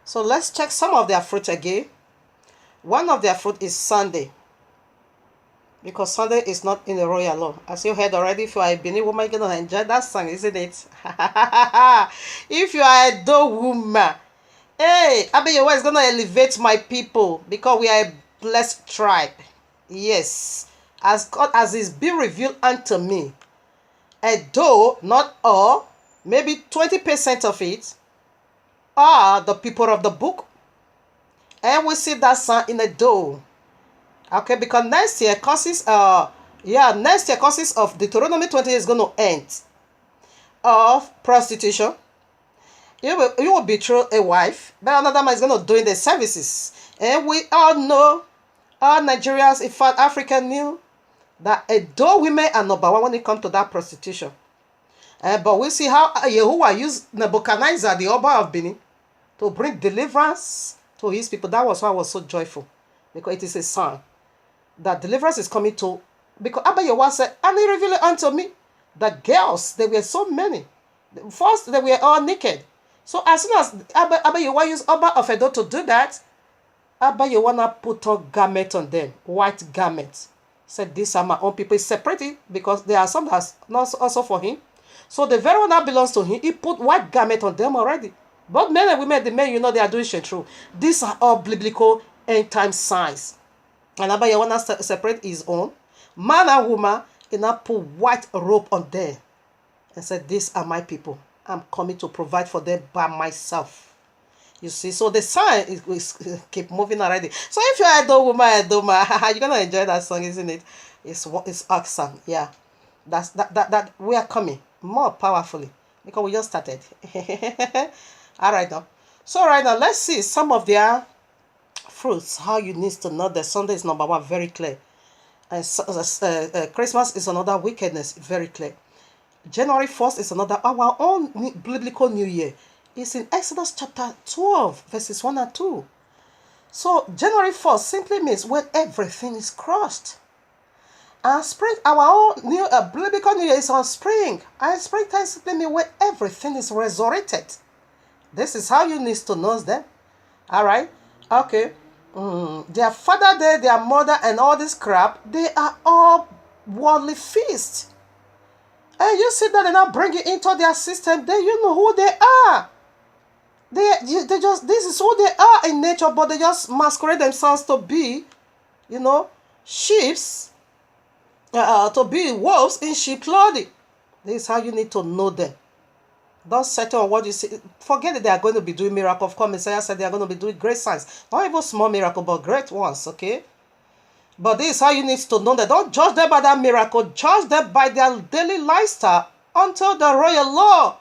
So let's check some of their fruit again. One of their fruit is Sunday. Because Sunday is not in the royal law. As you heard already, if you are a Benin woman, you're going to enjoy that song, isn't it? If you are a Do woman, hey, Abiyawa is going to elevate my people because we are a blessed tribe. Yes. As God as is being revealed unto me. Though not all, maybe 20% of it are the people of the book. And we see that song in a door. Okay, because next year consists of Deuteronomy 20 is going to end of prostitution. You will betroth a wife, but another man is going to do in the services. And we all know, all Nigerians, in fact, Africa knew that though women are number one when it comes to that prostitution. But we see how Yahuwah used Nebuchadnezzar, the Oba of Benin, to bring deliverance to his people. That was why I was so joyful, because it is a sign that deliverance is coming to. Because Abba Yahuwah said, and he revealed unto me that girls, there were so many. First, they were all naked. So as soon as Abba Yahuwah used Oba of Edo to do that, Abba Yahuwah put on garment on them, white garments. Said, these are my own people. He separated because there are some that's not also for him. So the very one that belongs to him, he put white garment on them already. Both men and women, the men, they are doing true. These are all biblical end time signs. And Abba Yahuwah separate his own. Man and woman, he now put white robe on them. And said, these are my people. I'm coming to provide for them by myself. You see, so the sign is keep moving already. So if you're a woman, you're gonna enjoy that song, isn't it? It's awesome. Yeah, that we are coming more powerfully. because we just started. All right now. So right now, let's see some of their fruits. How you need to know that Sunday is number one, very clear. Christmas is another wickedness, very clear. January 1st is another, our own biblical New Year. It's in Exodus chapter 12, verses 1 and 2. So January 1st simply means when everything is crushed. And spring, our own new biblical New Year is on spring. And springtime simply means when everything is resurrected. This is how you need to know them. All right? Okay. Their father there, their mother, and all this crap, they are all worldly feasts. And you see that they now bring it into their system, then you know who they are. They just, this is who they are in nature, but they just masquerade themselves to be, sheeps, to be wolves in sheep clothing. This is how you need to know them. Don't settle on what you see. Forget that they are going to be doing miracles. Of course, Messiah said they are going to be doing great signs. Not even small miracles, but great ones, okay? But this is how you need to know that. Don't judge them by that miracle. Judge them by their daily lifestyle until the royal law.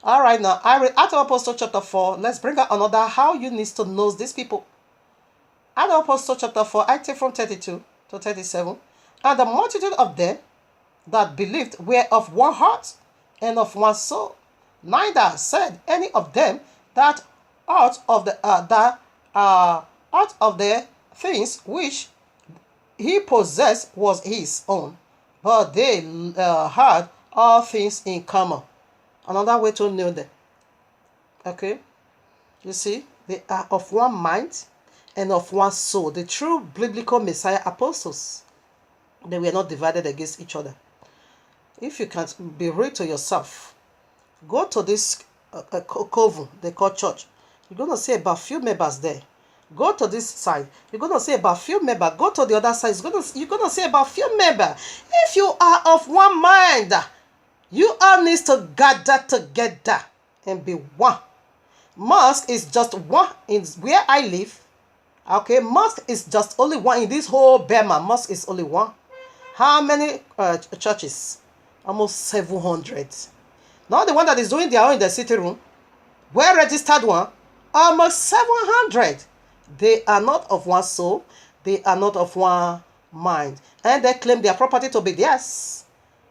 All right, now, I read Acts of Apostles chapter 4. Let's bring out another how you need to know these people. Acts of Apostles chapter 4, I take from 32 to 37. And the multitude of them that believed were of one heart and of one soul. Neither said any of them that out of the things which he possessed was his own, but they had all things in common. Another way to know them. Okay, you see, they are of one mind and of one soul. The true biblical Messiah apostles, they were not divided against each other. If you can be real to yourself, go to this coven they call church. You're going to see about few members there. Go to this side. You're going to see about few members. Go to the other side. You're going to see about few members. If you are of one mind, you all need to gather together and be one. Mosque is just one in where I live. Okay, mosque is just only one in this whole Burma. Mosque is only one. How many churches? Almost 700. Not the one that is doing their own in the city room. Well registered one. Almost 700. They are not of one soul. They are not of one mind. And they claim their property to be theirs.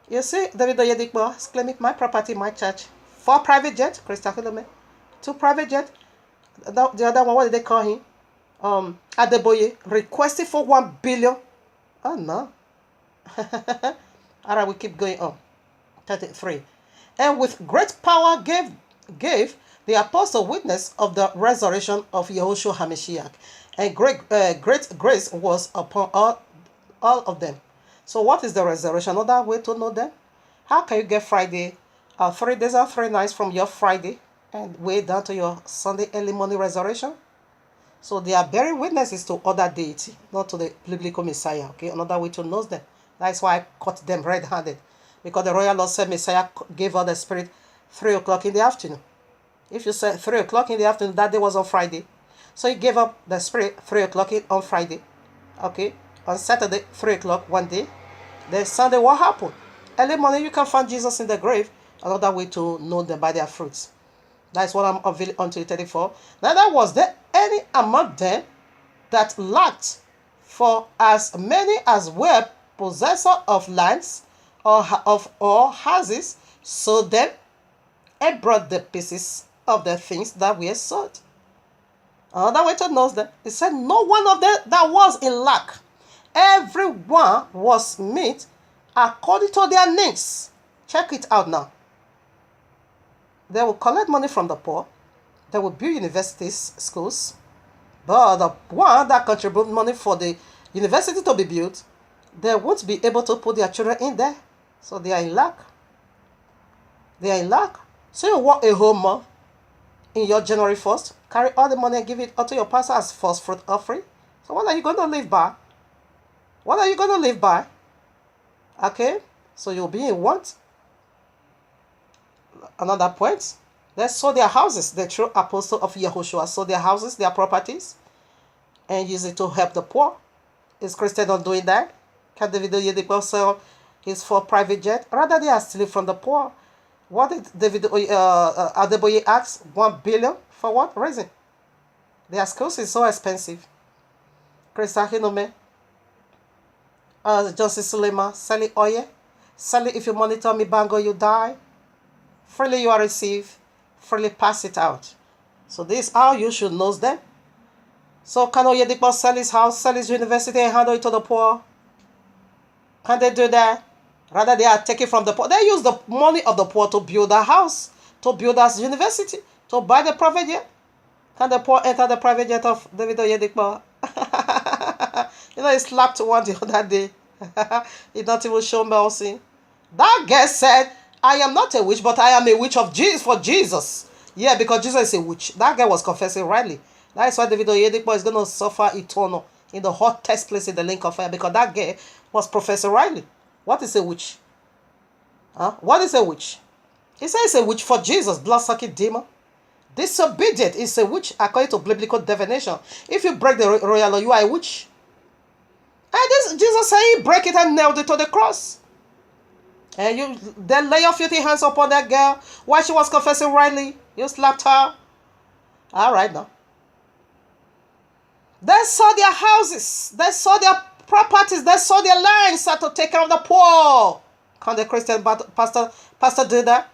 You see, David Oyedikpo is claiming my property, my church. 4 private jet, Christa Kilome. 2 private jet. The other one, what did they call him? Adeboye requested for 1 billion. Oh no. All right, we keep going on. 33. And with great power gave the apostle witness of the resurrection of Yahushua HaMashiach. And great grace was upon all of them. So what is the resurrection? Another way to know them? How can you get Friday, 3 days or 3 nights from your Friday and way down to your Sunday early morning resurrection? So they are bearing witnesses to other deity, not to the biblical Messiah. Okay, another way to know them. That's why I caught them red-handed. Because the royal Lord said Messiah gave out the Spirit 3 o'clock in the afternoon. If you said 3 o'clock in the afternoon, that day was on Friday. So he gave up the Spirit 3 o'clock on Friday. Okay, on Saturday, 3 o'clock one day. Then Sunday, what happened? Early morning, you can find Jesus in the grave. Another way to know them by their fruits. That's what I'm unveiling until 34. Neither was there any among them that lacked, for as many as were possessors of lands or houses sold them and brought the pieces of the things that were sold. Another way to know them, it said no one of them that was in lack. Everyone was meet according to their needs. Check it out now. They will collect money from the poor. They will build universities, schools. But the one that contribute money for the university to be built, they won't be able to put their children in there. So they are in lack. They are in lack. So you want a whole month in your January 1st, carry all the money and give it unto your pastor as first fruit offering. So what are you going to live by? What are you going to live by? Okay? So you'll be in want. Another point. They sold their houses. The true apostle of Yahushua sold their houses, their properties, and use it to help the poor. Is Christian not doing that? Can David Oyedikpo sell his 4 private jet? Rather, they are stealing from the poor. What did David Adeboye ask? 1 billion for what reason? Their schools is so expensive. Krista Hinome, Justice Sulema, sell it oil. Sell it if you monitor me, bango, you die. Freely you are received, freely pass it out. So this is how you should know them. So can Oyedepo sell his house, sell his university, and handle it to the poor? Can they do that? Rather, they are taking from the poor. They use the money of the poor to build a house, to build a university, to buy the private jet. Can the poor enter the private jet of David Oyedepo? He slapped one the other day. He not even show mercy. That girl said, I am not a witch, but I am a witch of Jesus for Jesus. Yeah, because Jesus is a witch. That girl was confessing rightly. That is why David Oyedepo is going to suffer eternal in the hottest place in the lake of fire, because that girl was professing rightly. What is a witch? What is a witch? He says it's a witch for Jesus, blood-sucking demon. Disobedient is a witch according to biblical definition. If you break the royal law, you are a witch. And this Jesus said he break it and nailed it to the cross. And you then lay your filthy hands upon that girl while she was confessing rightly. You slapped her. All right now. They saw their houses. They saw their properties. They saw their lands to take care of the poor. Can the Christian pastor do that?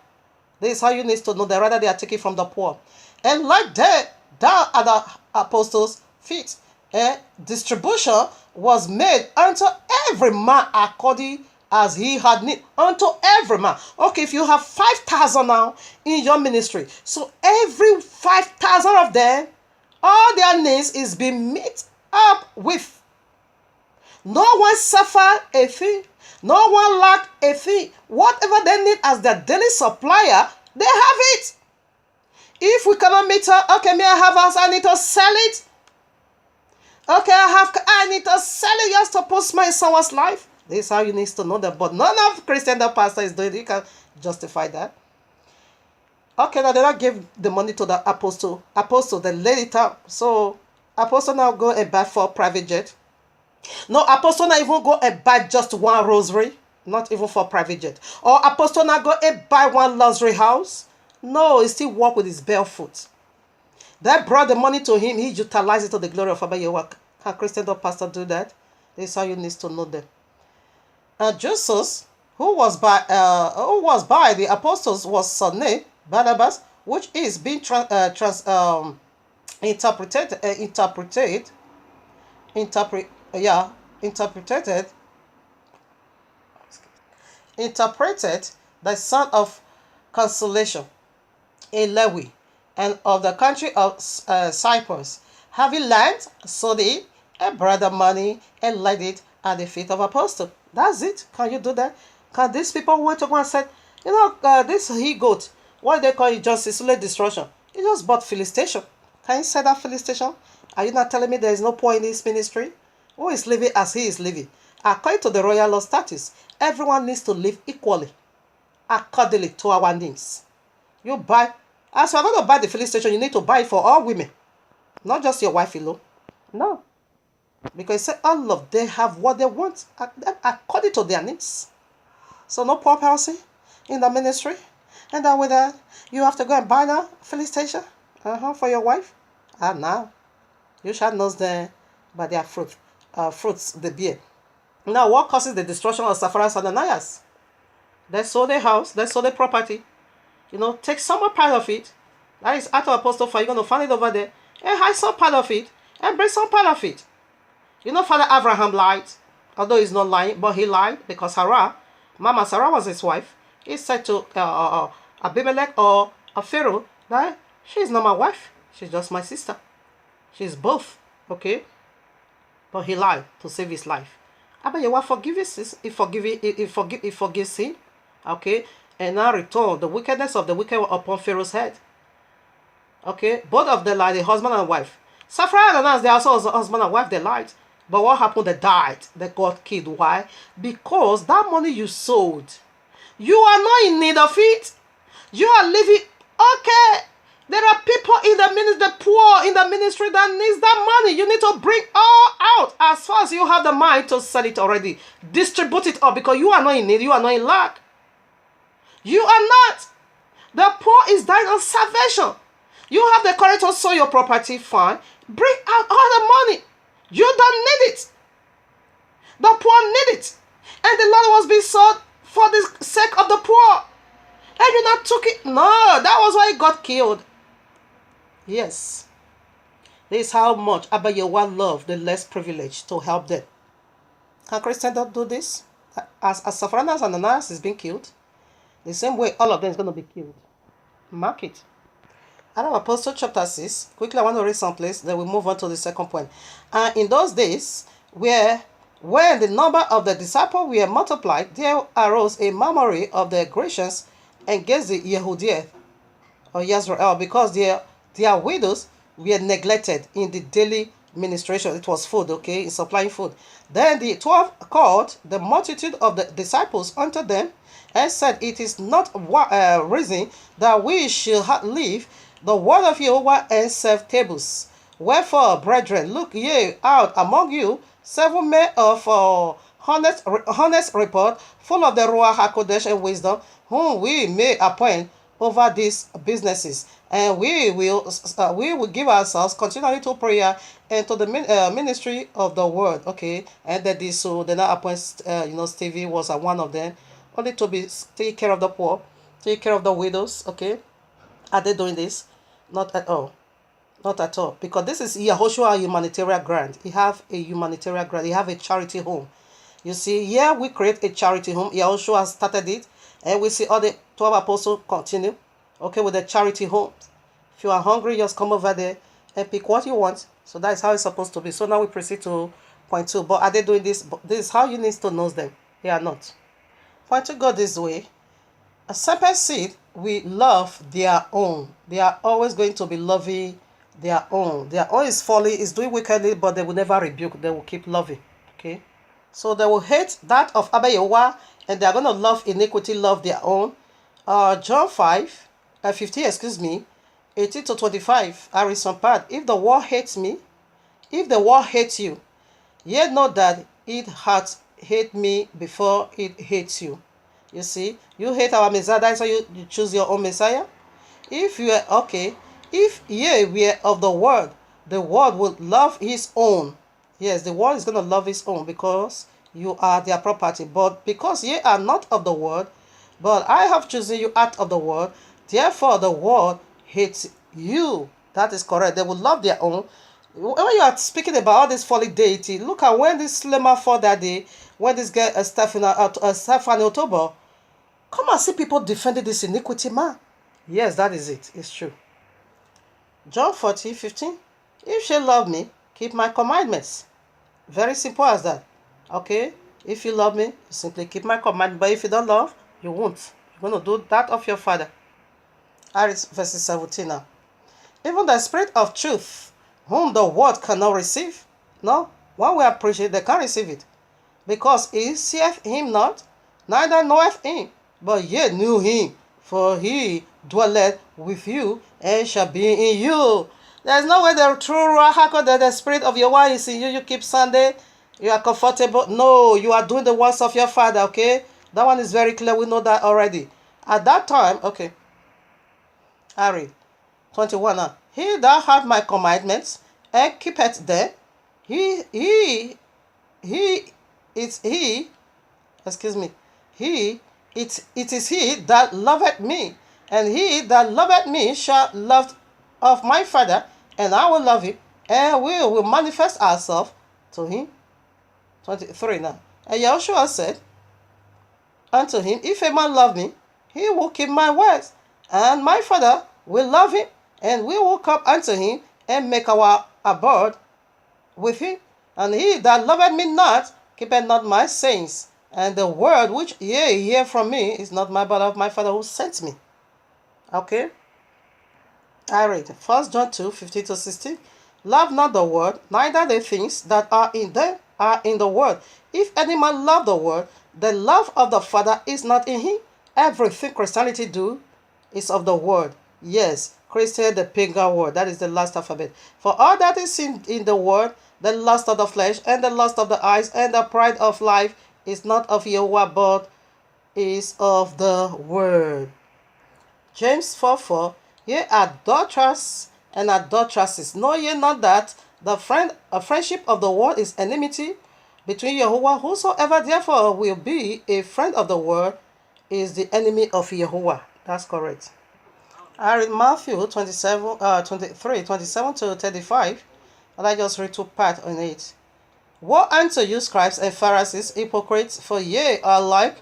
This is how you need to know that rather they are taking from the poor. And like that, down at the apostles' feet, distribution was made unto every man according as he had need. Unto every man. Okay, if you have 5,000 now in your ministry, so every 5,000 of them, all their needs is being met up with. No one suffer a thing. No one lack a thing. Whatever they need as their daily supplier, they have it. If we cannot meet her, okay, may I have house? I need to sell it. Okay, I need to sell it just to put my someone's life. This is how you need to know that. But none of Christian the pastor is doing it. You can justify that. Okay, now they not give the money to the apostle. Apostle, they laid it up. So apostle now go and buy for private jet. No, apostle not even go and buy just one rosary. Not even for private jet. Or apostle not go and buy one luxury house. No, he still walk with his bare foot. That brought the money to him. He utilized it to the glory of Abba. Can Christian or pastor do that? This is how you need to know them. Jesus, who was by the apostles, was surnamed Barnabas, which is being interpreted the son of consolation, a Lewi, and of the country of Cyprus, having land, sold it, and brought the money and laid it at the feet of apostles. That's it. Can you do that? Can these people went to go and said, this he-goat, what they call it, just Isolate destruction. He just bought Philistine. Can you say that Philistine? Are you not telling me there is no point in this ministry? Who is living as he is living? According to the royal law status, everyone needs to live equally, accordingly to our needs. You buy, as you are going to buy the Philistine, you need to buy it for all women, not just your wife alone. No. Because all of them have what they want according to their needs. So no poor person in the ministry. And then with that, you have to go and buy the Philistine for your wife. Now, you shall know them by their fruits, the beer. Now, what causes the destruction of Sapphira and Ananias? They sold their house, they sold their property. Take some part of it. That is out of Apostle 4. You're going to find it over there. And hide some part of it. And bring some part of it. Father Abraham lied. Although he's not lying, but he lied because Mama Sarah was his wife. He said to Abimelech or Pharaoh that she's not my wife. She's just my sister. She's both. Okay? But he lied to save his life. But Yahweh forgives him. Okay? And now return the wickedness of the wicked upon Pharaoh's head. Okay? Both of them lied, the husband and wife. Sapphira and Ananias, they also was husband and wife, they lied. But what happened? They died. They got killed. Why? Because that money you sold, you are not in need of it. You are living. Okay. There are people in the ministry, the poor in the ministry that needs that money. You need to bring all out as far as you have the mind to sell it already. Distribute it all because you are not in need. You are not in lack. You are not. The poor is dying on salvation. You have the courage to sell your property, fine. Bring out all the money. You don't need it. The poor need it. And the land was being sold for the sake of the poor. And you not took it. No, that was why he got killed. Yes. This is how much Abayewa loved the less privileged to help them. Can Christians not do this? As Sapphira and Ananias is being killed, the same way all of them is going to be killed. Mark it. Out of Apostle chapter 6, quickly I want to read some place, then we move on to the second point. And in those days, when the number of the disciples were multiplied, there arose a murmuring of the Grecians against the Yehudians or Yisrael, because their widows were neglected in the daily ministration. It was food, okay, in supplying food. Then the 12 called the multitude of the disciples unto them and said, It is not reason that we should leave the word of Jehovah and serve tables. Wherefore, brethren, look ye out among you 7 men of honest report, full of the Ruach HaKodesh and wisdom, whom we may appoint over these businesses, and we will give ourselves continually to prayer and to the ministry of the word. Okay, and that this, so they now appoint Stevie was one of them, only to take care of the poor, take care of the widows. Okay, are they doing this? Not at all. Not at all, because this is Yahushua humanitarian grant. He have a humanitarian grant. He have a charity home. You see, here we create a charity home. Yahushua has started it, and we see all the 12 apostles continue, okay, with the charity homes. If you are hungry, just come over there and pick what you want. So that is how it's supposed to be. So now we proceed to point 2. But are they doing this? This is how you need to know them. They are not. Point 2 go this way. A serpent seed we love their own. They are always going to be loving their own. Their own is folly, is doing wickedly, but they will never rebuke. They will keep loving. Okay? So they will hate that of Abayewa, and they are going to love iniquity, love their own. John 15, 18 to 25. I read some part. If the world hates me, if the world hates you, yet know that it hath hate me before it hates you. You see, you hate our Messiah, that's why you choose your own Messiah. If you are okay, if ye were of the world would love his own. Yes, the world is going to love his own because you are their property. But because ye are not of the world, but I have chosen you out of the world, therefore the world hates you. That is correct. They will love their own. When you are speaking about all this folly deity, look at when this slimmer fought that day, when this guy Stephanie Otobo, come and see people defending this iniquity man. Yes, that is it. It's true. John 14:15. If she love me, keep my commandments. Very simple as that. Okay? If you love me, you simply keep my commandments. But if you don't love, you won't. You're going to do that of your father. Verse 17 now. Even the spirit of truth, whom the world cannot receive. No, when we appreciate, they can't receive it. Because he seeth him not, neither knoweth him, but ye knew him, for he dwelleth with you and shall be in you. There is no way the true Ruach HaKodesh, the spirit of your wife is in you. You keep Sunday, you are comfortable. No, you are doing the works of your father, okay? That one is very clear. We know that already. At that time, okay, I read 21 now. He that hath my commandments and keepeth them, it is he that loveth me, and he that loveth me shall love of my Father, and I will love him, and we will manifest ourselves to him. 23 now. And Yahushua said unto him, If a man love me, he will keep my words, and my Father will love him, and we will come unto him and make our abode with him. And he that loveth me not keepeth not my sayings, and the word which ye hear from me is not my, but of my Father who sent me. Okay? I read 1 John 2:15 to 16. Love not the world, neither the things that are in them are in the world. If any man love the world, the love of the Father is not in him. Everything Christianity do is of the world. Yes, Christian, the pagan world. That is the last alphabet. For all that is in the world, the lust of the flesh, and the lust of the eyes, and the pride of life, is not of Yahweh, but is of the world. James 4:4, ye adulterers and adulteresses, know ye not that the friendship of the world is enmity between Yahuwah? Whosoever therefore will be a friend of the world is the enemy of Yahuwah. That's correct. I read Matthew 23, 27 to 35, and I just read two parts on it. Woe unto you, scribes and Pharisees, hypocrites, for ye are like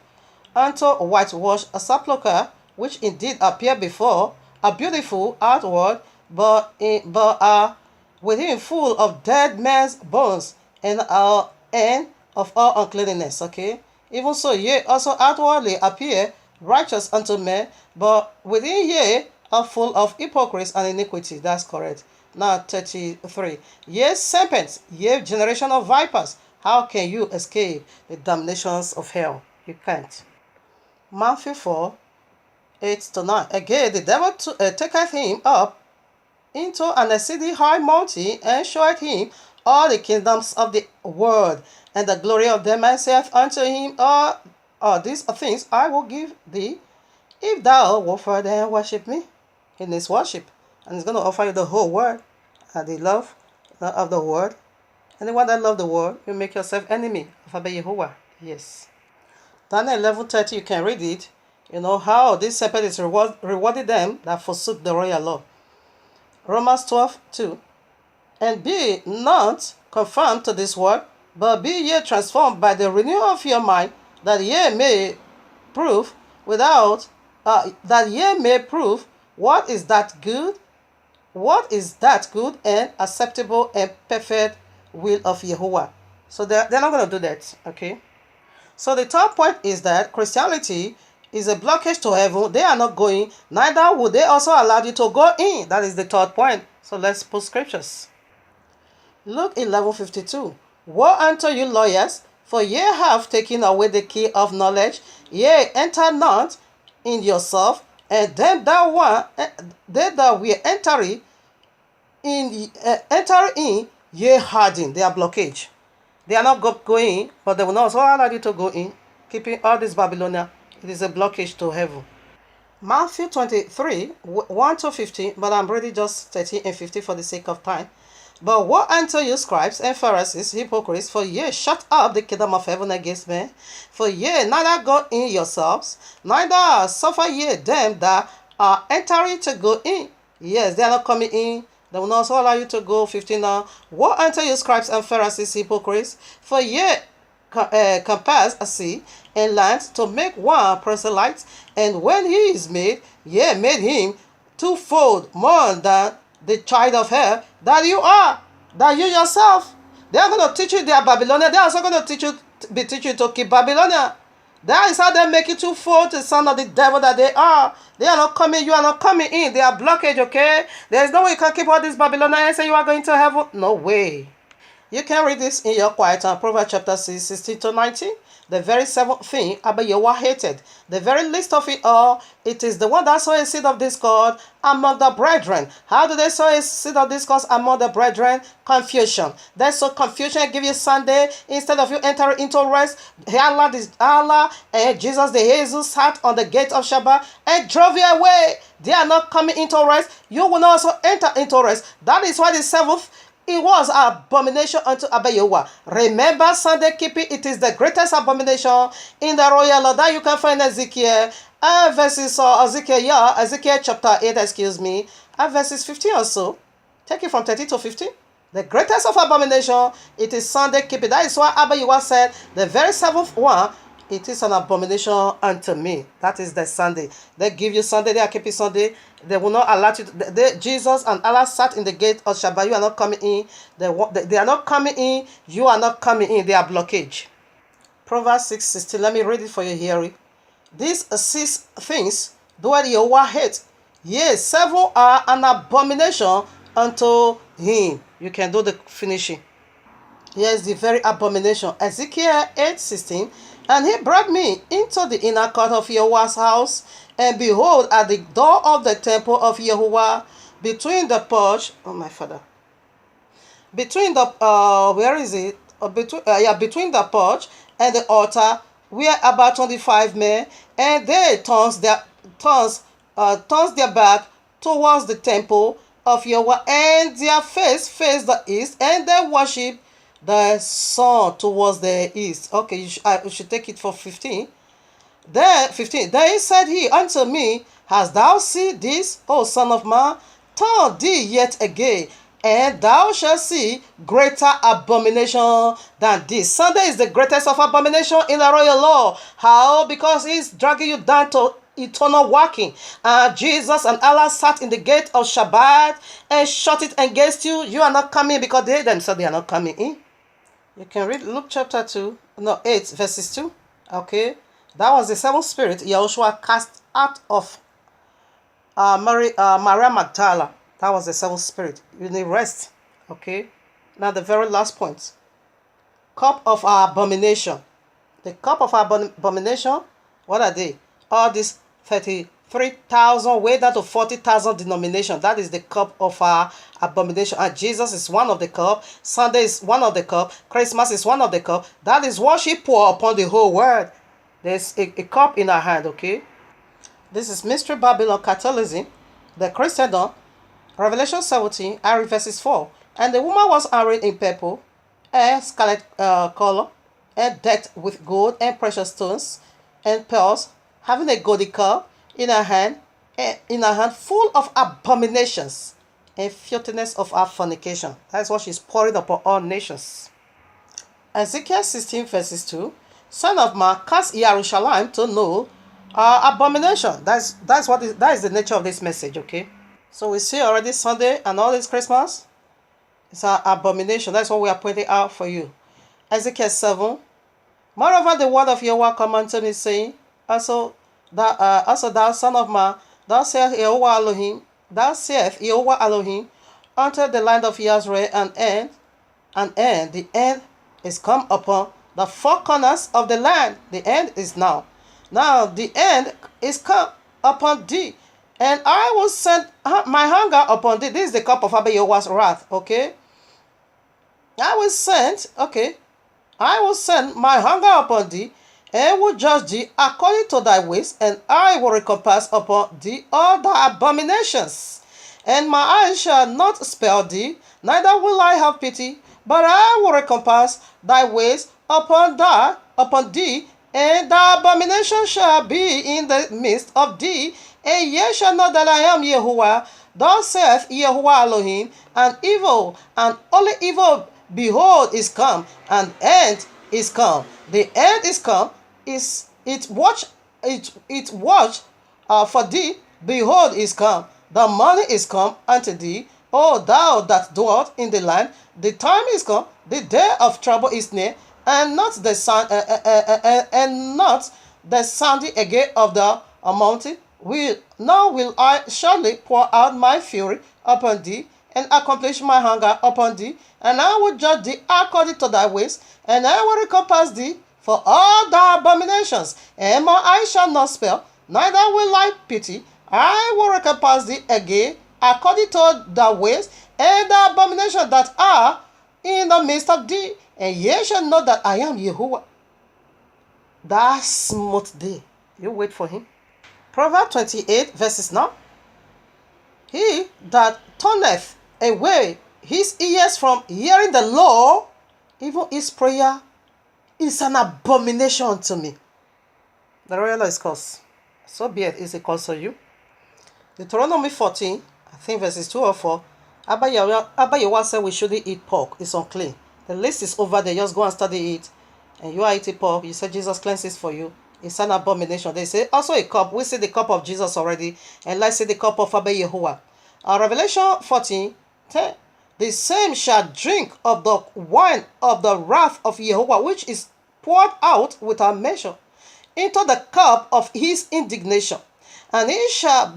unto whitewashed sepulchre, which indeed appear before a beautiful outward, but are within full of dead men's bones and of all uncleanness. Okay, even so ye also outwardly appear righteous unto men, but within ye are full of hypocrisy and iniquity. That's correct. Now 33. Ye serpents, ye generation of vipers, how can you escape the damnations of hell? You can't. Matthew 4, 8 to 9. Again, the devil taketh him up into an exceeding high mountain, and showeth him all the kingdoms of the world, and the glory of them, and saith unto him, all these things I will give thee, if thou wilt further and worship me. He needs worship, and he's going to offer you the whole world, and the love of the world. Anyone that love the world, you make yourself enemy of Abba Yehovah. Yes. Daniel 11:30, you can read it. You know how this serpent is rewarded them that forsook the royal law. Romans 12:2. And be not conformed to this world, but be ye transformed by the renewal of your mind, that ye may prove what is that good and acceptable and perfect will of Yahuwah. So they're not going to do that, okay? So the third point is that Christianity is a blockage to heaven. They are not going, neither would they also allow you to go in. That is the third point. So let's put scriptures. Luke 11:52. Woe unto you, lawyers, for ye have taken away the key of knowledge. Ye enter not in yourself, and them that were entering in, ye harden. They are blockage. They are not going, but they will not also allow you to go in, keeping all this Babylonia. It is a blockage to heaven. Matthew 23, 1 to 15, but I'm reading just 13 and 15 for the sake of time. But woe unto you, scribes and Pharisees, hypocrites, for ye shut up the kingdom of heaven against men. For ye neither go in yourselves, neither suffer ye them that are entering to go in. Yes, they are not coming in. They will not also allow you to go. 15 now. Woe unto you, scribes and Pharisees, hypocrites, for ye compass a sea and land to make one proselyte, and when he is made, ye made him twofold more than the child of hell that you are, that you yourself. They are going to teach you they are Babylonian. They are also going to be teaching you to keep Babylonia. That is how they make you twofold the son of the devil that they are. They are not coming, you are not coming in. They are blockage, okay? There is no way you can keep all this Babylonian and say you are going to heaven. No way. You can read this in your quiet time. Proverbs chapter 6, 16 to 19. The very seventh thing Abba Yehovah hated, the very least of it all, it is the one that saw a seed of discord among the brethren. How do they sow a seed of discord among the brethren? Confusion. They sow confusion and give you Sunday instead of you entering into rest. Allah and Jesus the Jesus sat on the gate of Shabbat and drove you away. They are not coming into rest. You will not also enter into rest. That is why the seventh, it was an abomination unto Abba Yehovah. Remember Sunday keeping, it is the greatest abomination in the royal law that you can find Ezekiel. Ezekiel chapter 8, verses 15 or so. Take it from 30 to 15. The greatest of abomination, it is Sunday keeping. That is why Abba Yehovah said, the very seventh one, it is an abomination unto me. That is the Sunday. They give you Sunday, they are keeping Sunday. They will not allow you. Jesus and Allah sat in the gate of Shabbat. You are not coming in. They are not coming in. You are not coming in. They are blockage. Proverbs 6:16. Let me read it for you hearing. These 6 things do Yehovah hate. Yea, 7 are an abomination unto him. You can do the finishing. Here's the very abomination. Ezekiel 8:16. And he brought me into the inner court of Yehovah's house, and behold, at the door of the temple of Yehovah, between the porch, between the between the porch and the altar, were about 25 men, and they turned turns their back towards the temple of Yahweh, and their face the east, and they worship the sun towards the east. Okay, I should take it for 15. Then 15. Then said he unto me, Hast thou seen this, O son of man? Turn thee yet again, and thou shalt see greater abomination than this. Sunday is the greatest of abomination in the royal law. How? Because he's dragging you down to eternal walking. Jesus and Allah sat in the gate of Shabbat and shut it against you. You are not coming because they themselves they are not coming in. You can read Luke chapter 8 verses 2. Okay, that was the seventh spirit Yahushua cast out of Maria Magdala. That was the seventh spirit. You need rest. Okay, now the very last point. Cup of our abomination. The cup of our abomination, what are they? All these 33,000 way down to 40,000 denominations. That is the cup of our abomination. And Jesus is one of the cup. Sunday is one of the cup. Christmas is one of the cup. That is what she pour upon the whole world. There's a cup in our hand, okay? This is Mystery Babylon Catholicism, the Christendom, Revelation 17, I read verses 4. And the woman was arrayed in purple and scarlet color, and decked with gold and precious stones and pearls, having a golden cup in her hand, full of abominations and filthiness of our fornication. That's what she's pouring upon all nations. Ezekiel 16 verses 2. Son of man, cast Jerusalem to know abomination. That is the nature of this message, okay? So we see already Sunday and all this Christmas. It's an abomination. That's what we are pointing out for you. Ezekiel 7. Moreover, the word of Yahweh come unto me, saying, Also thou son of man, thou saith Yahweh Elohim, unto the land of Israel, the end is come upon the four corners of the land. The end is now. Now the end is come upon thee, and I will send my hunger upon thee. This is the cup of Abba Yahweh's wrath, okay? I will send my hunger upon thee, and will judge thee according to thy ways, and I will recompense upon thee all thy abominations. And my eyes shall not spare thee, neither will I have pity, but I will recompense thy ways upon thee, and thy abomination shall be in the midst of thee, and ye shall know that I am Yahuwah. Thus saith Yahuwah Elohim, and evil, and only evil, behold, is come, and end is come. The end is come. It watch for thee, behold, is come. The money is come unto thee, O thou that dwelt in the land. The time is come, the day of trouble is near, and not the sounding again of the mountain. Now will I surely pour out my fury upon thee, and accomplish my hunger upon thee, and I will judge thee according to thy ways, and I will recompense thee for all thy abominations, and my eyes shall not spare, neither will I pity. I will recompense thee again according to thy ways, and the abominations that are in the midst of thee, and ye shall know that I am Yahuwah. That smote thee. You wait for him. Proverbs 28 verses 9. He that turneth away his ears from hearing the law, even his prayer is an abomination to me. The royal law is cursed. So be it, is a curse to you. Deuteronomy 14, I think verses 2 or 4. Abba Yahweh said we shouldn't eat pork. It's unclean. The list is over there. Just go and study it. And you are eating pork. You said Jesus cleanses for you. It's an abomination. They say also a cup. We see the cup of Jesus already. And let's see the cup of Abba Yahuwah. Revelation 14, 10. The same shall drink of the wine of the wrath of Yahuwah, which is poured out without measure into the cup of his indignation. And he shall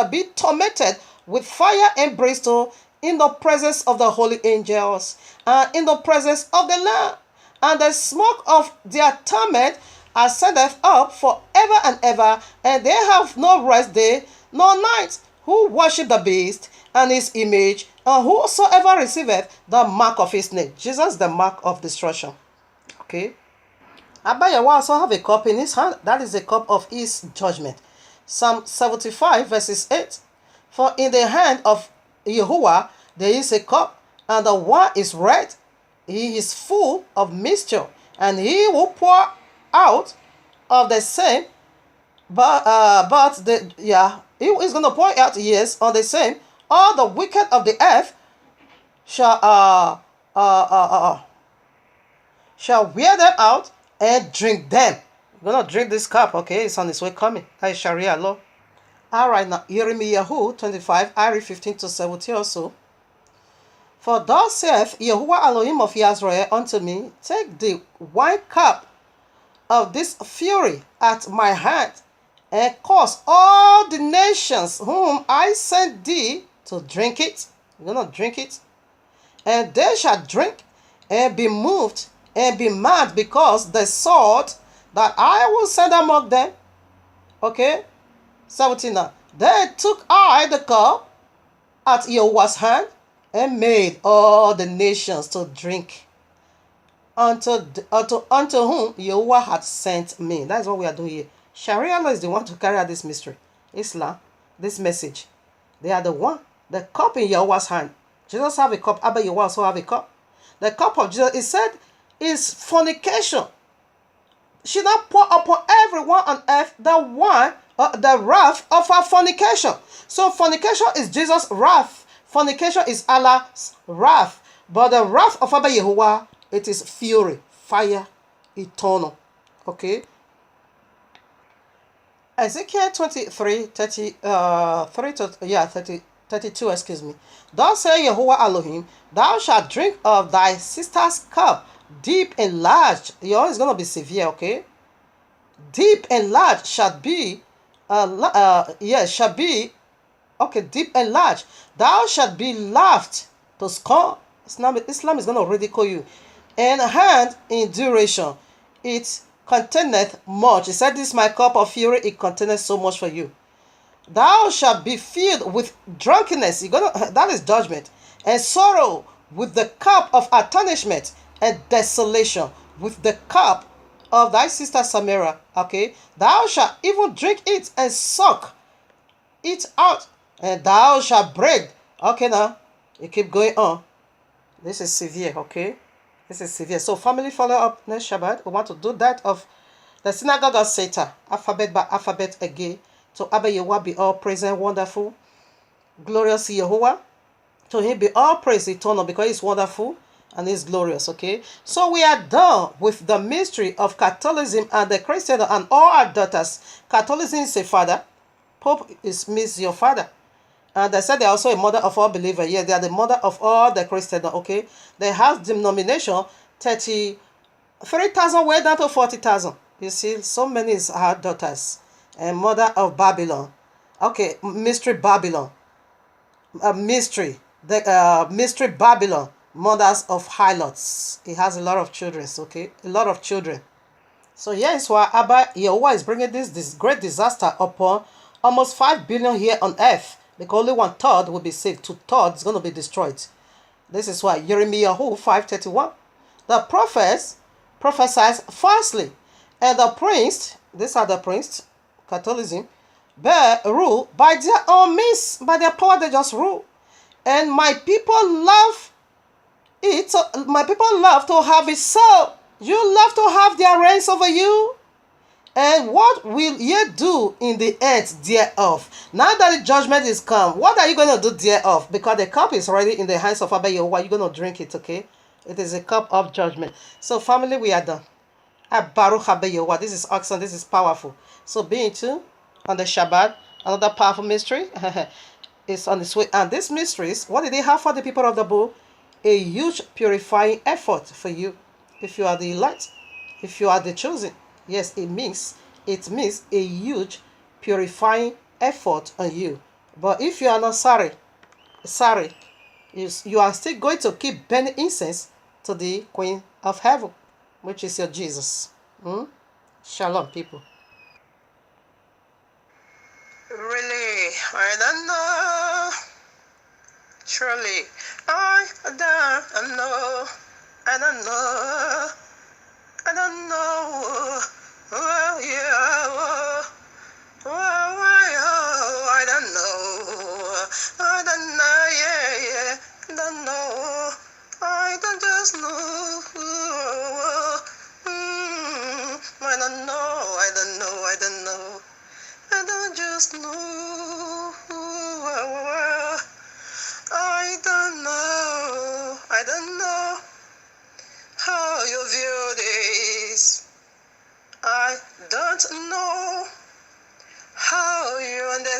be tormented with fire and brimstone in the presence of the holy angels and in the presence of the Lamb. And the smoke of their torment ascendeth up forever and ever, and they have no rest day nor night, who worship the beast and his image, and whosoever receiveth the mark of his name. Jesus, the mark of destruction. Okay. Abba Yahweh also have a cup in his hand. That is the cup of his judgment. Psalm 75 verses 8. For in the hand of Yahuwah there is a cup, and the wine is red. He is full of mischief, and he will pour out of the same. He is going to pour out, yes, on the same. All the wicked of the earth shall shall wear them out and drink them. We're gonna drink this cup, okay? It's on its way coming. That is Sharia law. Alright, now Jeremiah 25, I read 15 to 17 also. For thus saith Yahuwah Elohim of Israel unto me, take the wine cup of this fury at my hand, and cause all the nations whom I sent thee to drink it. You're gonna drink it. And they shall drink and be moved and be mad because the sword that I will send among them. Okay? 17 now. Then took I the cup at Yahuwah's hand and made all the nations to drink unto whom Yahuwah had sent me. That is what we are doing here. Sharia law is the one to carry out this mystery. Islam, this message. They are the one. The cup in Yahuwah's hand. Jesus have a cup. Abba Yahuwah also have a cup. The cup of Jesus, it said, is fornication. Should not pour upon everyone on earth the wine, the wrath of our fornication. So fornication is Jesus' wrath. Fornication is Allah's wrath. But the wrath of Abba Yahuwah, it is fury, fire, eternal. Okay? Ezekiel 23, 32, excuse me. Thus say Yahuwah Elohim, thou shalt drink of thy sister's cup, deep and large. Your own is going to be severe, okay? Deep and large shall be, deep and large. Thou shalt be laughed to scorn. Islam is going to ridicule you. And hand in duration, it containeth much. He said, this is my cup of fury, it containeth so much for you. Thou shalt be filled with drunkenness. That is judgment. And sorrow with the cup of astonishment and desolation, with the cup of thy sister Samaria. Okay. Thou shalt even drink it and suck it out, and thou shalt break. Okay, now you keep going on. This is severe. Okay. This is severe. So family, follow up next Shabbat. We want to do that of the synagogue of Satan, alphabet by alphabet again. To Abba Yahuwah be all praise and wonderful, glorious Yahuwah. To him be all praise eternal, because he's wonderful and he's glorious. Okay, so we are done with the mystery of Catholicism and the Christian and all our daughters. Catholicism is a father. Pope means your father. And they said they're also a mother of all believers. Yeah, they are the mother of all the Christians. Okay, they have denomination 33,000 way down to 40,000. You see, so many is our daughters. And mother of Babylon. Okay, mystery Babylon. Mystery. The mystery Babylon. Mothers of harlots. He has a lot of children. Okay, a lot of children. So here is why Abba Yahuwah is bringing this great disaster upon almost 5 billion here on earth. Because only 1/3 will be saved. 2/3 is going to be destroyed. This is why Jeremiah 5:31. The prophets prophesied falsely. And the priests, these are the priests, Catholicism, bear rule by their own means, by their power they just rule. And my people love it. My people love to have it so. You love to have their reigns over you. And what will ye do in the end thereof? Now that the judgment is come, what are you going to do thereof? Because the cup is already in the hands of Abba Yahuwah. You're going to drink it, okay? It is a cup of judgment. So family, we are done. Baruch Abba Yahuwah. This is awesome. This is powerful. So be in tune on the Shabbat. Another powerful mystery is on its way. And these mysteries, what did they have for the people of the book? A huge purifying effort for you. If you are the elect, if you are the chosen. Yes, it means a huge purifying effort on you. But if you are not sorry, you are still going to keep burning incense to the Queen of Heaven, which is your Jesus. Shalom, people. Really, I don't know. Surely, I don't know. I don't know. I don't know. Oh, yeah. Oh,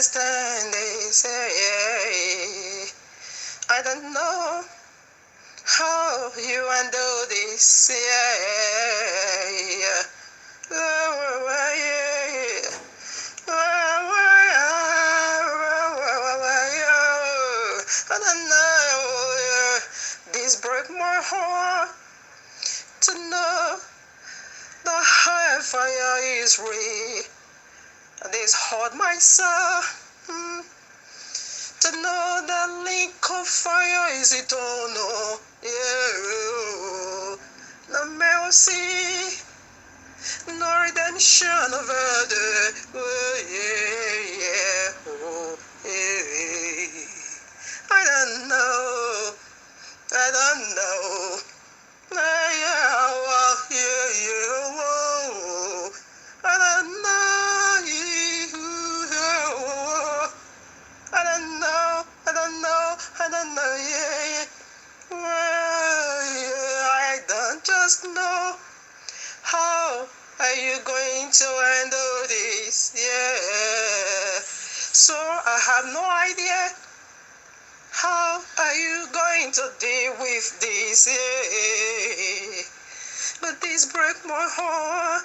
understand this. I don't know how you handle this. I don't know. This break my heart to know the high fire is real. This hurt my soul to know that link of fire is eternal. No mercy, no redemption of other. I don't know. I don't know. I don't know. I don't know. I don't know. I don't know. I don't just know. How are you going to handle this? So I have no idea. How are you going to deal with this? But this break my heart.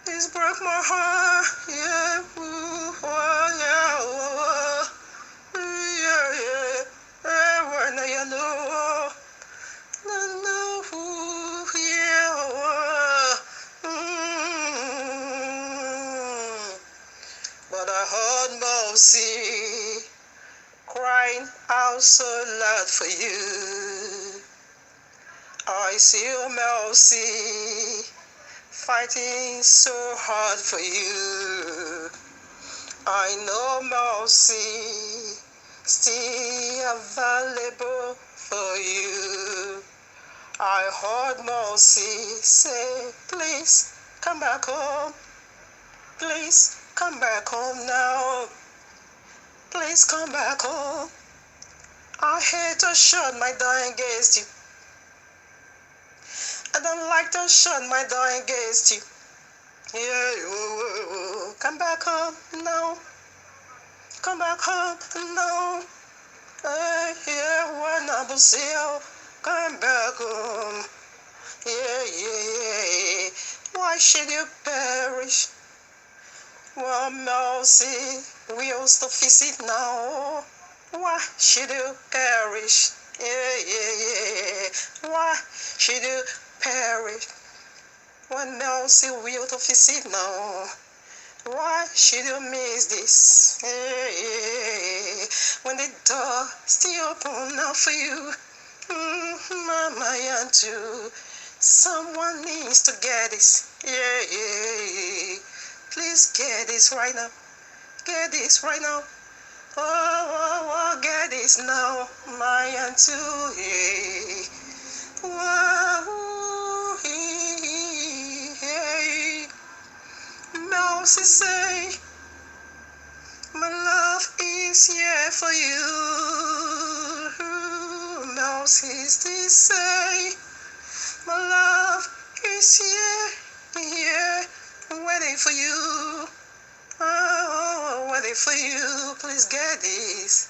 This broke my heart. When I know. But I heard mercy crying out so loud for you. I see your mercy fighting so hard for you. I know mercy still available for you. I heard mercy say, please come back home. Please come back home now. Please come back home. I hate to shut my door against you. I don't like to shut my door against you. Come back home now. Come back home now. When I will see you, come back home. Why should you perish? Well, mercy wills to visit now. Why should you perish? Why should you perish? When mercy will to visit now. Why should you miss this? When the door still open now for you. Mama and too. Someone needs to get this. Please get this right now. Get this right now. Get this now. My and too. Mercy say, my love is here for you. Mercy still say, my love is here, waiting for you. Waiting for you. Please get this.